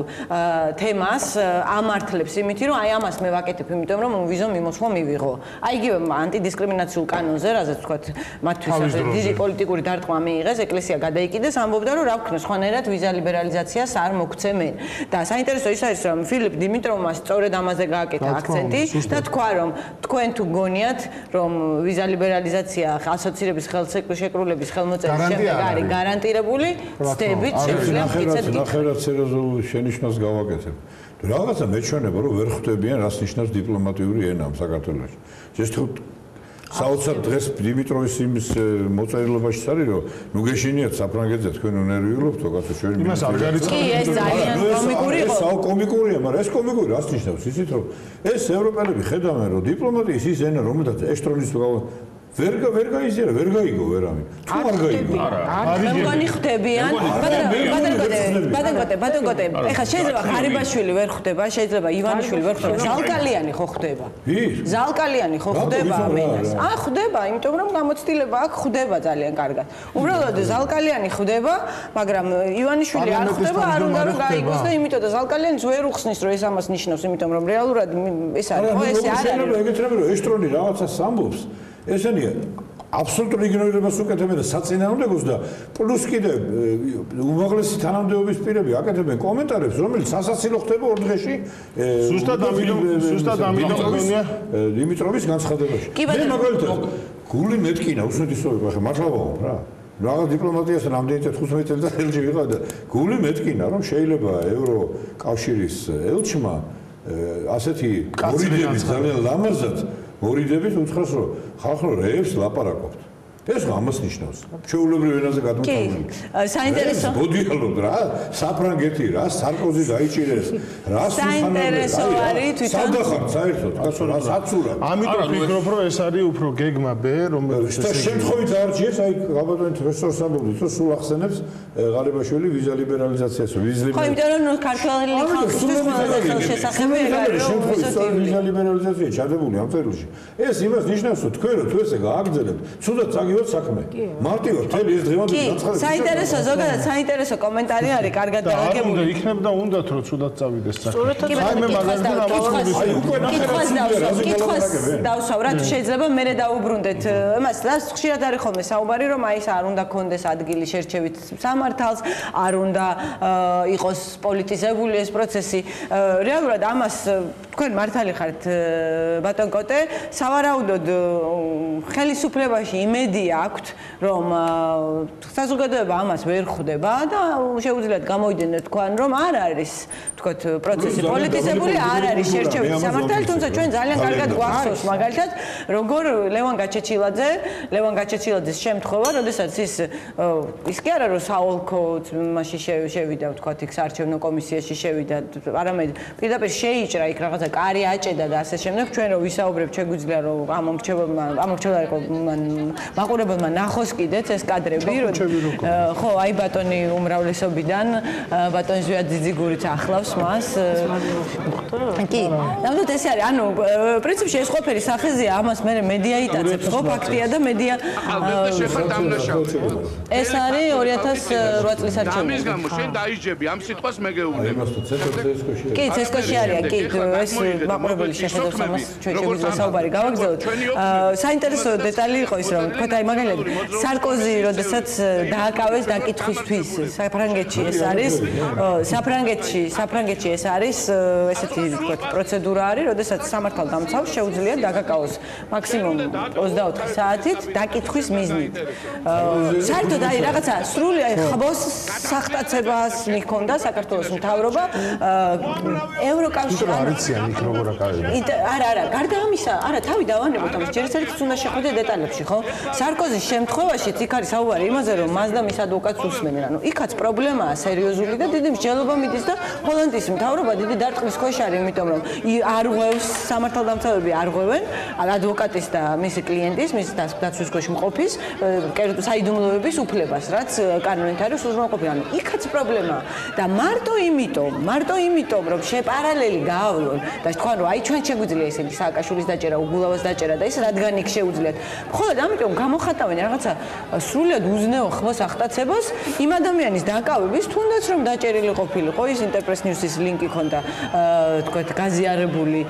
თემას ამართლებს იმით, რომ აი ამას მე ვაკეთებ, იმიტომ რომ უვიზო მიმოსვლა მივიღო. აი იგივე ანტიდისკრიმინაციულ კანონზე, რასაც ვთქვათ, მათთვის დიდი პოლიტიკური დარტყმა მიიღეს, ეკლესია გადაიკიდეს, ამბობდა, რომ რა ვქნა, სხვანაირად ვიზა ლიბერალიზაციას არ მოგცემენ. და საინტერესო ის არის, რომ ფილიპ დიმიტროვმა სწორედ ამაზე გააკეთა აქცენტი და თქვა, რომ თქვენ თუ გონიათ, რომ ვიზა ლიბერალიზაცია ასოცირების ხელშეკრულების ხელმოწერის შემდეგ არის გარანტირებული, ცდებით შეგვიძლია მტკიცედ გითხრათ. ნახევრად სერიოზულ შენიშვნას გავაკეთებ. რაღაცა მეჩვენება რომ ვერ ხვდებიან რას ნიშნავს დიპლომატიური ენა საქართველოში. ეს თუ საოცარ დღეს დიმიტროვის იმის მოწერილობაში არის რომ ნუ გეშინიათ საფრანგეთზე თქვენ უნერვიულობთ კაცო ჩვენი იმას არ გარიცხავთ. კი ეს ძალიან კომიკური იყო. ეს კომიკურია, მაგრამ ეს კომიკური რას ნიშნავს? ისიც რომ ეს ევროპელები ხედავენ რომ დიპლომატიის ის ენა რომელსაც ეშტრონის ვერ გაიზიარა, ვერ გაიგო ვერავინ. თუ არ გაიგო. მეგონი ხდებიან. ბატონგოტე, ეხლა შეიძლება ხარიბაშვილი ვერ ხდება, შეიძლება ივანიშვილი ვერ ხდება, ზალკალიანი ხო ხდება? ზალკალიანი ხო ხდება ამენას? ხდება, იმიტომ რომ გამოცდილება აქ ხდება ძალიან კარგად. უბრალოდ ზალკალიანი ხდება, მაგრამ ივანიშვილი არ ხდება, არ უნდა რომ გაიგოს და იმიტომ და ზალკალიანიც ვერ უხსნის რომ ეს ამას ნიშნავს, იმიტომ რომ რეალურად ეს არის, ხო ესე არ არის. ეგეთრები რომ ეშტრონი რაღაცას ამბობს, ესენია აბსოლუტურ იგნორირებას უკეთებენ და საწინააღმდეგოს და პლუს კიდე უმაღლესი თანამდებობის პირები აკეთებენ კომენტარებს, რომელიც სასაცილო ხდება ორ დღეში. ზუსტად ამიტომ მგონია დიმიტროვის განცხადებაში. მე მაგალითად გული მეტკინა უსვეთისობა ხა მართლა ვაობ რა. რაღაც დიპლომატიასთან ამდენი 15 წელი და ელჩი ვიყავ და გული მეტკინა რომ შეიძლება ევროკავშირის ელჩმა ასეთი მორიდებით ძალიან ლამაზად მორიდებით უთხრას რომ ხალხო რეებს ლაპარაკობთ. ეს ამას ნიშნავს. შეულებრივ ენაზე გადმოწყვეტილი. საინტერესო. მოდიალობ რა, საფრანგეთი რა, სარკოზი დაიჭირეს. რა საინტერესო არის თვითონ. სადახარ საერთოდ, ასე რა საცურა. ამიტომ ვფიქრობ რომ ეს არის უფრო გეგმა B, რომელიც და შემთხვევით არჩიეს, აი გაბატონეთ რესურს ამბობთ, რომ სულ ახსენებს ღარიბაშვილი ვიზა ლიბერალიზაციას, ხო, იმიტომ რომ ქართველი ხალხისთვის ყველაზე ხელშესახები არის ვიზა ლიბერალიზაცია ჩადებული ამ წერილში. ეს იმას ნიშნავს, რომ თქვენ რო თუ ესე გააგრძელებთ, ცუდად წაგივართ საქმე. მარტივად მთელი ეს დღევანდელი გაცხადებული. საინტერესო ზოგადად საინტერესო კომენტარი არის, კარგად დაგაგებული. და იქნებ და უნდათ რომ ცუდად წავიდეს საქმე. კითხვას დავსვავ, რა თუ შეიძლება მე დავუბრუნდეთ იმას, და ხშირად არის ხოლმე საუბარი, რომ აი ეს არ უნდა კონდეს ადგილი შერჩევით სამართალს, არ უნდა იყოს პოლიტიზებული ეს პროცესი. რეალურად ამას თქვენ მართალი ხართ ბატონ კოტე, სავარაუდოდ ხელისუფლებაში იმედი აქვთ, რომ საზოგადოება ამას ვერ ხვდება და შეუძლიათ გამოვიდნენ თქვენ, რომ არ არის, თქვათ, პროცესი პოლიტიზებული, არ არის შერჩევით სამართალი, თუმცა ჩვენ ძალიან კარგად გვახსოვს მაგალითად, როგორ ლევან გაჩეჩილაძის შემთხვევა, როდესაც ის კი არა რომ საოლქო მასში შევიდა, თქვათ, იქ საარჩევნო კომისიაში შევიდა, არამედ პირდაპირ შეიჭრა იქ რაღაცა კარი აჭედა და ასე შემდეგ, ჩვენ რო ვისაუბრებთ, შეგვიძლია რომ მაყურებელმა ნახოს კიდეც ეს კადრები, ხო, აი ბატონი უმრავლესობიდან, ბატონ ზვიად ძიძიგურიც ახლავს მას. კი, ნამდვილად ესე არის, ანუ პრინციპში ეს ყველაფერი სახეზეა, ამას მე მედია იტაცებს, ხო, ფაქტია და მედია ეს არის 2008 წლის არჩევნები. ამის გამო შენ დაიჯები ამ სიტყვას მეგეუნები. კი, ცესკოში არის, კი, ეს მაყურებელი შეხედავს ამას, ჩვენ შეგვიძლია საუბარი გავაგრძელოთ. საინტერესო დეტალი იყო ის, რომ თქვათ აი მაგალითად სარკოზი, როდესაც დააკავეს დაკითხვისთვის საფრანგეთში ეს არის, საფრანგეთში ეს არის ესეთი თქვათ პროცედურა არის, როდესაც სამართალდამცავს შეუძლია დაგაკავოს მაქსიმუმ 24 საათით დაკითხვის მიზნით. საერთოდ აი რაღაცა სრული ხბოს სახტაცებას მიქონდა საქართველოს მთავრობა ევროკავშირი არიციან იქ როგორ აკავებენ. არა, გარდა ამისა, არა, თავი დავანებოთ ამას, ჯერჯერობით უნდა შეხვიდე დეტალებში, ხო? სარკოზის შემთხვევაშიც იქ არის საუბარი იმაზე, რომ მას და მის ადვოკატს უსმენენ. ანუ იქაც პრობლემაა სერიოზული და დიდი მსჯელობა მიდის და ჰოლანდიის მთავრობა დიდი დარტყმის ქვეშ არის, იმიტომ რომ არ ღვევს სამართალდამცავები არ ღვევენ ადვოკატის და მისი კლიენტის, მის დაცვის ქვეშ მყოფის საიდუმლოების უფლებას, რაც კანონით არის უზრუნველყოფილი. ანუ იქაც პრობლემაა და მარტო იმიტომ, რომ შეპარალელი გაავლონ და თქვენ რომ აი ჩვენ შეგვიძლია ისეთი სააკაშვილის დაჭერა, უგულავას დაჭერა და ის რადგან იქ შეუძლიათ. მხოლოდ ამიტომ გამოხატავენ რაღაცა სრულად უზნეო ხმოს ახტაცებას იმ ადამიანის დაკავების, თუნდაც რომ დაჭერილი ყოფილიყო, ის ინტერპრეს ნიუსის ლინკი ქონდა, თქვათ, გაზიარებული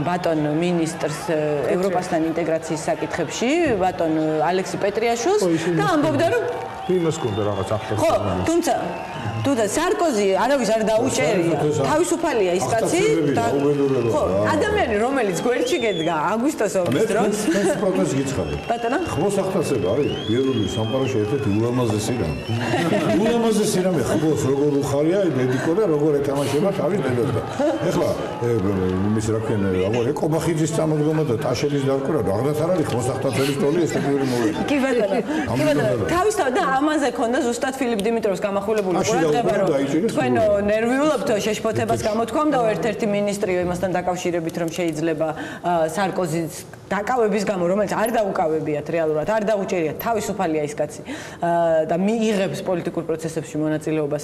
ბატონ მინისტრს ევროპასთან ინტეგრაციის საკითხებში, ბატონ ალექსი პეტრიაშვილს და ამბობდა რომ იმას კონდა რაღაც ახლა. ხო, თუმცა სარკოზი არავის არ დაუჭერია. თავისუფალია ის კაცი და ხო, ადამიანი რომელიც გვერდში გედგა აგვისტოს ომის დროს. ეს პროტესტი გიცხადე. ბატონო? ხმოს ახტაცება არის ბიოლოგიის სამყაროში ერთ-ერთი ულამაზესი რამე. ულამაზესი რამე ხმოს როგორ უხარია მედიკო და როგორ ეთამაშება თავის დედასთან. ეხლა იმის რა ქვია, აგერ ეკობახიძის წამოდგომა და ტაშელის დარკვირა რაღაცა არ არის ხმოს ახტაცების ტოლი ესეთიური მოვიდა. კი ბატონო. თავისთავად და ამაზე ქონდა ზუსტად ფილიპ დიმიტროვს გამახვილებული ყურადღება, რომ თქვენ ნერვიულობთ შეშფოთებას გამოთქვამდა ერთ-ერთი მინისტრიო იმასთან დაკავშირებით, რომ შეიძლება სარკოზის დაკავების გამო, რომელიც არ დაუკავებიათ რეალურად, არ დაუჭერიათ თავისუფალია ის კაცი და მიიღებს პოლიტიკურ პროცესებში მონაწილეობას.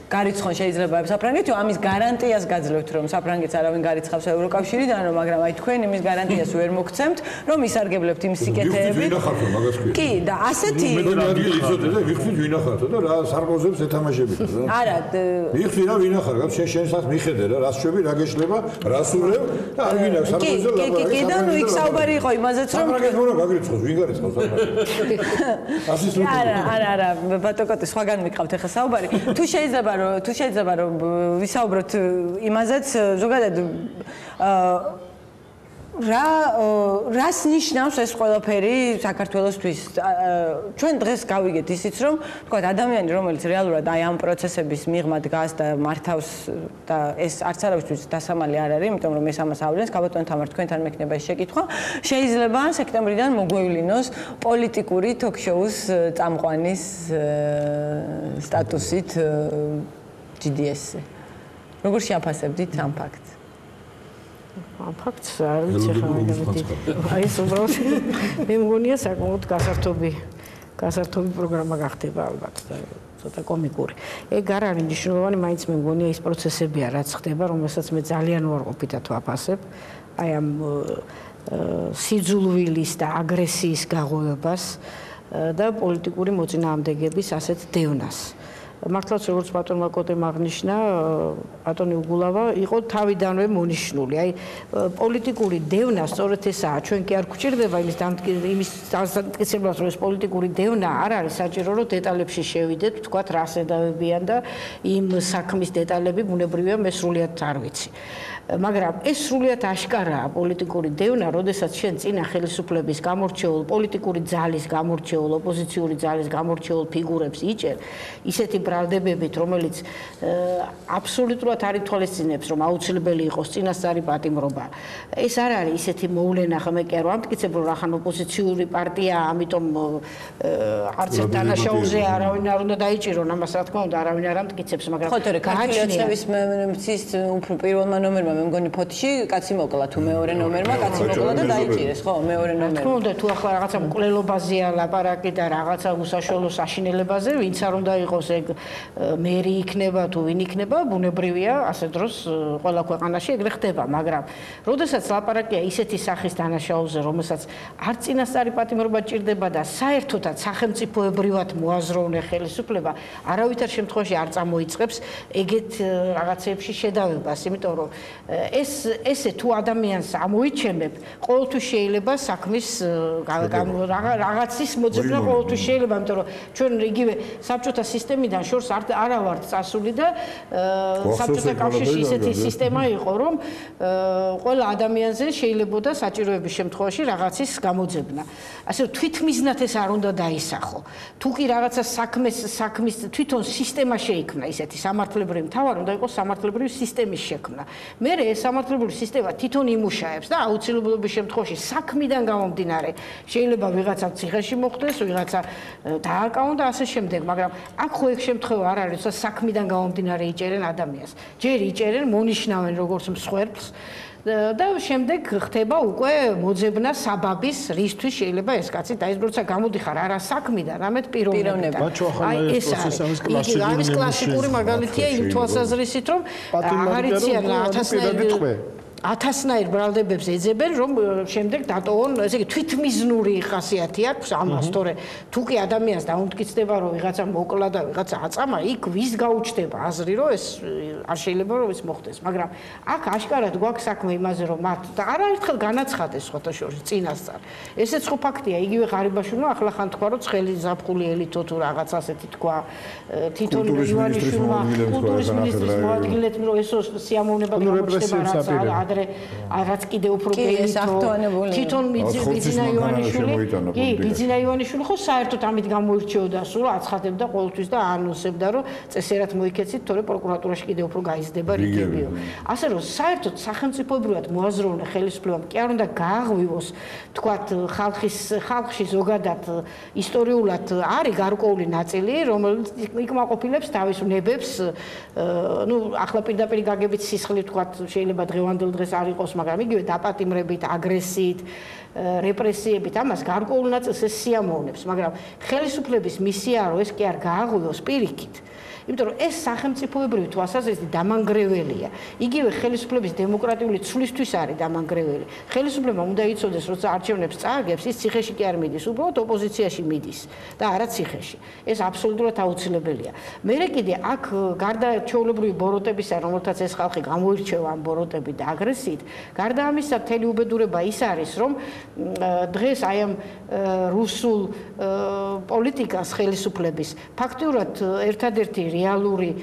გარიცხონ შეიძლება საფრანგეთი, ამის გარანტიას გაძლევთ, რომ საფრანგეთს არავინ გარიცხავს ევროკავშირიდან, მაგრამ აი თქვენ იმის გარანტიას ვერ მოგცემთ, რომ ისარგებლებთ იმ სიკეთეებით. კი, და ასეთი ვიხდით ვინახავთ და რა სარგოზებს ეთამაშებით რა. არა, ვიხდი რა ვინახარ, რა შენ სახს მიხედე რა, რა შვები, რა გეშლება, რა სურევ და არ ვინახ სარგოზებს ლაპარაკი. კი, და ნუ იქ საუბარი იყო იმაზეც, რომ საფრანგეთს მორა გაგრიცხოს, ვინ გარიცხავს საფრანგეთს? ასის რო არა, ბატონკოტი, სხვაგან მიყავთ ახლა საუბარი. თუ შეიძლება რომ ვისაუბროთ იმაზეც, ზოგადად რას ნიშნავს ეს ყველაფერი საქართველოსთვის? ჩვენ დღეს გავიგეთ ისიც, რომ თქვა ადამიანი, რომელიც რეალურად აი ამ პროცესების მიღმა დგას და მართავს და ეს არც არავისთვის დასამალი არ არის, იმიტომ რომ ეს ამას ავლენს, გაბატონო თამარ, თქვენთან მექნება ეს შეკითხვა, შეიძლება სექტემბრიდან მოგვევლინოს პოლიტიკური ток-შოუს წამყვანის სტატუსით GDS-ზე. როგორ შეაფასებდით ამ ფაქტს? ამ ფაქტს არ ვიცი ხა აი ეს უბრალოდ მე მგონია საკმაოდ გასართობი პროგრამა გახდება ალბათ და ცოტა კომიკური. ეგ არ არის მნიშვნელოვანი, მაინც მე მგონია ის პროცესებია, რაც ხდება, რომელსაც მე ძალიან უარყოფითად ვაფასებ. აი ამ სიძულვილის და აგრესიის გაღვივებას და პოლიტიკური მოწინააღმდეგების ასეთ დევნას. მართლაც როგორც ბატონმა კოტემ აღნიშნა, ბატონი უგულავა იყო თავიდანვე მონიშნული. აი პოლიტიკური დევნა სწორედ ესაა, ჩვენ კი არ გვჭირდება იმის დამტკიცებას, რომ ეს პოლიტიკური დევნა არ არის საჭირო, რომ დეტალებში შევიდეთ, თქვათ რას ედავებიან და იმ საქმის დეტალები ბუნებრივია მე სრულიად არ ვიცი. მაგრამ ეს სრულიად აშკარაა პოლიტიკური დევნა, როდესაც შენ წინა ხელისუფლების გამორჩეულ პოლიტიკური ძალის გამორჩეულ, ოპოზიციური ძალის გამორჩეულ ფიგურებს იჭერ, ისეთი ბრალდებებით, რომელიც აბსოლუტურად არ ითვალისწინებს, რომ აუცილებელი იყოს წინასწარი პატიმრობა. ეს არ არის ისეთი მოვლენა, ხომ კი არ ვამტკიცებ, რომ რახან ოპოზიციური პარტია, ამიტომ არც ერთ დანაშაულზე არავინ არ უნდა დაიჭირონ, ამას რა თქმა უნდა არავინ არ ამტკიცებს, მაგრამ ხო, თორე ქართლის მემცის უფრო პირველმა ნომერმა მე მგონი ფოთში კაცი მოკლა, თუ მეორე ნომერმა კაცი მოკლა და დაიჭირეს, ხო, მეორე ნომერმა. თქო უნდა თუ ახლა რაღაცა მკვლელობაზეა ლაპარაკი და რაღაცა უსაშუალო საშინელებაზე, ვინც არ უნდა იყოს ეგ მერი იქნება თუ ვინ იქნება, ბუნებრივია, ასე დროს ყველა ქვეყანაში ეგრე ხდება, მაგრამ როდესაც ლაპარაკია ისეთი სახის დანაშაულზე, რომელსაც არ წინასწარი პატიმრობა ჭირდება და საერთოდაც სახელმწიფოებრივად მოაზროვნე ხელისუფლება, არავითარ შემთხვევაში არ წამოიწყებს ეგეთ რაღაცეებში შედავებას, იმიტომ რომ ესე თუ ადამიანს ამოიჩემებ, ყოველთვის შეიძლება საქმის რაღაცის მოძებნა ყოველთვის შეიძლება, იმიტომ რომ ჩვენ იგივე საბჭოთა სისტემიდან შორს არ ვართ წასული და საბჭოთა კავშირში ისეთი სისტემა იყო, რომ ყველა ადამიანზე შეიძლებოდა საჭიროების შემთხვევაში რაღაცის გამოძებნა. ასე რომ თვითმიზნად ეს არ უნდა დაისახო. თუ კი რაღაცა საქმის თვითონ სისტემა შეიქმნა, ისეთი სამართლებრივი მთავარი უნდა იყოს სამართლებრივი სისტემის შექმნა. მე ეს სამართლებრივი სისტემა თვითონ იმუშაებს და აუცილებლობის შემთხვევაში საქმიდან გამომდინარე შეიძლება ვიღაცა ციხეში მოხვდეს, ვიღაცა დააკავონ და ასე შემდეგ, მაგრამ აქ ხო ეგ შემთხვევა არ არის, რომ საქმიდან გამომდინარე იჭერენ ადამიანს. ჯერ იჭერენ, მონიშნავენ როგორც მსხვერპლს და შემდეგ ხდება უკვე მოძებნა საბაბის, რისთვის შეიძლება ეს კაცი დაისბროს, როცა გამოდიხარ არა საქმიდან, არამედ პიროვნებიდან. აი ეს არის კლასიკური მაგალითია იმ თვალსაზრისით, რომ აღარ იციან ათასნაირ ბრალდებებს ეძებენ, რომ შემდეგ დატოვონ, ესე იგი თვითმიზნური ხასიათი აქვს ამას, თორე თუ კი ადამიანს დაუმტკიცდება, რომ ვიღაცა მოკლა და ვიღაცა აწამა, იქ ვის გაუჩნდება აზრი, რომ ეს არ შეიძლება რომ ის მოხდეს, მაგრამ აქ აშკარად გვაქვს საქმე იმაზე, რომ მათ და არაერთხელ განაცხადეს ფოტოშორში წინასწარ. ესეც ხო ფაქტია, იგივე ღარიბაშვილმა ახლა ხან თქვა, რომ ცხელი ზაფხული ელითო თუ რაღაც ასეთი თქვა, თვითონ ივანიშვილმა კულტურის მინისტრის მოადგილედ, რომ ეს სიამოვნება გამოჩნდება რაც კიდე უფრო თვითონ ბიძინა ივანიშვილი ხო საერთოდ ამით გამოირჩეოდა სულ აცხადებდა ყოველთვის და ანონსებდა რომ წესერად მოიქეცით, თორე პროკურატურაში კიდე უფრო გაიზრდება რიგებიო. ასე რომ საერთოდ სახელმწიფოებრივად მოაზროვნე ხელისუფლებამ კი არ უნდა გააღვივოს, თქვათ ხალხში ზოგადად ისტორიულად არის გარკვეული ნაწილი, რომელიც იქმაყოფილებს თავის ნებებს, ახლა პირდაპირ გაგებით სისხლი თქვათ შეიძლება დღევანდელ დღეს არ იყოს, მაგრამ იგივე დაპატიმრებით, აგრესიით, რეპრესიებით ამას გარკვეულ ნაწილს ეს სიამოვნებს, მაგრამ ხელისუფლების მისია რომ ეს კი არ გააღვივოს პირიქით. იმიტომ რომ ეს სახელმწიფოებრივი თვალსაზრისით დამანგრეველია. იგივე ხელისუფლების დემოკრატიული ცვლისთვის არის დამანგრეველი. ხელისუფლება უნდა იცოდეს, როცა არჩევნებს წააგებს, ის ციხეში კი არ მიდის, უბრალოდ ოპოზიციაში მიდის და არა ციხეში. ეს აბსოლუტურად აუცილებელია. მერე კიდე აქ გარდა ჩვეულებრივი ბოროტებისა, რომელთაც ეს ხალხი გამოირჩევა ამ ბოროტებით და აგრესიით, გარდა ამისა მთელი უბედურება ის არის, რომ დღეს აი ამ რუსულ პოლიტიკას ხელისუფლების ფაქტურად ერთადერთი რეალური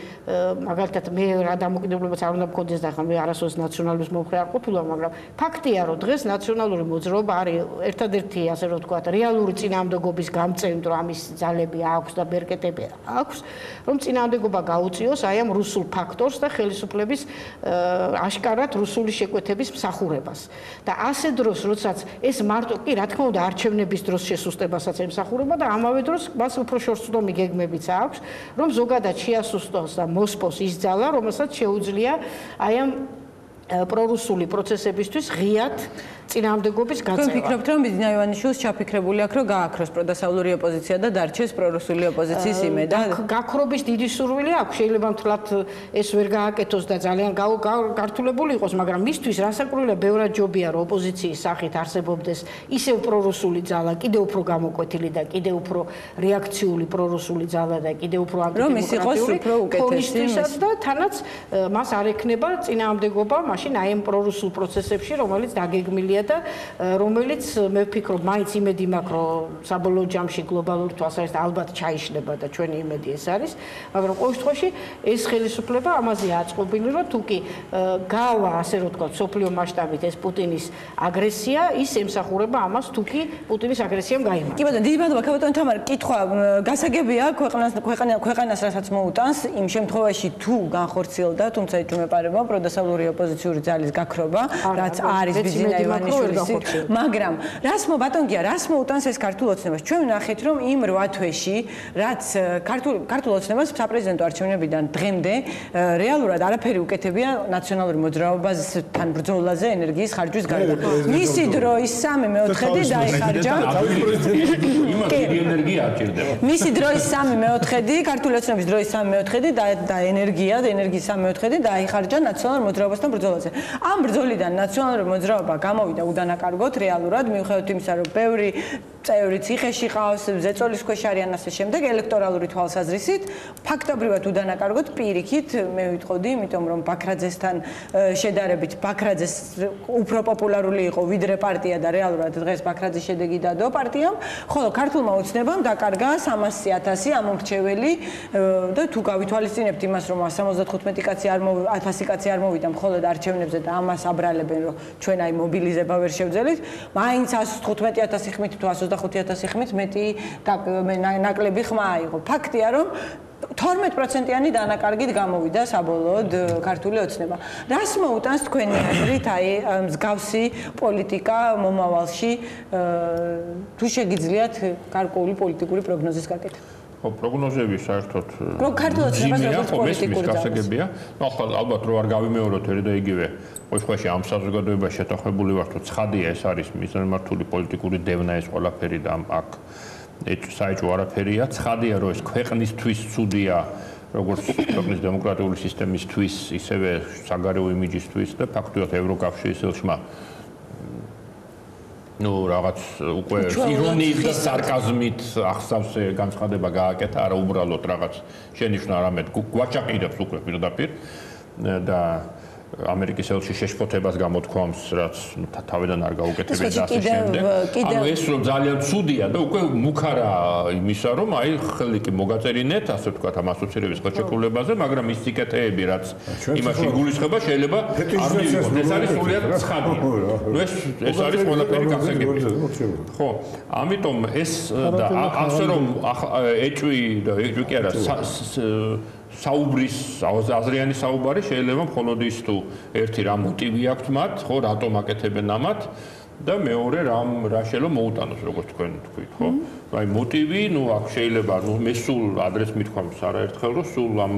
მაგალითად მე რა დამოკიდებულებაც არ უნდა მქონდეს და ხან მე არასოდეს ნაციონალიზმის მომხრე არ ყოფილა, მაგრამ ფაქტია რომ დღეს ნაციონალური მოძრაობა არის ერთადერთი ასე რომ ვთქვათ რეალური წინააღმდეგობის გამწევი, რომ ამის ძალები აქვს და ბერკეტები აქვს, რომ წინააღმდეგობა გაუწიოს აი ამ რუსულ ფაქტორს და ხელისუფლების აშკარად რუსული შეკვეთების მსახურებას. და ასე დროს, როდესაც ეს მარტო კი რა თქმა უნდა არჩევნების დროს შესუსტებასაც ემსახურება და ამავე დროს მას უფრო შორსწდომი გეგმებიც აქვს, რომ ზოგადად შეასუსტოს და მოსპოს ის ძალა, რომელსაც შეუძლია აი ამ პრორუსული პროცესებისთვის ღიად წინააღმდეგობის გაწევა. Თქვენ ფიქრობთ, რომ ბიზნა ივანიშვილს ჩაფიქრებული აქვს, რომ გააქროს პროდასავლური ოპოზიცია და დარჩეს პრორუსული ოპოზიციის იმედა? გაქრობის დიდი სურვილი აქვს, შეიძლება მთლად ეს ვერ გააკეთოს და ძალიან გართულებული იყოს, მაგრამ მისთვის რასაკვირველია, ბევრად ჯობია, რომ ოპოზიციის სახით არსებობდეს ისევ პრორუსული ძალა, კიდევ უფრო გამოკვეთილი და კიდევ უფრო რეაქციული პრორუსული ძალა და კიდევ უფრო ანტიდემოკრატიული ქონისთვისაც და თანაც მას არ ექნება წინააღმდეგობა მაშინ აი ამ პრორუსულ პროცესებში, რომელიც დაგეგმილია და რომელიც მე ვფიქრობ, მაინც იმედი მაქვს, რომ საბოლოო ჯამში გლობალური თვალსაზრისით ალბათ ჩაიშლება და ჩვენი იმედი ეს არის, მაგრამ ყოველ შემთხვევაში ეს ხელისუფლება ამაზე აწყობილი, რომ თუ კი გავა, ასე რომ ვთქვათ, სოფლიო მასშტაბით ეს პუტინის აგრესია, ის ემსახურება ამას, თუ კი პუტინის აგრესიამ გაიმარჯვა. კი ბატონო, დიდი მადლობა, ქალბატონო თამარ, კითხვა გასაგებია ქვეყანას რასაც მოუტანს, იმ შემთხვევაში თუ განხორციელდა, თუმცა იჭმეპარება პროდასავლური ოპოზიციური ძალის გაქრობა, რაც არის ბიზნა ივანიშვილის, მაგრამ რას ბატონგია, რას მოუტანს ეს ქართულ ოცნებას? ჩვენ ვნახეთ, რომ იმ 8 თვეში, რაც ქართულ ოცნებას საპრეზიდენტო არჩევნებიდან დღემდე რეალურად არაფერი უკეთებია ნაციონალური მოძრაობასთან ბრძოლაზე ენერგიის ხარჯვის გარდა. მისი დრო ის 3/4 დაიხარჯა. დიდი ენერგია აჭირდება. მისი დრო ის 3/4, ქართული ოცნების დრო ის 3/4 და ენერგია, ენერგიის 3/4 დაიხარჯა ნაციონალურ მოძრაობასთან ბრძოლაზე. ამ ბრძოლიდან ნაციონალური მოძრაობა გამოვიდა უდანაკარგოთ რეალურად, მიუხედავად იმისა, რომ ბევრი წევრი ციხეში ყავს, ზეწოლის ქვეშ არიან ასე შემდეგ, ელექტორალური თვალსაზრისით, ფაქტობრივად უდანაკარგოთ პირიქით, მე ვიტყოდი, იმიტომ რომ ბაქრაძესთან შედარებით ბაქრაძეს უფრო პოპულარული იყო ვიდრე პარტია და რეალურად დღეს ბაქრაძის შედეგი დადო პარტიამ, ხოლო ქართულმა ოცნებამ დაკარგა 300.000 ამომრჩეველი და თუ გავითვალისწინებთ იმას, რომ 75,000 კაცი არ მოვიდა მხოლოდ არჩევნებზე და ამას აბრალებენ, რომ ჩვენ აი მობილიზება ვერ შევძელით, მაინც 115,000 ხმით თუ 125,000 ხმით მეტი ნაკლები ხმა აიღო. ფაქტია, რომ 12%-იანი დანაკარგით გამოვიდა საბოლოოდ ქართული ოცნება. რას მოუტანს თქვენი აზრით აი მსგავსი პოლიტიკა მომავალში თუ შეგიძლიათ გარკვეული პოლიტიკური პროგნოზის გაკეთება? ხო, პროგნოზები საერთოდ ქართულ ოცნებას როგორც პოლიტიკური გასაგებია. ნუ ხო, ალბათ რო არ გავიმეოროთ ერთ და იგივე ყოველგვარში ამ საზოგადოებაში შეთანხმებული ვართ, რომ ცხადია ეს არის მიზანმართული პოლიტიკური დევნა ეს ყველაფერი და აქ საერთო არაფერია. ცხადია, რომ ეს ქვეყნისთვის ცუდია, როგორც ქვეყნის დემოკრატიული სისტემისთვის, ისევე საგარეო იმიჯისთვის და ფაქტობრივად ევროკავშირის ელჩმა ნუ რაღაც უკვე ირონიით და სარკაზმით ახსავსე განცხადება გააკეთა, არა უბრალოდ რაღაც შენიშვნა არამედ გვაჭაყირებს უკვე პირდაპირ და ამერიკის ელჩი შეშფოთებას გამოთქვამს, რაც თავიდან არ გაუკეთებია და ასე შემდეგ. ანუ ეს რომ ძალიან ცუდია და უკვე მუქარა იმისა, რომ აი ხელი კი მოგაწერინეთ, ასე ვთქვათ, ამ ასოცირების ხელშეკრულებაზე, მაგრამ ის სიკეთეები, რაც იმაში იგულისხმება, შეიძლება არ მივიღოთ. ეს არის სულიად ცხადი. ნუ ეს არის ყველაფერი გასაგები. ხო, ამიტომ ეს და ასე რომ ეჭვი და ეჭვი კი არა საუბრის აზრიანი საუბარი შეიძლება მხოლოდ ის თუ ერთი რა მოტივი აქვს მათ, ხო, რატომ აკეთებენ ამათ და მეორე რა შეიძლება მოუტანოს, როგორც თქვენ თქვით, ხო? აი მოტივი, ნუ აქ შეიძლება, ნუ მე სულ ადრეს მithქვამს არაერთხელ, რომ სულ ამ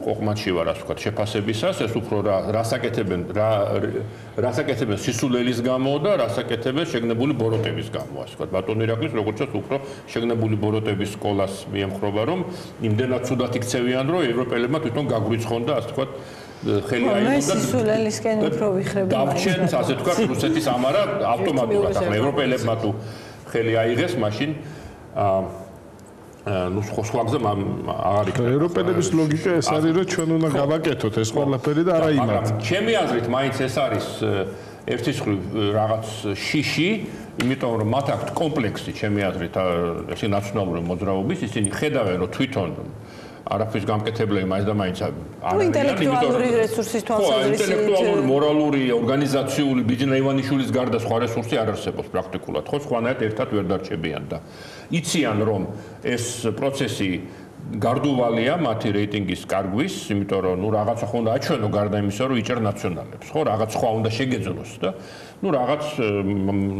ყოყმანში ვარ, ასე ვთქვათ, შეფასებისას, ეს უფრო რასაკეთებენ სისულელის გამო და რასაკეთებენ შეგნებული ბოროტების გამო, ასე ვთქვათ. ბატონ ირაკლის როგორცაც უფრო შეგნებული ბოროტების სკოლას მიემხრობა, რომ იმდენად ცუდად იქცევიან, რომ ევროპელებმა თვითონ გაგვიცხონ და ასე ვთქვათ ხელი აიღონ და სისულელისკენ უფრო ვიხრები. დავჩენთ, ასე ვთქვათ, რუსეთის ამარა ავტომატურად, ახლა ევროპელებმა თუ ხელი აიღეს, მაშინ ну სხვა გზა აღარ იქნება. ევროპელების ლოგიკა ეს არის, რომ ჩვენ უნდა გავაკეთოთ ეს ყველაფერი და არა იმათ. ჩემი აზრით, მაინც ეს არის ერთის მხრივ რაღაც შიში, იმიტომ რომ მათ აქვთ კომპლექსი, ჩემი აზრით, ესე ნაციონალური მოძრაობის, ისინი ხედავენ, რომ თვითონ არაფრის გამკეთებლები მაინც და მაინც არის. ინტელექტუალური რესურსის თვალსაზრისით, ინტელექტუალური, მორალური, ორგანიზაციული ბიძინა ივანიშვილის გარდა სხვა რესურსი არ არსებობს პრაქტიკულად, ხო, სხვანაირად ერთად ვერ დარჩებიან და იციან რომ ეს პროცესი გარდუვალია მათი რეიტინგის კარგვის, იმიტომ რომ ნუ რაღაცა ხო უნდა აჩვენო გარდა იმისა, რომ იჭერ ნაციონალებს, ხო, რაღაც სხვა უნდა შეგეძლოს და ნუ რაღაც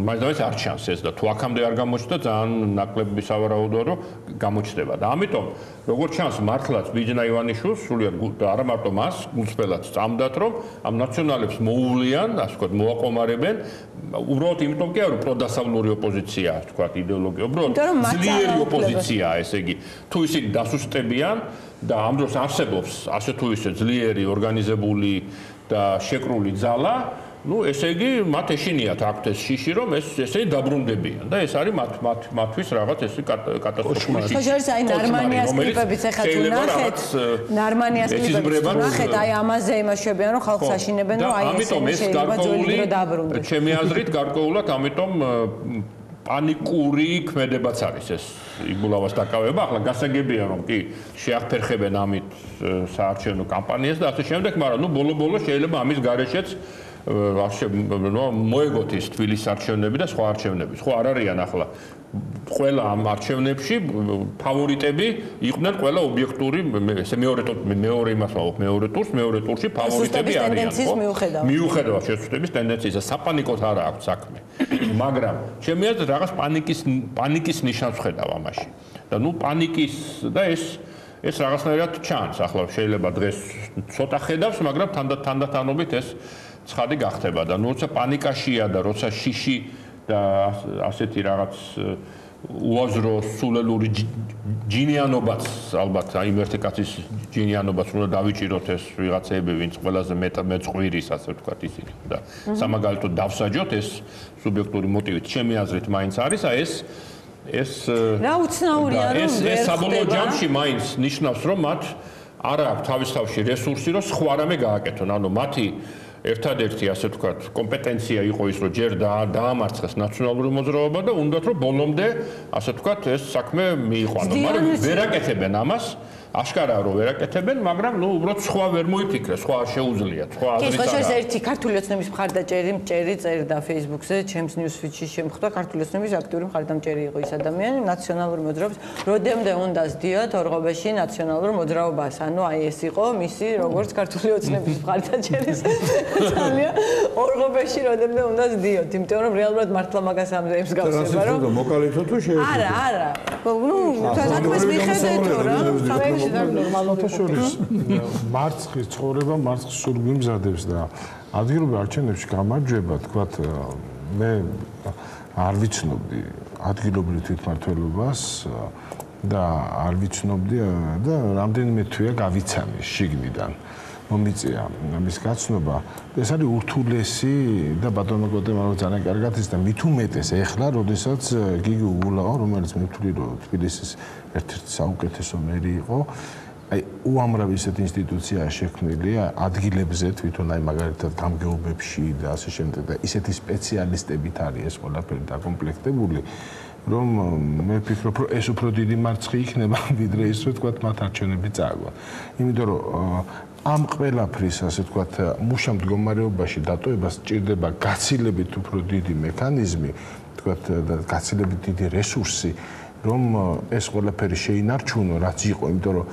მაინც არ ჩანს ეს და თუ აქამდე არ გამოჩნდა ძალიან ნაკლები სავარაუდოა რომ გამოჩნდება და ამიტომ როგორც ჩანს მართლაც ბიძინა ივანიშვილს სულიად და არა მარტო მას გულწრფელად სწამდათ რომ ამ ნაციონალებს მოუვლიან, ასე ვთქვათ, მოაყომარებენ უბრალოდ იმიტომ კი არა რომ პროდასავლური ოპოზიციაა, ასე ვთქვათ, იდეოლოგია, უბრალოდ ძლიერი ოპოზიციაა, ესე იგი, თუ ისინი დასუსტებიან და ამ დროს არსებობს ასე თუ ისე ძლიერი ორგანიზებული და შეკრული ძალა, ну, ესე იგი, მათ ეშინიათ აქვთ ეს შიში, რომ ესე დაბრუნდებიან და ეს არის მათთვის რაღაც ესე კატასტროფული შიში. ხოჯერს აი ნარმანიას კლიპებიც ეხლა თუ ნახეთ, ნარმანიას კლიპებიც ნახეთ, აი ამაზე იმაშებიან, რომ ხალხს აშინებენ, რომ აი ეს შეიძლება ძველი დრო დაბრუნდეს. ჩემი აზრით, გარკვეულად, ამიტომ პანიკური ქმედებაც არის ეს იბულავას დაკავება. ახლა გასაგებია, რომ კი შეახფერხებენ ამით საარჩევნო კამპანიას და ასე შემდეგ, მაგრამ ნუ ბოლო-ბოლო შეიძლება ამის გარეშეც მოეგოთ ის თბილისის არჩევნები და სხვა არჩევნები. ხო არ არიან ახლა ყველა ამ არჩევნებში ფავორიტები იყვნენ ყველა ობიექტური ესე მეორე იმას ვაუხ მეორე ტურში ფავორიტები არიან ხო მიუხედავად შეცვლების ტენდენციისა საპანიკოთ არა აქვს საქმე მაგრამ ჩემი აზრით რაღაც პანიკის ნიშანს ვხედავ ამაში და ნუ პანიკის და ეს რაღაცნაირად ჩანს ახლა შეიძლება დღეს ცოტა ხედავს მაგრამ თანდათანობით ეს ცხადი გახდება და ნუ როცა პანიკაშია და როცა შიში და ასეთი რაღაც უაზრო სულელური ჯინიანობაც ალბათ აი ერთი კაცის ჯინიანობაც უნდა დავიჭიროთ ეს ვიღაცები ვინც ყველაზე მეწყვილის ასე ვთქვათ ისინი და სამაგალითოდ დავსაჯოთ ეს სუბიექტური მოტივით ჩემი აზრით მაინც არის აი ეს რა უცნაურია რომ ეს საბოლოო ჯამში მაინც ნიშნავს რომ მათ არ აქვს თავის რესურსი რომ სხვა რამე გააკეთონ ანუ მათი ერთადერთი ასე ვთქვათ კომპეტენცია იყო ის რომ ჯერ დაამარცხეს ნაციონალური მოძრაობა და უნდათ რომ ბოლომდე ასე ვთქვათ ეს საქმე მიიყვანონ მაგრამ ვერ აკეთებენ ამას აშკარაა რომ ვერ აკეთებენ მაგრამ ნუ უბრალოდ სხვა ვერ მოიფიქრეს სხვა არ შეუძლიათ სხვა აზრით არა ეს ერთი ქართული ოცნების მხარდაჭერი წერდა Facebook-ზე ჩემს newsfeed-ში შემხვდა ქართული ოცნების აქტიური მხარდამჭერი იყო ის ადამიანი ნაციონალური მოძრაობის როდემდე უნდა სდიოთ ორღობაში ნაციონალურ მოძრაობას ანუ აი ეს იყო მისი როგორც ქართული ოცნების მხარდაჭერის ძალიან ორღობაში როდემდე უნდა სდიოთ იმიტომ რომ რეალურად მართლა მაგას ამზეებს გავსება რომ მოკალითო თუ შეიძლება არა ნუ საქმეს მიხედეთ რა ნორმალურად მარცხის ცხოვრება მარცხის სულ გვიმზადებს და ადგილობრივ არჩევნებში გამარჯვება თქვათ მე არ ვიცნობდი ადგილობრივ თვითმმართველობას და არ ვიცნობდი და რამდენიმე თვეა გავიცანი შიგნიდან მომიწია ამის გაცნობა ეს არის ურთულესი და ბატონო კოტემარო ძალიან კარგად ის და მით უმეტეს ეხლა როდესაც გიგი უგულაო რომელიც მე ვთვლი რომ თბილისის ერთ-ერთი საუკეთესო მერი იყო აი უამრავი ისეთი ინსტიტუცია შექმნილია ადგილებზე თვითონ აი მაგალითად გამგეობებში და ასე შემდეგ და ისეთი სპეციალისტებით არის ეს ყველაფერი დაკომპლექტებული რომ მე ვფიქრობ რომ ეს უფრო დიდი მარცხი იქნება ვიდრე ის რომ თქვა მათ არჩევნები წააგონ იმიტომ რომ ამ ყველაფრის ასე ვთქვათ მუშა მდგომარეობაში დატოვებას სჭირდება გაცილებით უფრო დიდი მექანიზმი ვთქვათ და გაცილებით დიდი რესურსი რომ ეს ყველაფერი შეინარჩუნო რაც იყო იმიტომ რომ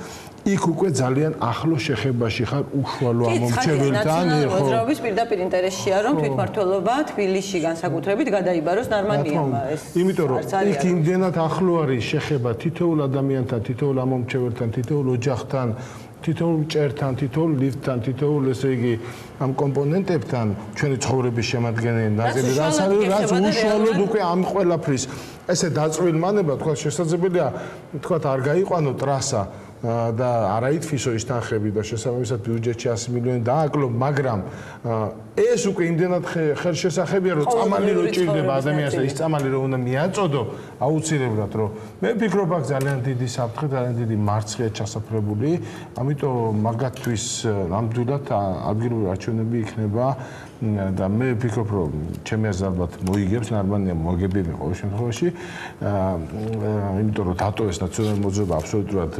იქ უკვე ძალიან ახლო შეხებაში ხარ უშუალო ამომრჩეველთან ხო მოძრაობის პირდაპირ ინტერესშია რომ თვითმმართველობა თბილისში განსაკუთრებით გადაიბაროს ნარმანდიამ ეს იმიტომ რომ იქ იმდენად ახლო არის შეხება თითოეულ ადამიანთან თითოეულ ამომრჩეველთან თითოეულ ოჯახთან თითოეულ ჭერთან, თითოეულ ლიფტთან, თითოეულ ესე იგი ამ კომპონენტებთან ჩვენი ცხოვრების შემადგენელი ნაწილი რაც უშუალოდ უკვე ამ ყველაფრის ესე დაწვრილმანება თქვა შესაძლებელია თქვა არ გაიყვანო ტრასა და არა ითვისო ის თანხები და შესაბამისად ბიუჯეტში 100 მილიონი დააკლო, მაგრამ ეს უკვე იმდენად ხელშესახებია, რომ წამალი რო ჭირდება ადამიანს და ის წამალი რო უნდა მიაწოდო, აუცილებლად რომ მე ვფიქრობ აქ ძალიან დიდი საფრთხე, ძალიან დიდი მარცხია ჩასაფრებული, ამიტომ მაგათთვის ნამდვილად ადგილური არჩევნები იქნება და მე ვფიქრობ, რომ ჩემი აზრით ალბათ მოიგებს, ნორმალია მოგებები ყოველ შემთხვევაში, იმიტომ რომ დატოვეს ნაციონალური მოძრაობა აბსოლუტურად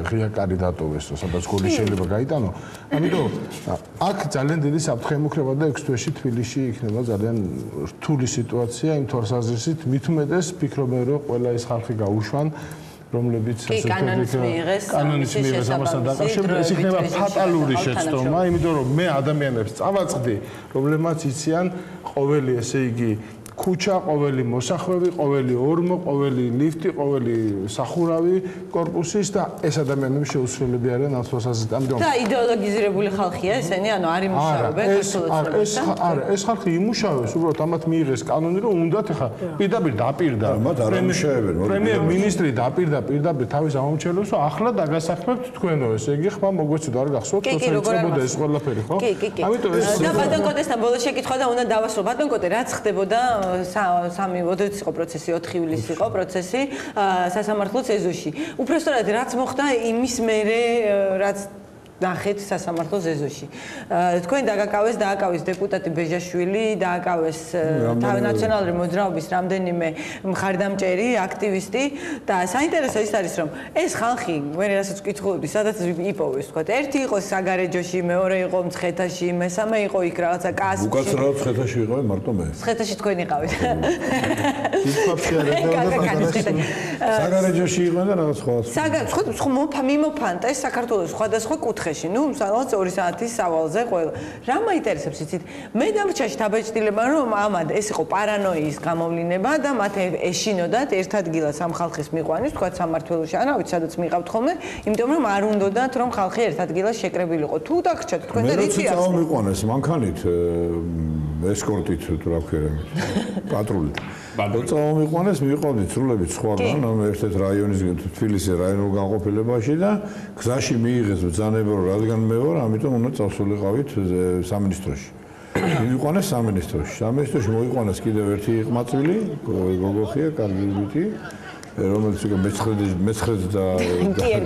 ღია კარი დატოვეს, სადაც გოლი შეიძლება გაიტანო. ამიტომ აქ ძალიან დიდი საფრთხე ემუქრება და 6 თვეში თბილისში იქნება ძალიან რთული სიტუაცია იმ თვალსაზრისით, მით უმეტეს ვფიქრობენ, რომ ყველა ეს ხალხი გაუშვან რომლებიც კანონის მიიღეს ამასთან დაკავშირებით ეს იქნება ფატალური შეცდომა, იმიტომ რომ მე ადამიანებს წავაწყდი, რომლებმაც იციან ყოველი ესე იგი ქუჩა, ყოველი მოსახვევი, ყოველი ორმო, ყოველი ლიფტი, ყოველი სახურავი კორპუსის და ეს ადამიანები შეუცვლელები არიან ამ თვალსაზრისით. ამიტომ და იდეოლოგიზირებული ხალხია ესენი, ანუ არ იმუშავებენ ქართულოცნებასთან. არა, ეს ხალხი იმუშავებს, უბრალოდ ამათ მიიღეს კანონი, რომ უნდათ ახლა პირდაპირ დაპირდა. პრემიერ მინისტრი დაპირდა პირდაპირ თავის ამომრჩევლებს, რომ ახლა დაგასახმებთ თქვენო, ესე იგი ხმა მოგვეცით, არ გახსოვთ, როცა იწყებოდა ეს ყველაფერი, ხო? ამიტომ ეს და ბატონ კოტესთან ბოლოს შეკითხვა და უნდა დავასრულო. ბატონ კოტე, რაც ხდებოდა სამი ოდეც იყო პროცესი 4 ივლისი იყო პროცესი სასამართლოს ეზოში. უბრალოდ რაც მოხდა იმის მერე რაც ნახეთ სასამართლოს ეზოში. თქვენ დააკავეს დეპუტატი ბეჟაშვილი, დააკავეს ნაციონალური მოძრაობის რამდენიმე მხარდამჭერი, აქტივისტი და საინტერესო ის არის, რომ ეს ხალხი, მე რასაც ვკითხულობდი, სადაც იპოვეს, თქვა, ერთი იყო საგარეჯოში, მეორე იყო მცხეთაში, მესამე იყო იქ რაღაცა კასპში. უკაცრავად მცხეთაში იყო მარტო მე. მცხეთაში თქვენ იყავით. საგარეჯოში იყო და რაღაც სხვა. მიმოფანტეს საქართველოს სხვადასხვა კუთხე ნუ სადღაც 2 საათის სავალზე ყველა. რა მაინტერესებს იცით? მე დამრჩაში დაბეჭდილება რომ ამად ეს იყო პარანოიის გამოვლინება და მათ ეშინოდათ ერთ ადგილას ამ ხალხის მიყვანის, თქვა სამართველოში, არა ვიცი სადაც მიყავთ ხოლმე, იმიტომ რომ არ უნდათ რომ ხალხი ერთ ადგილას შეკრებილიყო. თუ დაგრჩათ თქვენ და რითი არის? მე როცა მიყვანეს მანქანით ესკორტით თუ რა ქვია პატრული. როცა მიყვანეს მივიყავდით სრულებით სხვაგან, ერთ-ერთ რაიონის თბილისის რაიონულ განყოფილებაში და გზაში მიიღეს ბრძანება რომ რადგან მე ვარ, ამიტომ უნდა წავსულიყავით სამინისტროში. მივიყვანეს სამინისტროში. სამინისტროში მოიყვანეს კიდევ ერთი ყმაწვილი, გოგოხია, კარგიბიტი, რომელიც უკვე მეცხრედ და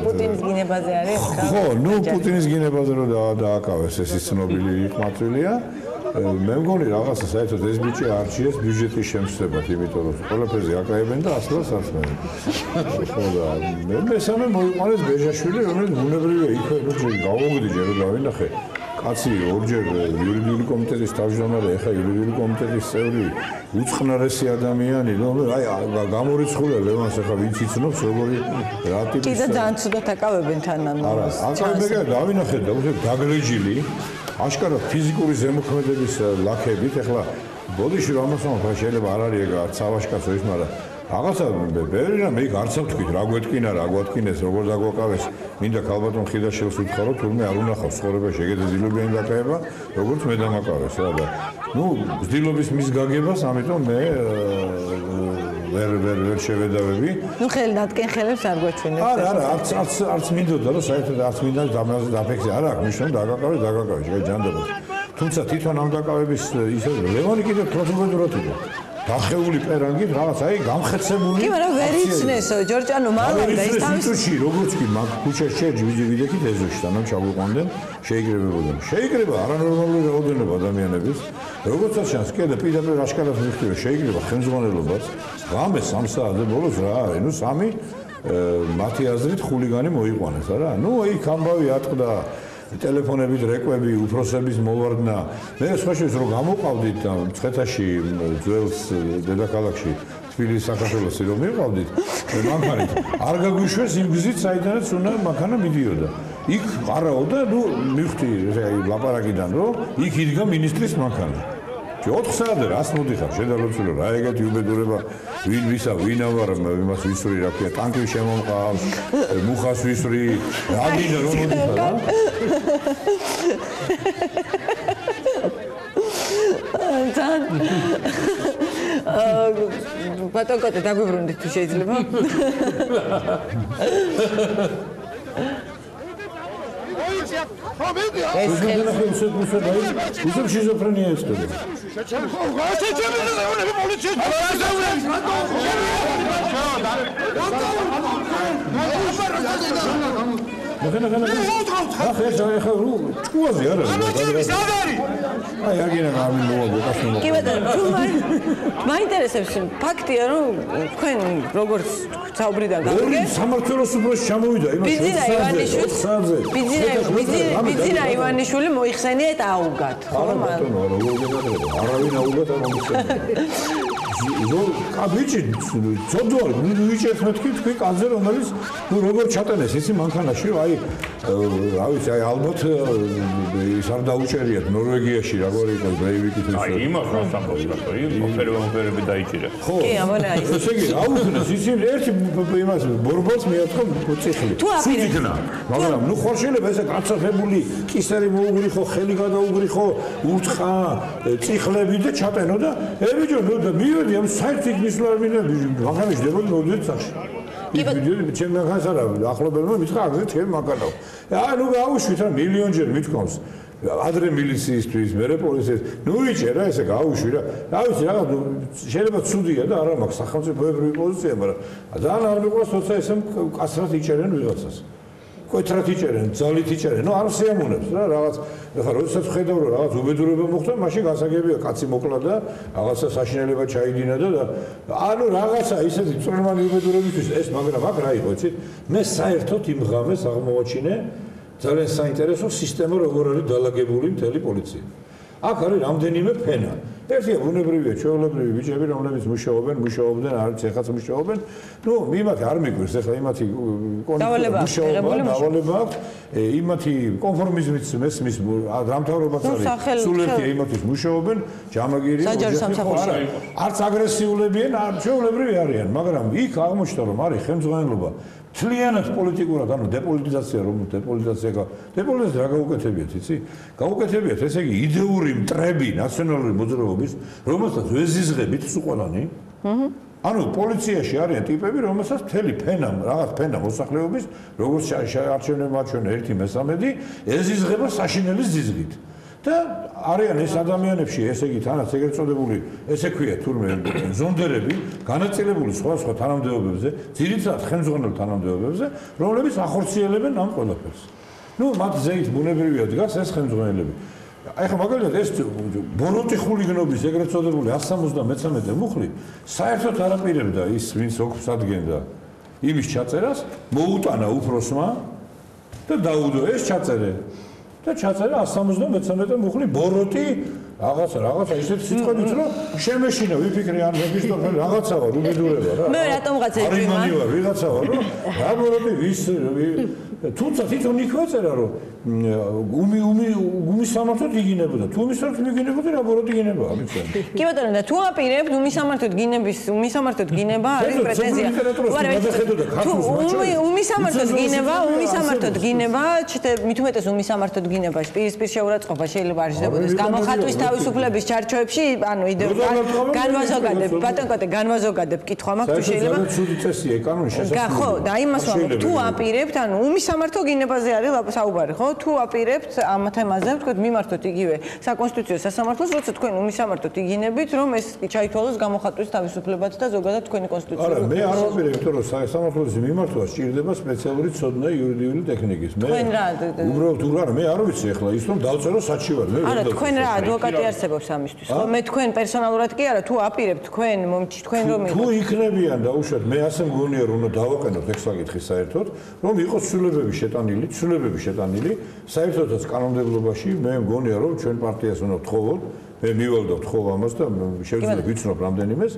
პუტინის გინებაზე არის. ხო, ნუ პუტინის გინებაზე რომ დააკავეს ეს ცნობილი ყმაწვილია. მე მგონი რაღაცა საერთოდ ეს ბიჭი არჩიეს ბიუჯეტის შემცდებად, იმიტომ რომ ყველაფერზე აკაებენ და ასლას არწმენ. ხო და მესამე მოიყვანეს ბეჟაშვილი, რომელიც ბუნებრივია იქვე რომ გავუგდიჯე რომ დავინახე. კაცი ორჯერ იურიდიული კომიტეტის თავმჯდომარე, ეხა იურიდიული კომიტეტის წევრი, უწყნარესი ადამიანი, რომ აი გამორიცხულია ლევანს ეხა ვინც იცნობს როგორი რა ტიპის. კიდე ძალიან ცუდად აკავებენ თან ანუ. არა, აკავებენ დავინახე და უცებ დაგრეჯილი. აშკარად ფიზიკური ზემოქმედების ლაქებით, ეხლა ბოდიში რომ ამასამა შეიძლება არ არის ეგ არც ავაშკაცო ის, მაგრამ რაღაცა ბევრი რამე იქ არც ავთქვით, რა გვეთკინა, რა გვათკინეს, როგორ დაგვაკავეს, მინდა ქალბატონ ხიდაშვილს ვითხარო, თურმე არ უნახავს ცხოვრებაში ეგეთი ძილობიანი დაკავება, როგორც მე დამაკავეს რა და ნუ ძილობის მის გაგებას, ამიტომ მე ვერ შევედავები. ნუ ხელი დატკენ ხელებს არ გვაჩვენებს. არა, არც მინდოდა რომ საერთოდ არც მინდა დაფექსი არა აქვს, ნიშნავ დაგაკავე, ჯანდაბად. თუმცა თვითონ ამ დაკავების ისე ლევანი კიდევ პროცედურად იყო. დახეული პერანგით რაღაც აი გამხეცებული. კი, მაგრამ ვერ იცნესო, ჯორჯანო მალანდა ის თავის როგორც კი მაგ ქუჩაში შეჯი ვიდექით ეზოში თანამ ჩაგვიყვანდნენ, შეიგრებებოდა. შეიგრება არანორმალური რაოდენობა ადამიანების. როგორცაც ჩანს, კი და პირდაპირ აშკარად მიხდება, შეიგრება ხელმძღვანელობაც. ღამე 3 საათზე ბოლოს რა არის? ნუ 3 მათი აზრით ხულიგანი მოიყვანეს, არა? ნუ იქ ამბავი ატყდა ტელეფონებით რეკვები, უფროსების მოვარდნა. მე სხვაშორის რომ გამოვყავდით და მცხეთაში ძველს დედაქალაქში თბილისის საქართველოს რომ მივყავდით, მანქანით არ გაგვიშვეს იმ გზით, საიდანაც უნდა მანქანა მიდიოდა. იქ ყარაო და ნუ მივხვდი ლაპარაკიდან რომ იქ იდგა მინისტრის მანქანა. 4 საათზე რას მოდიხარ შედარებულ რა ეგეთი უბედურება ვინ ვისა ვინ ავარ იმას ვისვრი რა ქვია ტანკი შემომყავს მუხას ვისვრი რა გინდა რომ მოდიხარ რა თან ბატონ კოტე დაგვიბრუნდით თუ შეიძლება ეს უზრ შიზოფრენია ეს და მაინტერესებს ფაქტია რომ თქვენ როგორც საუბრიდან გავიგეთ სამართლოს უბრალოდ ჩამოვიდა იმაში ბიძინა ივანიშვილი მოიხსენია და აუგად ხო არავინ აუგად არ მომიხსენია კაბიჭი ძოდვარი ვიჭერთ მეთქი თქვი კანზე რომელიც როგორ ჩატანეს ისი მანქანაში აი რა ვიცი აი ალბათ ის არ დაუჭერიათ ნორვეგიაში როგორ იყო ბრეივიკით აი იმას რა სამბობს ოფერები დაიჭირა ხო კი ამონა ისე იგი აუქნეს ისი ერთი იმას ბორბალს მიათხო წიხლი სუძიქნა მაგრამ ნუ ხარ შეიძლება ესე გაცახებული კისერი მოუგრიხო ხელი გადაუგრიხო ურთხა წიხლები და ჩატენო და ებიჯო და მივედი ამ საერთოდ მისვლავინები ვახანიშდება მოდით სახში ის ვიდეო ჩემ მანქანას არა ახლობელმა მითხრა აგრეთ ჩემ მანქანაო ნუ გაუშვით რა მილიონჯერ მithქვამს ადრე მილიციისთვის მერე პოლიციას ნუ იჭერა ესე გაუშვი რა ვიცი რაღაც შეიძლება ცუდია და არა მაქვს სახელმწიფოებრივი პოზიცია მაგრამ ძალიან არ მიყვარს თორსა ესე კაცრად იჭერენ ვიღაცას კოთრად იჭერენ ძალით იჭერენ ნუ არ შეამონებს რა რაღაც ეხლა როდესაც ხედავ რომ რაღაც უბედურება მოხდა მაშინ გასაგებია კაცი მოკლა და რაღაცა საშინელება ჩაიდინა და ანუ რაღაცა ისეთი წვრილმანი უბედურებისთვის ეს მაგრამ აქ რა იყო იცი მე საერთოდ იმ ღამეს აღმოვაჩინე ძალიან საინტერესო სისტემა როგორ არის დალაგებული მთელი პოლიცია აქ არის რამდენიმე ფენა ერთია ბუნებრივია ჩვეულებრივი ბიჭები რომლებიც მუშაობდნენ არც ეხაც მუშაობენ ნუ იმათი არ მიგვირს ეხლა იმათი დავალება აქვს იმათი კონფორმიზმიც მესმის დამთავრებაც არის სულ ერთია იმათის მუშაობენ ჯამაგირია არც აგრესიულებიან ჩვეულებრივი არიან მაგრამ იქ აღმოჩნდა რომ არის ხელმძღვანელობა თლიანად პოლიტიკურად ანუ დეპოლიტიზაცია რა გაუკეთებიათ იცი გაუკეთებიათ ესე იგი იდეური მტრები ნაციონალური მოძრაობის რომელსაც ვეზიზღებით სუყოლანი ანუ პოლიციაში არიან ტიპები რომელსაც მთელი ფენა რაღაც ფენა მოსახლეობის როგორც არჩევნებმა არჩევნა 1/13 ეზიზღება საშინელის ზიზღით და არიან ეს ადამიანებში ესე იგი თანაც ეგრეთ წოდებული ესე ქვია თურმე ზონდერები განაწილებული სხვა თანამდებობებზე ძირითადად ხელმძღვანელ თანამდებობებზე რომლებიც ახორციელებენ ამ ყველაფერს ნუ მათ ზეით ბუნებრივია დგას ეს ხელმძღვანელები აი ხა მაგალითად ეს ბოროტი ხულიგნობის ეგრეთ წოდებული 173 მუხლი საერთოდ არ აპირებდა ის ვინც ოქროს ადგენდა იმის ჩაწერას მოუტანა უფროსმა და დაუდო ეს ჩაწერე და ჩაწერა 173 მუხლი ბოროტი რაღაცა ისეთი სიტყვებით რომ შემეშინა ვიფიქრე ან მეგისტოფელი რაღაცა ვარ უბედურება რა მე რატომღაც ეჭვიმა არის ვარ ვიღაცა ვარ რომ რა ბოროტი ვის თუმცა თვითონ იქვეწერა რომ უმისამართოდ იგინებოდა თუ უმისამართოდ იგინებოდა რა ბოროტი იგინება ამიცენ კი ბატონო და თუ აპირებთ უმისამართოდ გინება არის პრეტენზია უმისამართოდ გინება მით უმეტეს უმისამართოდ გინებაში პირისპირ შეურაცხყოფა შეიძლება არ ჟდებოდეს გამოხატვის თავისუფლების ჩარჩოებში ანუ განვაზოგადებ ბატონ კოტე განვაზოგადებ კითხვა მაქვს თუ შეიძლება ცუდი წესია კანონი შესაძლოა ხო და იმას ვამბობ თუ აპირებთ ანუ უმისამართო გინებაზე არის საუბარი ხო თუ აპირებთ ამ თემაზე ვთქვით მიმართოთ იგივე საკონსტიტუციო სასამართლოს როცა თქვენ უმისამართოდ იგინებით რომ ეს ჩაითვალოს გამოხატვის თავისუფლებაც და ზოგადად თქვენი კონსტიტუცია არა მე არ ვაპირებ იმიტომ რომ სასამართლოს მიმართვა სჭირდება სპეციალური ცოდნა იურიდიული ტექნიკის მე უბრალოდ არა მე არ ვიცი ახლა ის რომ დავწერო საჩივარ მე არა თქვენ რა ადვოკატი არსებობს ამისთვის ხო მე თქვენ პერსონალურად კი არა თუ აპირებთ თქვენ მომჩი თქვენ რომ თუ იქნებიან დაუშვათ მე ასე მგონია რომ უნდა დავაყენოთ ეს საკითხი საერთოდ რომ იყოს ცვლილებები შეტანილი საერთოდაც კანონმდებლობაში მე მგონია რომ ჩვენ პარტიას უნდა ვთხოვოთ მე მივალდობთ ხო ამას და შევძლებ ვიცნობ რამდენიმეს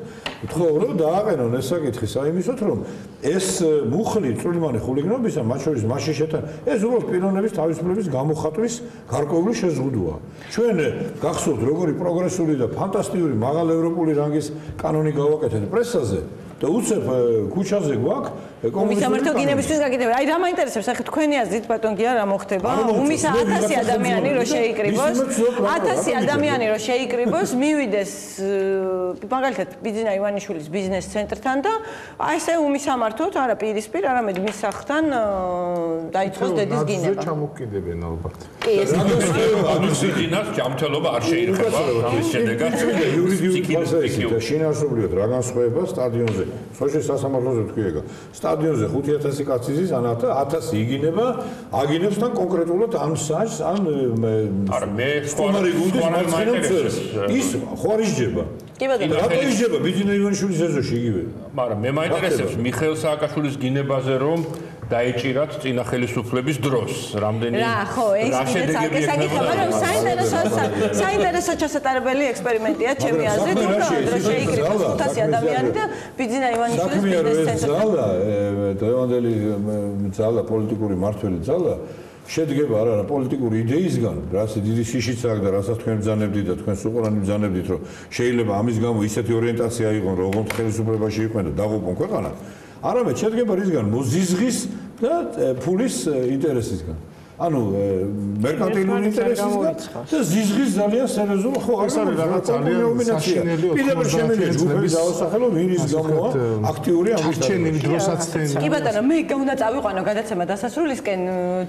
ვთხოვ რომ დააყენონ ეს საკითხი საიმისოთ რომ ეს მუხლი წვრილმანი ხულიგნობისა მათ შორის მასში შეთან ეს უბრალოდ პიროვნების თავისუფლების გამოხატვის გარკვეული შეზღუდვაა ჩვენ გახსოვთ როგორი პროგრესული და ფანტასტიკური მაღალ ევროპული რანგის კანონი გავაკეთეთ პრესაზე და უცებ ქუჩაზე გვაქვს უმის სამართო გინებისთვის გაკეთება. აი რა მაინტერესებს, ახლა თქვენი აზრით ბატონ გია რა მოხდება? უმისა 1000 ადამიანი რო შეიკრიბოს, 1000 ადამიანი რო შეიკრიბოს, მივიდეს მაგალითად ბიძინა ივანიშვილის ბიზნეს ცენტრთან და აი ესე უმის სამართოთ არა პირისპირ, არამედ მის სახლთან დაიწყოს დედის გინება. ეს ჩამოკიდებენ ალბათ. კი, ეს ბიზნეს ჯამთელობა არ შეირხება ის შედეგად იურიდიულ შინაარსობრივად რა განსხვავება სტადიონზე. სოჭის სასამართლოზე თქვია სტადიონზე 5000 კაცი ზის ან 1000 იგინება აგინებს თან კონკრეტულად ამ საჭს ან მე სტუმარი გუნდის მარცხენებს ის ხوارიჯება კი ბატონო რატო იჯება ბიძინა ივანიშვილის ეზოში იგივე მაგრამ მე მაინტერესებს მიხეილ სააკაშვილის გინებაზე რომ დაეჭირათ წინა ხელისუფლების დროს რამდენი რა ხო ეს კიდე საკითხია მაგრამ საინტერესო ჩასატარებელი ექსპერიმენტია ჩემი აზრით რომ შეიკრიბოს 500 ადამიანი და ბიძინა ივანიშვილის ბიზნეს ცენტრში დღევანდელი ძალა პოლიტიკური მართველი ძალა შედგება არა პოლიტიკური იდეისგან, რაც დიდი შიშიც აქვს და რასაც თქვენ ბრძანებდით და თქვენ სუყურანი ბრძანებდით, რომ შეიძლება ამის გამო ისეთი ორიენტაცია იყოს, რომ ოღონდ ხელისუფლებაში იყვნენ და დაღუპონ ქვეყანა. არამედ შედგება რისგან? მოზიზღის და ფულის ინტერესისგან. ანუ მერკანტილური ინტერესისგან და ზიზღის ძალიან სერიოზული ხო ეს არის რაღაც ძალიან საშინელი პირდაპირ შემიძლია ჯგუფების დაუსახელო ვინის გამოა აქტიური ამის დროსაც თენ კი ბატონო მე უნდა წავიყვანო გადაცემა დასასრულისკენ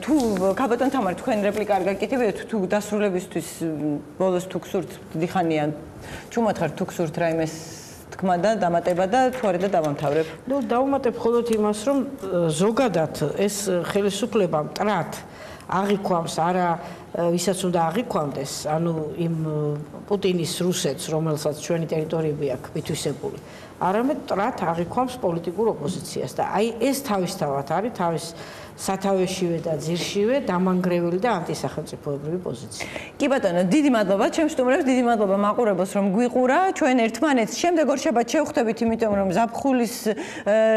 თუ ქაბატონ თამარ თქვენ რეპლიკა არ გაკეთებიათ თუ დასრულებისთვის ბოლოს თუ გსურთ დიდი ხანია ჩუმად ხარ თუ გსურთ რაიმეს თქმა და დამატება და თუ არა და დავამთავრებ ნუ დავუმატებ მხოლოდ იმას რომ ზოგადად ეს ხელისუფლება მტრად აღიქვამს არა ვისაც უნდა აღიქვამდეს ანუ იმ პუტინის რუსეთს რომელსაც ჩვენი ტერიტორიები აქვს მითვისებული არამედ მტრად აღიქვამს პოლიტიკურ ოპოზიციას და აი ეს თავისთავად არის თავის სათავეშივე და ძირშივე დამანგრეველი და ანტისახელმწიფოებრივი პოზიცია. კი ბატონო, დიდი მადლობა ჩემს სტუმრებს, დიდი მადლობა მაყურებელს რომ გვიყურა. ჩვენ ერთმანეთს შემდეგ ორ შაბათს შევხვდებით, იმიტომ რომ ზაფხულის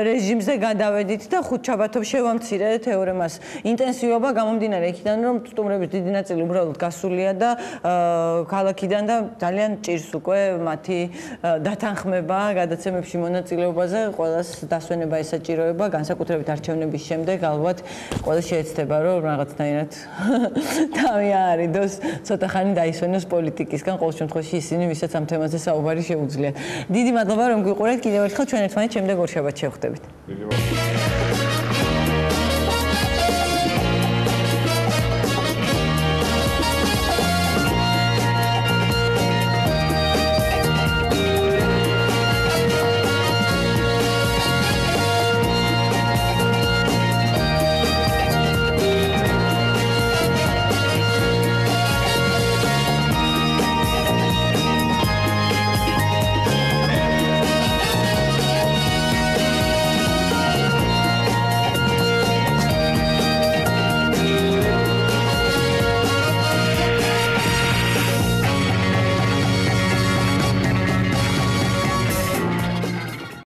რეჟიმზე გადავედით და ხუთშაბათով შევამცირე თეორემას ინტენსივობა გამომდინარე იქიდან რომ სტუმრების დიდი ნაწილი უბრალოდ გასულია და ქალაქიდან და ძალიან ჭირს უკვე მათი დათანხმება გადაცემებში მონაწილეობაზე, ყველას დასვენება ესაჭიროება, განსაკუთრებით არჩევნების შემდეგ ალბათ ყველა შეეცდება რომ რაღაცნაირად თავი არიდოს ცოტა ხანი დაისვენოს პოლიტიკისგან ყოველ შემთხვევაში ისინი ვისაც ამ თემაზე საუბარი შეუძლიათ. დიდი მადლობა რომ გვიყურეთ კიდევ ერთხელ ჩვენ ერთმანეთს შემდეგ ორ შაბათს შევხვდებით.